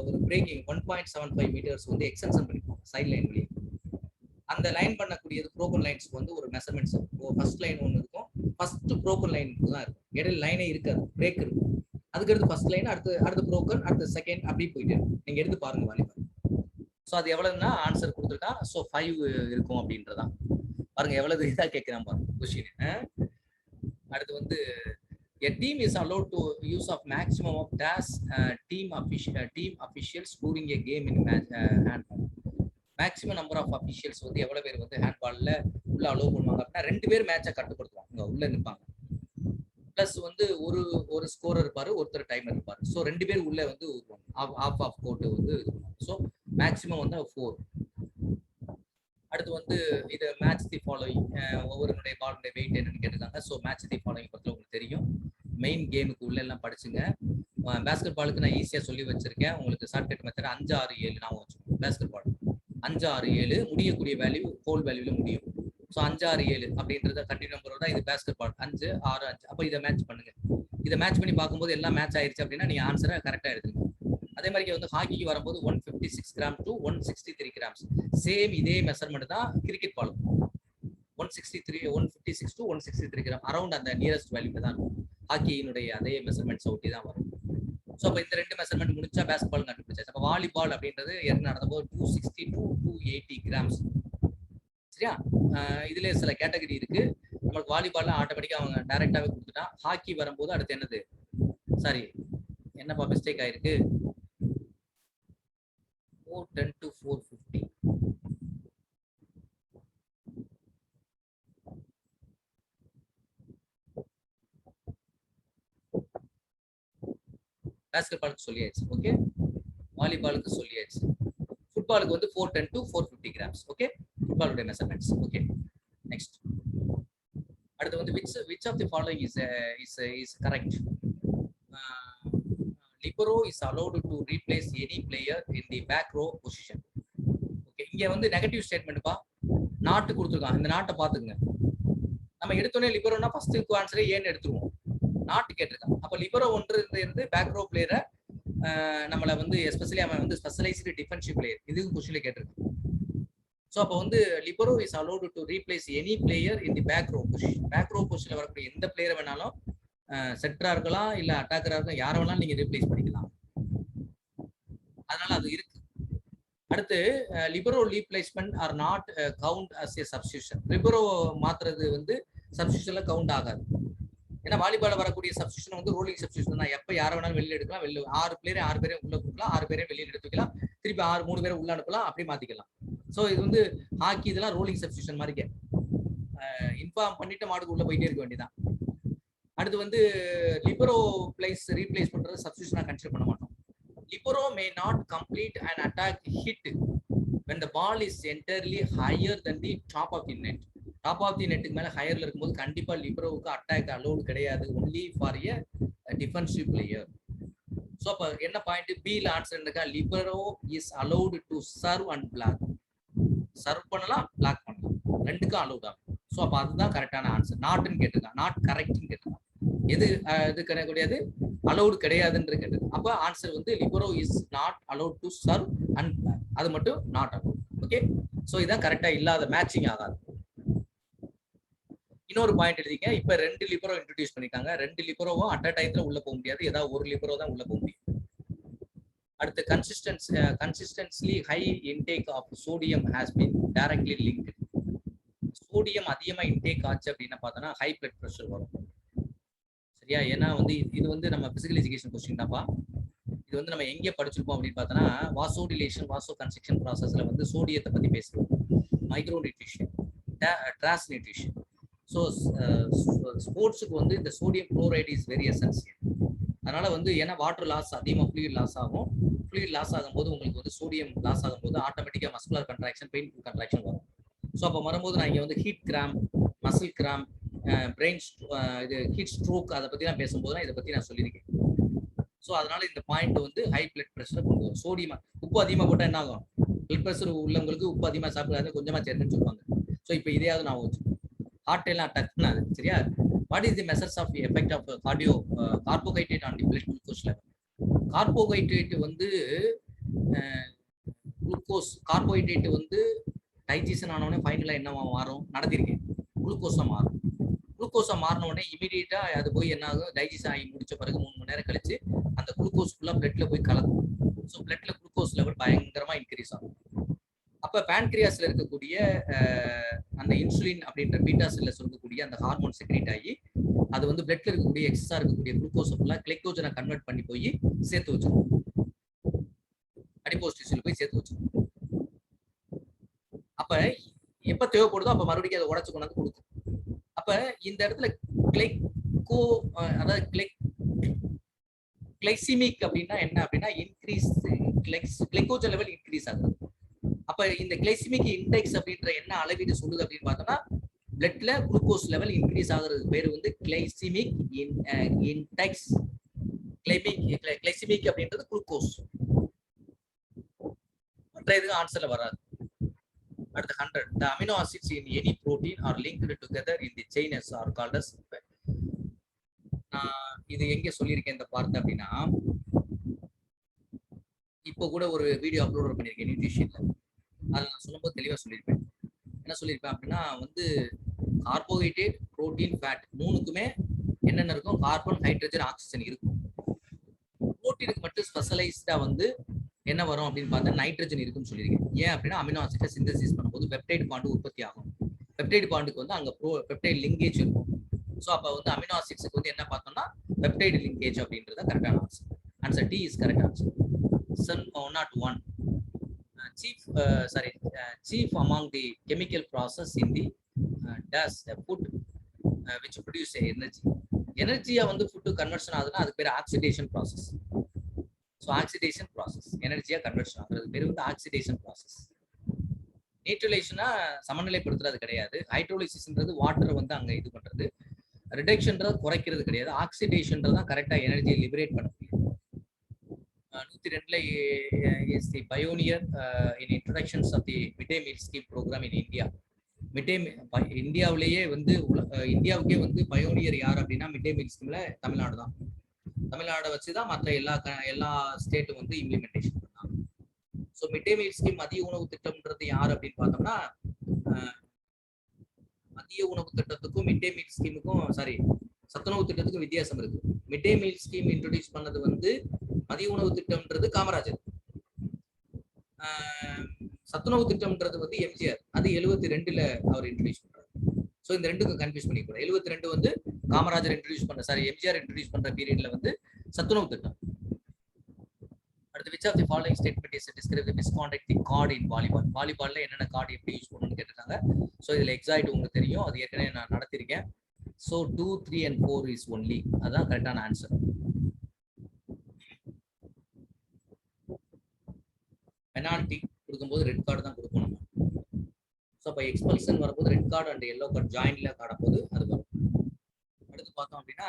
ஒரு பிரேக்கிங் 1.75 மீட்டர்ஸ் வந்து எக்ஸ்டென்ஷன் பண்ணிப்பாங்க சைட் லைன் வழியே. அந்த லைன் பண்ணக்கூடியது ப்ரோக்கன் லைன்ஸ்க்கு வந்து ஒரு மெஷர்மெண்ட்ஸ் இருக்கும். ஃபர்ஸ்ட் லைன் ஒன்று இருக்கும், ஃபர்ஸ்ட் ப்ரோக்கன் லைன் தான் இருக்கும், இடையில லைனே இருக்காது, பிரேக் இருக்கும். அதுக்கடுத்து ஃபர்ஸ்ட் லைன், அடுத்து ப்ரோக்கன், அடுத்து செகண்ட், அப்படி போயிட்டு இருக்கும். நீங்க எடுத்து பாருங்க வாலிபால். ஸோ அது எவ்வளவுன்னா ஆன்சர் கொடுத்துருக்கான். ஸோ 5 இருக்கும் அப்படின்றதான். பாருங்க எவ்வளவு இதாக கேட்கிறான் பாருங்க கொஸ்டின். அடுத்து வந்து a team is allowed to use of maximum of dash team officials during a game in handball. maximum number of officials வந்து எவ்வளவு பேர் வந்து ஹேண்ட்பால்ல உள்ள அலோவ் பண்ணுவாங்க அப்படின்னா 2 பேர் மேட்சை கட்டுப்படுத்துவாங்க, உள்ள நிற்பாங்க. பிளஸ் வந்து ஒரு ஸ்கோரர் இருப்பாரு, ஒருத்தர் டைமர் இருப்பாரு. ஸோ 2 பேர் உள்ள வந்து ஆஃப் கோர்ட் வந்து இது பண்ணுவாங்க. ஸோ மேக்சிமம் வந்து 4. அடுத்து வந்து இது மேட்ச் தி ஃபாலோயிங், ஒவ்வொருடைய பாலுடைய வெயிட் என்னன்னு கேட்டிருக்காங்க. ஸோ மேட்ச் தி ஃபாலோயிங் பற்றி உங்களுக்கு தெரியும். மெயின் கேமுக்கு உள்ள எல்லாம் படிச்சுங்க. பேஸ்கெட் பாலுக்கு நான் ஈஸியாக சொல்லி வச்சிருக்கேன் உங்களுக்கு. ஷார்ட்கட் மெத்தட் 5, 6, 7 நான் வச்சுக்கோங்க. பேஸ்கெட் பால் 5, 6, 7 முடியக்கூடிய வேல்யூ ஹோல் வேல்யூல முடியும். ஸோ 5, 6, 7 அப்படின்றத கண்டினியூ நம்பர் தான் இது பேஸ்கெட் பால். 5, 6, 5. அப்போ இதை மேட்ச் பண்ணுங்க. இதை மேட்ச் பண்ணி பார்க்கும்போது எல்லாம் மேட்ச் ஆயிடுச்சு அப்படின்னா நீங்க ஆன்சரை கரெக்டாக எடுத்துங்க. அதே மாதிரி வந்து ஹாக்கிக்கு வரும்போது 156 கிராம் டு 163 கிராம்ஸ், சேம் இதே மெஷர்மெண்ட் தான் கிரிக்கெட் பாலும். 156 டு 163 கிராம் அரௌண்ட் அந்த நியரஸ்ட் வேல்யூ தான் இருக்கும். ஹாக்கியினுடைய அதே மெஷர்மெண்ட்ஸ் ஒட்டி தான் வரும். ஸோ அப்போ இந்த ரெண்டு மெஷர்மெண்ட் முடிச்சா பேஸ்பால் கண்டுபிடிச்சாச்சு. அப்போ வாலிபால் அப்படின்றது ஏற்கனவே நடந்தபோது 260 to 280 கிராம்ஸ். சரியா? இதுல சில கேட்டகரி இருக்கு. நம்மளுக்கு வாலிபால்ல ஆட்டோமேட்டிக்கா அவங்க டைரக்டாவே கொடுத்துட்டா. ஹாக்கி வரும்போது அடுத்து என்னது, சாரி என்னப்பா மிஸ்டேக் ஆயிருக்கு, 410 to 450. பேஸ்கெட்பாலுக்கு சொல்லியாச்சு. ஓகே, வாலிபாலுக்கு சொல்லியாச்சு. ஃபுட்பாலுக்கு வந்து 410 to 450 கிராம்ஸ். ஓகே, ஃபுட்பாலுடைய மெஷர்மெண்ட்ஸ். ஓகே, நெக்ஸ்ட் அடுத்து வந்து which of the following is correct? Libero is allowed to replace any player in the back row position. Okay, இங்க வந்து நெகட்டிவ் ஸ்டேட்மெண்ட்ப்பா, நாட் கொடுத்துருக்கான். இந்த நாட்டை பாத்துங்க. நம்ம எடுத்தோடனே லிபரோனா ஃபர்ஸ்ட் ஆன்சரே ஏன்னு எடுத்துருவோம். நாட் கேட்டிருக்கான். அப்ப லிபரோ ஒன்று இருந்து பேக் ரோ பிளேயரை நம்மள வந்து எஸ்பெஷலி அவன் வந்து ஸ்பெஷலைஸ்டு டிஃபென்சிவ் பிளேயர், இதுவும் கொஸ்டின்ல கேட்டிருக்கான். ஸோ அப்போ வந்து libero is allowed to replace any player in the back row position. Back row பொசிஷன்ல வரக்கூடிய எந்த பிளேயரை வேணாலும், செட்டரா இருக்கலாம் இல்ல அட்டாக்கரா இருக்கலாம், யாரை வேணாலும் நீங்க ரீப்ளேஸ் பண்ணிக்கலாம். அதனால அது இருக்கு. அடுத்து libero replacement are not count as a substitution. Libero மாத்துறது வந்து சப்ஸ்டியூஷன்ல கவுண்ட் ஆகாது. ஏன்னா வாலிபால வரக்கூடிய சப்ஸ்டியூஷன் வந்து ரோலிங் சப்ஸ்டியூஷன் தான். எப்ப யாரை வேணாலும் வெளியில எடுக்கலாம், வெளில 6 பேரையும் உள்ள கொடுக்கலாம், 6 பேரையும் வெளியில எடுத்துக்கலாம், திருப்பி 3 பேரை உள்ள அனுப்பலாம், அப்படி மாத்திக்கலாம். ஸோ இது வந்து ஹாக்கி இதெல்லாம் ரோலிங் சப்ஸ்டியூஷன் மாதிரி இன்ஃபார்ம் பண்ணிட்டு மாடுக்கு உள்ள போயிட்டே இருக்க வேண்டியதான். அடுத்து வந்து லிபரோ ரீப்ளேஸ் பண்றது சப்ஸ்டியூஷனா கன்சிடர் பண்ண மாட்டோம். Libero may not complete and attack hit when the ball is entirely higher than the top of the net. Top of the நெட்டுக்கு மேல ஹையர்ல இருக்கும்போது கண்டிப்பா லிபரோவுக்கு அட்டாக் அலோடு கிடையாது, only for a defensive player. So அப்ப என்ன பாயிண்ட் பில ஆன்சர் இருக்கா, libero is allowed to serve and block. Serve பண்ணலாம், பிளாக் பண்ணலாம், ரெண்டுக்கும் அலோட் ஆகும். ஸோ அப்ப அதுதான் கரெக்டான ஆன்சர். நாட்னு கேட்டிருக்கான், நாட் கரெக்ட்னு கேட்டிருக்கான். எது இது கிடையாது, அலோடு கிடையாதுன்னு கேட்டது. அப்ப ஆன்சர் வந்து libero is not allowed to serve and block, அது மட்டும் நாட் அலோட். ஓகே, ஸோ இதான் கரெக்டா இல்லாத, மேட்சிங் ஆகாது. இன்னொரு பாயிண்ட் எழுதிங்க. இப்ப 2 லிபரோ இன்ட்ரோடியூஸ் பண்ணிருக்காங்க. 2 லிபரோவும் அட் அ டைத்துல உள்ள போக முடியாது, ஏதாவது ஒரு லிபரோ தான் உள்ள போக முடியும். அடுத்து consistently high intake of sodium has been directly linked. Sodium அதிகமா இன்டேக் ஆச்சு அப்படின்னா பார்த்தோன்னா ஹை பிளட் ப்ரெஷர் வரும். சரியா? ஏன்னா வந்து இது வந்து நம்ம பிசிக்கல் எஜுகேஷன் கொஸ்டின் தான்ப்பா. இது வந்து நம்ம எங்கே படிச்சிருப்போம் அப்படின்னு பார்த்தோன்னா வாசோடிலேஷன், வாசோ கன்ஸ்ட்ரக்ஷன் ப்ராசஸ்ல வந்து சோடியத்தை பத்தி பேசுறோம். மைக்ரோ நியூட்ரிஷன், டிராஸ் நியூட்ரிஷன். ஸோ ஸ்போர்ட்ஸுக்கு வந்து இந்த sodium chloride is very essential. அதனால வந்து ஏன்னா வாட்டர் லாஸ் அதிகமாக ஃப்ளூயிட் லாஸ் ஆகும். ஃப்ளூயிட் லாஸ் ஆகும்போது உங்களுக்கு வந்து சோடியம் லாஸ் ஆகும்போது ஆட்டோமேட்டிக்காக மஸ்குலர் கன்ட்ராக்ஷன், பெயின்ஃபுல் கன்ட்ராக்ஷன் வரும். ஸோ அப்போ வரும்போது நான் இங்கே வந்து heat gram, muscle gram, brain இது ஹீட் ஸ்ட்ரோக் அதை பற்றி நான் பேசும்போது தான் இதை பற்றி நான் சொல்லியிருக்கேன். ஸோ அதனால இந்த பாயிண்ட் வந்து ஹை பிளட் ப்ரெஷரை கொண்டு வரும். சோடியம் உப்பு அதிகமாக போட்டால் என்ன ஆகும், பிளட் ப்ரெஷர் உள்ளவங்களுக்கு உப்பு அதிகமாக சாப்பிடாது, கொஞ்சமாக சேர்ந்துன்னு சொல்லுவாங்க. ஸோ இப்போ இதையாவது நான் வச்சு ஹார்ட் எல்லாம் அட்டாக் பண்ணாது. சரியா? What is the measures of effect of carbohydrate on the blood glucose level? Carbohydrate வந்து கார்போஹைட்ரேட் வந்து டைஜஷன் ஆன உடனே ஃபைனலா என்னவா மாறும், நடத்திருக்கேன், குளுக்கோஸா மாறும். குளுக்கோஸா மாறின உடனே இமீடியட்டா அது போய் என்ன ஆகும், டைஜஷன் ஆகி முடிச்ச பிறகு 3 மணி நேரம் கழிச்சு அந்த குளுக்கோஸ் ஃபுல்லா பிளட்ல போய் கலக்கும். ஸோ பிளட்ல குளுக்கோஸ் லெவல் பயங்கரமா இன்க்ரீஸ் ஆகும். அப்ப பேன்கிரியாஸ்ல இருக்கக்கூடிய அந்த இன்சுலின் அப்படின்ற பீட்டா செல்ல சொல்லக்கூடிய அந்த ஹார்மோன் செக்ரேட் ஆகி அது வந்து பிளட்ல இருக்கக்கூடிய எக்ஸஸா இருக்கக்கூடிய குளுக்கோஸ் ஃபுல்லா கிளைக்கோஜனை கன்வெர்ட் பண்ணி போய் சேர்த்து வச்சிடும், அடிபோஸ் டிஷ்யூல போய் சேர்த்து வச்சிடும். அப்ப எப்ப தேவைப்படுதோ அப்ப மறுபடியும் அதை உடச்சு கொண்டாந்து கொடுக்கும். அப்ப இந்த இடத்துல கிளைசிமிக் அப்படின்னா என்ன அப்படின்னா இன்க்ரீஸ் கிளைக்கோஜன் லெவல் இன்க்ரீஸ் ஆகுது. அப்ப இந்த கிளைசிமிக் இண்டெக்ஸ் அப்படின்ற என்ன அளவீடு சொல்லுது அப்படின்னு பார்த்தோம்னா பிளட்ல குளுக்கோஸ் லெவல் இன்க்ரீஸ் ஆகுறது பேரு வந்து கிளைசிமிக் இண்டெக்ஸ். கிளைசிமிக் அப்படின்றது குளுக்கோஸ், மற்ற இதுக்கு ஆன்சர்ல வராது. அடுத்து 100. The amino acids in any protein are linked together in the chain as are called as. இது எங்க சொல்லியிருக்கேன் இந்த பார்ட் அப்படின்னா, இப்போ கூட ஒரு வீடியோ அப்லோட் பண்ணியிருக்கேன் நியூட்ரிஷன்ல. அதை நான் சொல்லும்போது தெளிவாக சொல்லியிருப்பேன். என்ன சொல்லியிருப்பேன் அப்படின்னா வந்து கார்போஹைட்ரேட், புரோட்டீன், ஃபேட் மூணுக்குமே என்னென்ன இருக்கும், கார்பன், ஹைட்ரஜன், ஆக்சிஜன் இருக்கும். புரோட்டீனுக்கு மட்டும் ஸ்பெஷலைஸ்டா வந்து என்ன வரும் அப்படின்னு பார்த்தா நைட்ரஜன் இருக்குன்னு சொல்லியிருக்கேன். ஏன் அப்படின்னா அமினோ ஆசிட்டை சிந்தசிஸ் பண்ணும்போது பெப்டைட் பாண்டு உற்பத்தி ஆகும். பெப்டைட் பாண்டுக்கு வந்து அங்க பெப்டைட் லிங்கேஜ் இருக்கும். ஸோ அப்போ வந்து அமினோ ஆசிட்ஸுக்கு வந்து என்ன பார்த்தோம்னா பெப்டைட் லிங்கேஜ் அப்படின்றது கரெக்டான answer. Answer D is correct answer. Son 101. Chief among the chemical process in the does the food which produce energy. எனர்ஜியா வந்து ஃபுட் கன்வர்ஷன் ஆகுதுன்னா அது பேர் oxidation process. So oxidation process எனர்ஜியா கன்வர்ஷன் ஆகுறது பேர் வந்து ஆக்சிடேஷன் ப்ராசஸ். நியூட்ரலைசேஷனா சமநிலைப்படுத்துறது கிடையாது. ஹைட்ரோலிசிஸ்ன்றது வாட்டரை வந்து அங்க இது பண்றது. ரிடக்ஷன்றது குறைக்கிறது கிடையாது. ஆக்சிடேஷன்றது தான் கரெக்டா எனர்ஜியை லிபரேட் பண்ண முடியும். 102ல is the pioneer in introductions of the mid day meal scheme program in India. Mid day இந்தியாவிலேயே வந்து இந்தியாவுக்கே வந்து பயோனியர் யார் அப்படின்னா மிட் டே மீல் ஸ்கீம்ல தமிழ்நாடு தான். தமிழ்நாடை வச்சுதான் மற்ற எல்லா ஸ்டேட்டும் வந்து இம்ப்ளிமெண்டேஷன் பண்ணாங்க. So mid day meal scheme மதிய உணவு திட்டம்ன்றது யார் அப்படின்னு பார்த்தோம்னா மதிய உணவு திட்டத்துக்கும் மிட் டே மீல் ஸ்கீமுக்கும் சத்துணவு திட்டத்துக்கும் வித்தியாசம் இருக்கு. Mid day meal scheme introduce பண்ணது வந்து மதிய உணவு திட்டம்ன்றது காமராஜர். சத்துணவு திட்டம்ன்றது வந்து எம்ஜிஆர். அது 72ல அவர் இன்ட்ரோடியூஸ் பண்றாரு. ஸோ இந்த ரெண்டுக்கும் கன்ஃபியூஸ் பண்ணிக்கூடாது. 72 வந்து காமராஜர் இன்ட்ரோடியூஸ் பண்ண எம்ஜிஆர் இன்ட்ரோடியூஸ் பண்ற பீரியட்ல வந்து சத்துணவு திட்டம். அடுத்து which of the following statement is describe the misconduct the card in volleyball. வாலிபால்ல என்னென்ன கார்டு எப்படி யூஸ் பண்ணணும்னு கேட்டிருக்காங்க. ஸோ இதுல எக்ஸாக்ட் உங்களுக்கு தெரியும், அது ஏற்கனவே நான் நடத்திருக்கேன். So 2, 3 and 4 is only. அதான் கரெக்டான ஆன்சர். பெனால்டி கொடுக்கும்போது ரெட் கார்டு தான் கொடுக்கணும். ஸோ இப்போ எக்ஸ்பல்சன் வரும்போது red card and yellow card ஜாயின்ல காடும்போது அது வரும். அடுத்து பார்த்தோம் அப்படின்னா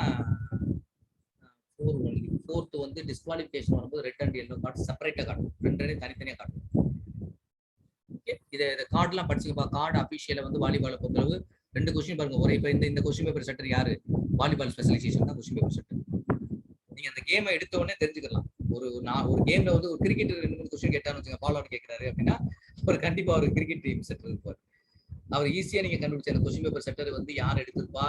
4 ஒன்லி. 4th வந்து டிஸ்குவாலிஃபிகேஷன் வரும்போது ரெட் அண்ட் எல்லோ கார்டு செப்பரேட்டா காட்டும். ரெண்டு தனித்தனியா காட்டும். ஓகே, இதை கார்டுலாம் படிச்சுக்கப்பா. கார்டு அபிஷியல வந்து வாலிபாலை பொறுத்தளவு 2 கொஸ்டின் பாருங்க. ஒரே இப்போ இந்த கொஸ்டின் பேப்பர் செட்டர் யாரு? வாலிபால் ஸ்பெஷலைசேஷன் தான் கொஸ்டின் பேப்பர் செட்டர். நீங்க அந்த கேமை எடுத்த உடனே தெரிஞ்சுக்கலாம். ஒரு கேம்ல வந்து ஒரு கிரிக்கெட்டர் 2-3 கொஸ்டின் கேட்டான்னு வச்சுங்க, ஃபாலோ அவுட் கேட்கிறாரு அப்படின்னா அவர் கண்டிப்பா ஒரு கிரிக்கெட் டீம் செட்டர் இருப்பார். அவர் ஈஸியா நீங்க கண்டுபிடிச்ச அந்த கொஸ்டின் பேப்பர் செட்டர் வந்து யார் எடுத்திருப்பா,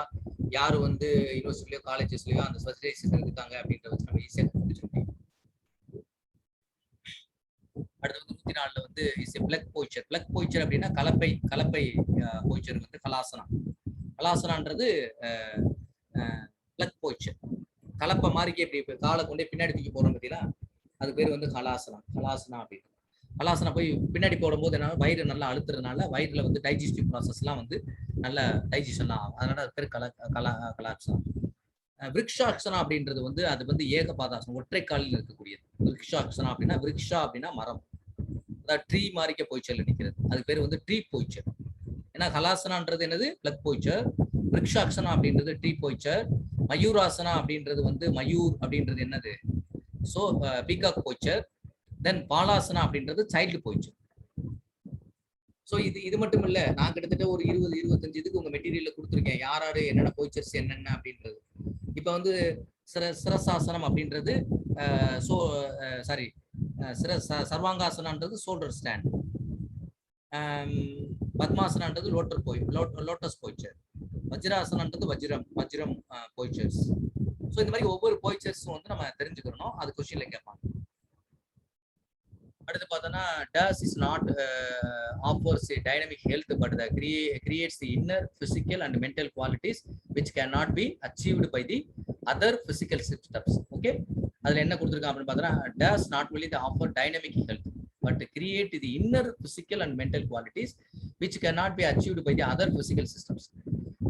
யாரு வந்து யூனிவர்சிட்டிலயோ காலேஜஸ்லயோ அந்த ஸ்பெஷலைசேஷன் இருக்காங்க அப்படின்றத வச்சு நம்ம ஈஸியா கண்டுபிடிச்ச முடியும். அடுத்து வந்து 104ல வந்து இஸ் பிளக் போய்ச்சர். பிளக் போய்ச்சர் அப்படின்னா கலப்பை போய்ச்சர் வந்து கலாசனா. கலாசனான்றது பிளக் போய்ச்சர். கலப்பை மாதிரிக்கே இப்படி காலை கொண்டே பின்னாடி தூக்கி போறோம் பார்த்தீங்களா, அது பேர் வந்து ஹலாசனா. ஹலாசனா அப்படின்னு ஹலாசனா போய் பின்னாடி போடும்போது என்ன வயிறு நல்லா அழுத்துறதுனால வயிறுல வந்து டைஜஸ்டிவ் ப்ராசஸ்லாம் வந்து நல்ல டைஜஷன் ஆகும். அதனால அது பேர் கலாசனா. விருக்ஷாக்ஷனா அப்படின்றது வந்து அது வந்து ஏகபாதாசனம், ஒற்றை காலில் இருக்கக்கூடியது. விருக்ஷாக்ஷனா அப்படின்னா விருக்ஷா அப்படின்னா மரம், அதாவது ட்ரீ மாதிரிக்க போய்ச்சல் நிற்கிறது. அது பேர் வந்து ட்ரீ போய்ச்சல். ஏன்னா ஹலாசனான்றது என்னது பிளக் போய்ச்சர், விருக்ஷாக்ஷனா அப்படின்றது ட்ரீ போய்ச்சர், மயூராசனா அப்படின்றது வந்து மயூர் அப்படின்றது என்னது ஸோ பீகாக் போய்ச்சர், தென் பாலாசனா அப்படின்றது சைல்டு போய்ச்சர். ஸோ இது மட்டும் இல்ல, நான் கிட்டத்தட்ட ஒரு 20-25 இதுக்கு உங்க மெட்டீரியல்ல கொடுத்துருக்கேன் யார் என்னென்ன போய்ச்சர்ஸ் என்னென்ன அப்படின்றது. இப்ப வந்து சிரசாசனம் அப்படின்றது சர்வாங்காசனான்றது ஷோல்டர் ஸ்டாண்ட், பத்மாசனான்றது லோட்டஸ் போய்ச்சர், வஜ்ராசனான்றது வஜ்ரம் போய்ச்சர்ஸ். ஸோ இந்த மாதிரி ஒவ்வொரு போய்ச்சர்ஸும் வந்து நம்ம தெரிஞ்சுக்கணும். அது கொஸ்டின்ல கேட்பாங்க. அடுத்து பார்த்தோன்னா does is not offers a dynamic health but the creates the inner physical and mental qualities which cannot be achieved by the other physical systems. Okay, அதுல என்ன கொடுத்திருக்காங்க அப்படின்னு பார்த்தோன்னா does not only the offer dynamic health but create the inner physical and mental qualities which cannot be achieved by the other physical systems.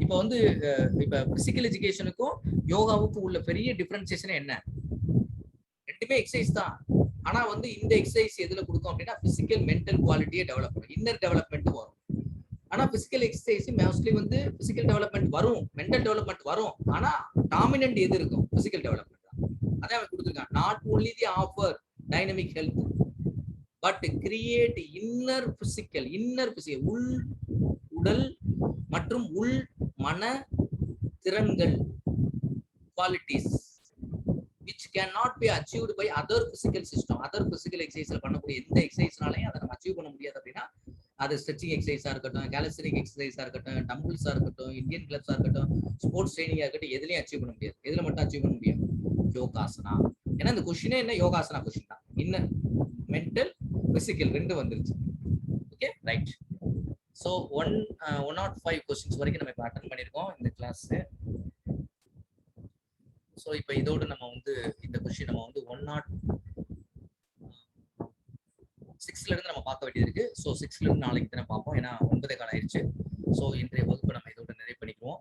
இப்போ வந்து இப்போ physical எஜுகேஷனுக்கும் யோகாவுக்கும் உள்ள பெரிய டிஃபரன்சியேஷன் என்ன? ரெண்டுமே எக்ஸசைஸ் தான். ஆனா வந்து இந்த எக்ஸசைஸ் எதுல கொடுக்கும் அப்படின்னா பிசிக்கல் மென்டல் குவாலிட்டியை டெவலப் பண்ணும், இன்னர் டெவலப்மெண்ட் வரும். ஆனா பிசிக்கல் எக்ஸசைஸ் மோஸ்ட்லி வந்து பிசிக்கல் டெவலப்மெண்ட் வரும், மென்டல் டெவலப்மெண்ட் வரும். ஆனா டாமினன்ட் எது இருக்கும்? பிசிக்கல் டெவலப்மெண்ட் தான். அதான் அவன் கொடுத்துருக்கான். Not only the offer dynamic health but create inner physical உள் உடல் மற்றும் உள் மன திறன்கள் qualities which cannot be achieved by other physical system. Other physical exercise பண்ணக்கூடிய எந்த எக்ஸசைஸ்னாலையும் அதை நம்ம அச்சீவ் பண்ண முடியாது. அப்படின்னா அது ஸ்ட்ரெச்சிங் எக்ஸசைஸா இருக்கட்டும், கேலஸ்டனிக் எக்ஸசைஸா இருக்கட்டும், டம்பிள்ஸா இருக்கட்டும், இந்தியன் கிளப்ஸா இருக்கட்டும், ஸ்போர்ட்ஸ் ட்ரைனிங்கா இருக்கட்டும், எதுலையும் அச்சீவ் பண்ண முடியாது. எதுல மட்டும் அச்சீவ் பண்ண முடியும்? யோகாசனா. ஏன்னா இந்த கொஸ்டினே என்ன யோகாசனா கொஸ்டின் தான், இன்னும் மென்டல் பிசிக்கல் ரெண்டு வந்துருச்சு. Okay right. ஸோ 105 கொஸ்டின்ஸ் வரைக்கும் நம்ம இப்போ அட்டன் பண்ணியிருக்கோம் இந்த கிளாஸ். ஸோ இப்போ இதோடு நம்ம வந்து இந்த கொஸ்டின் நம்ம வந்து 106ல இருந்து நம்ம பார்க்க வேண்டியது இருக்கு. ஸோ 6ல இருந்து நாளைக்கு தானே பார்ப்போம், ஏன்னா 9 காலம் ஆயிடுச்சு. ஸோ இன்றைய வகுப்பு நம்ம இதோட நிறைவு பண்ணிக்குவோம்.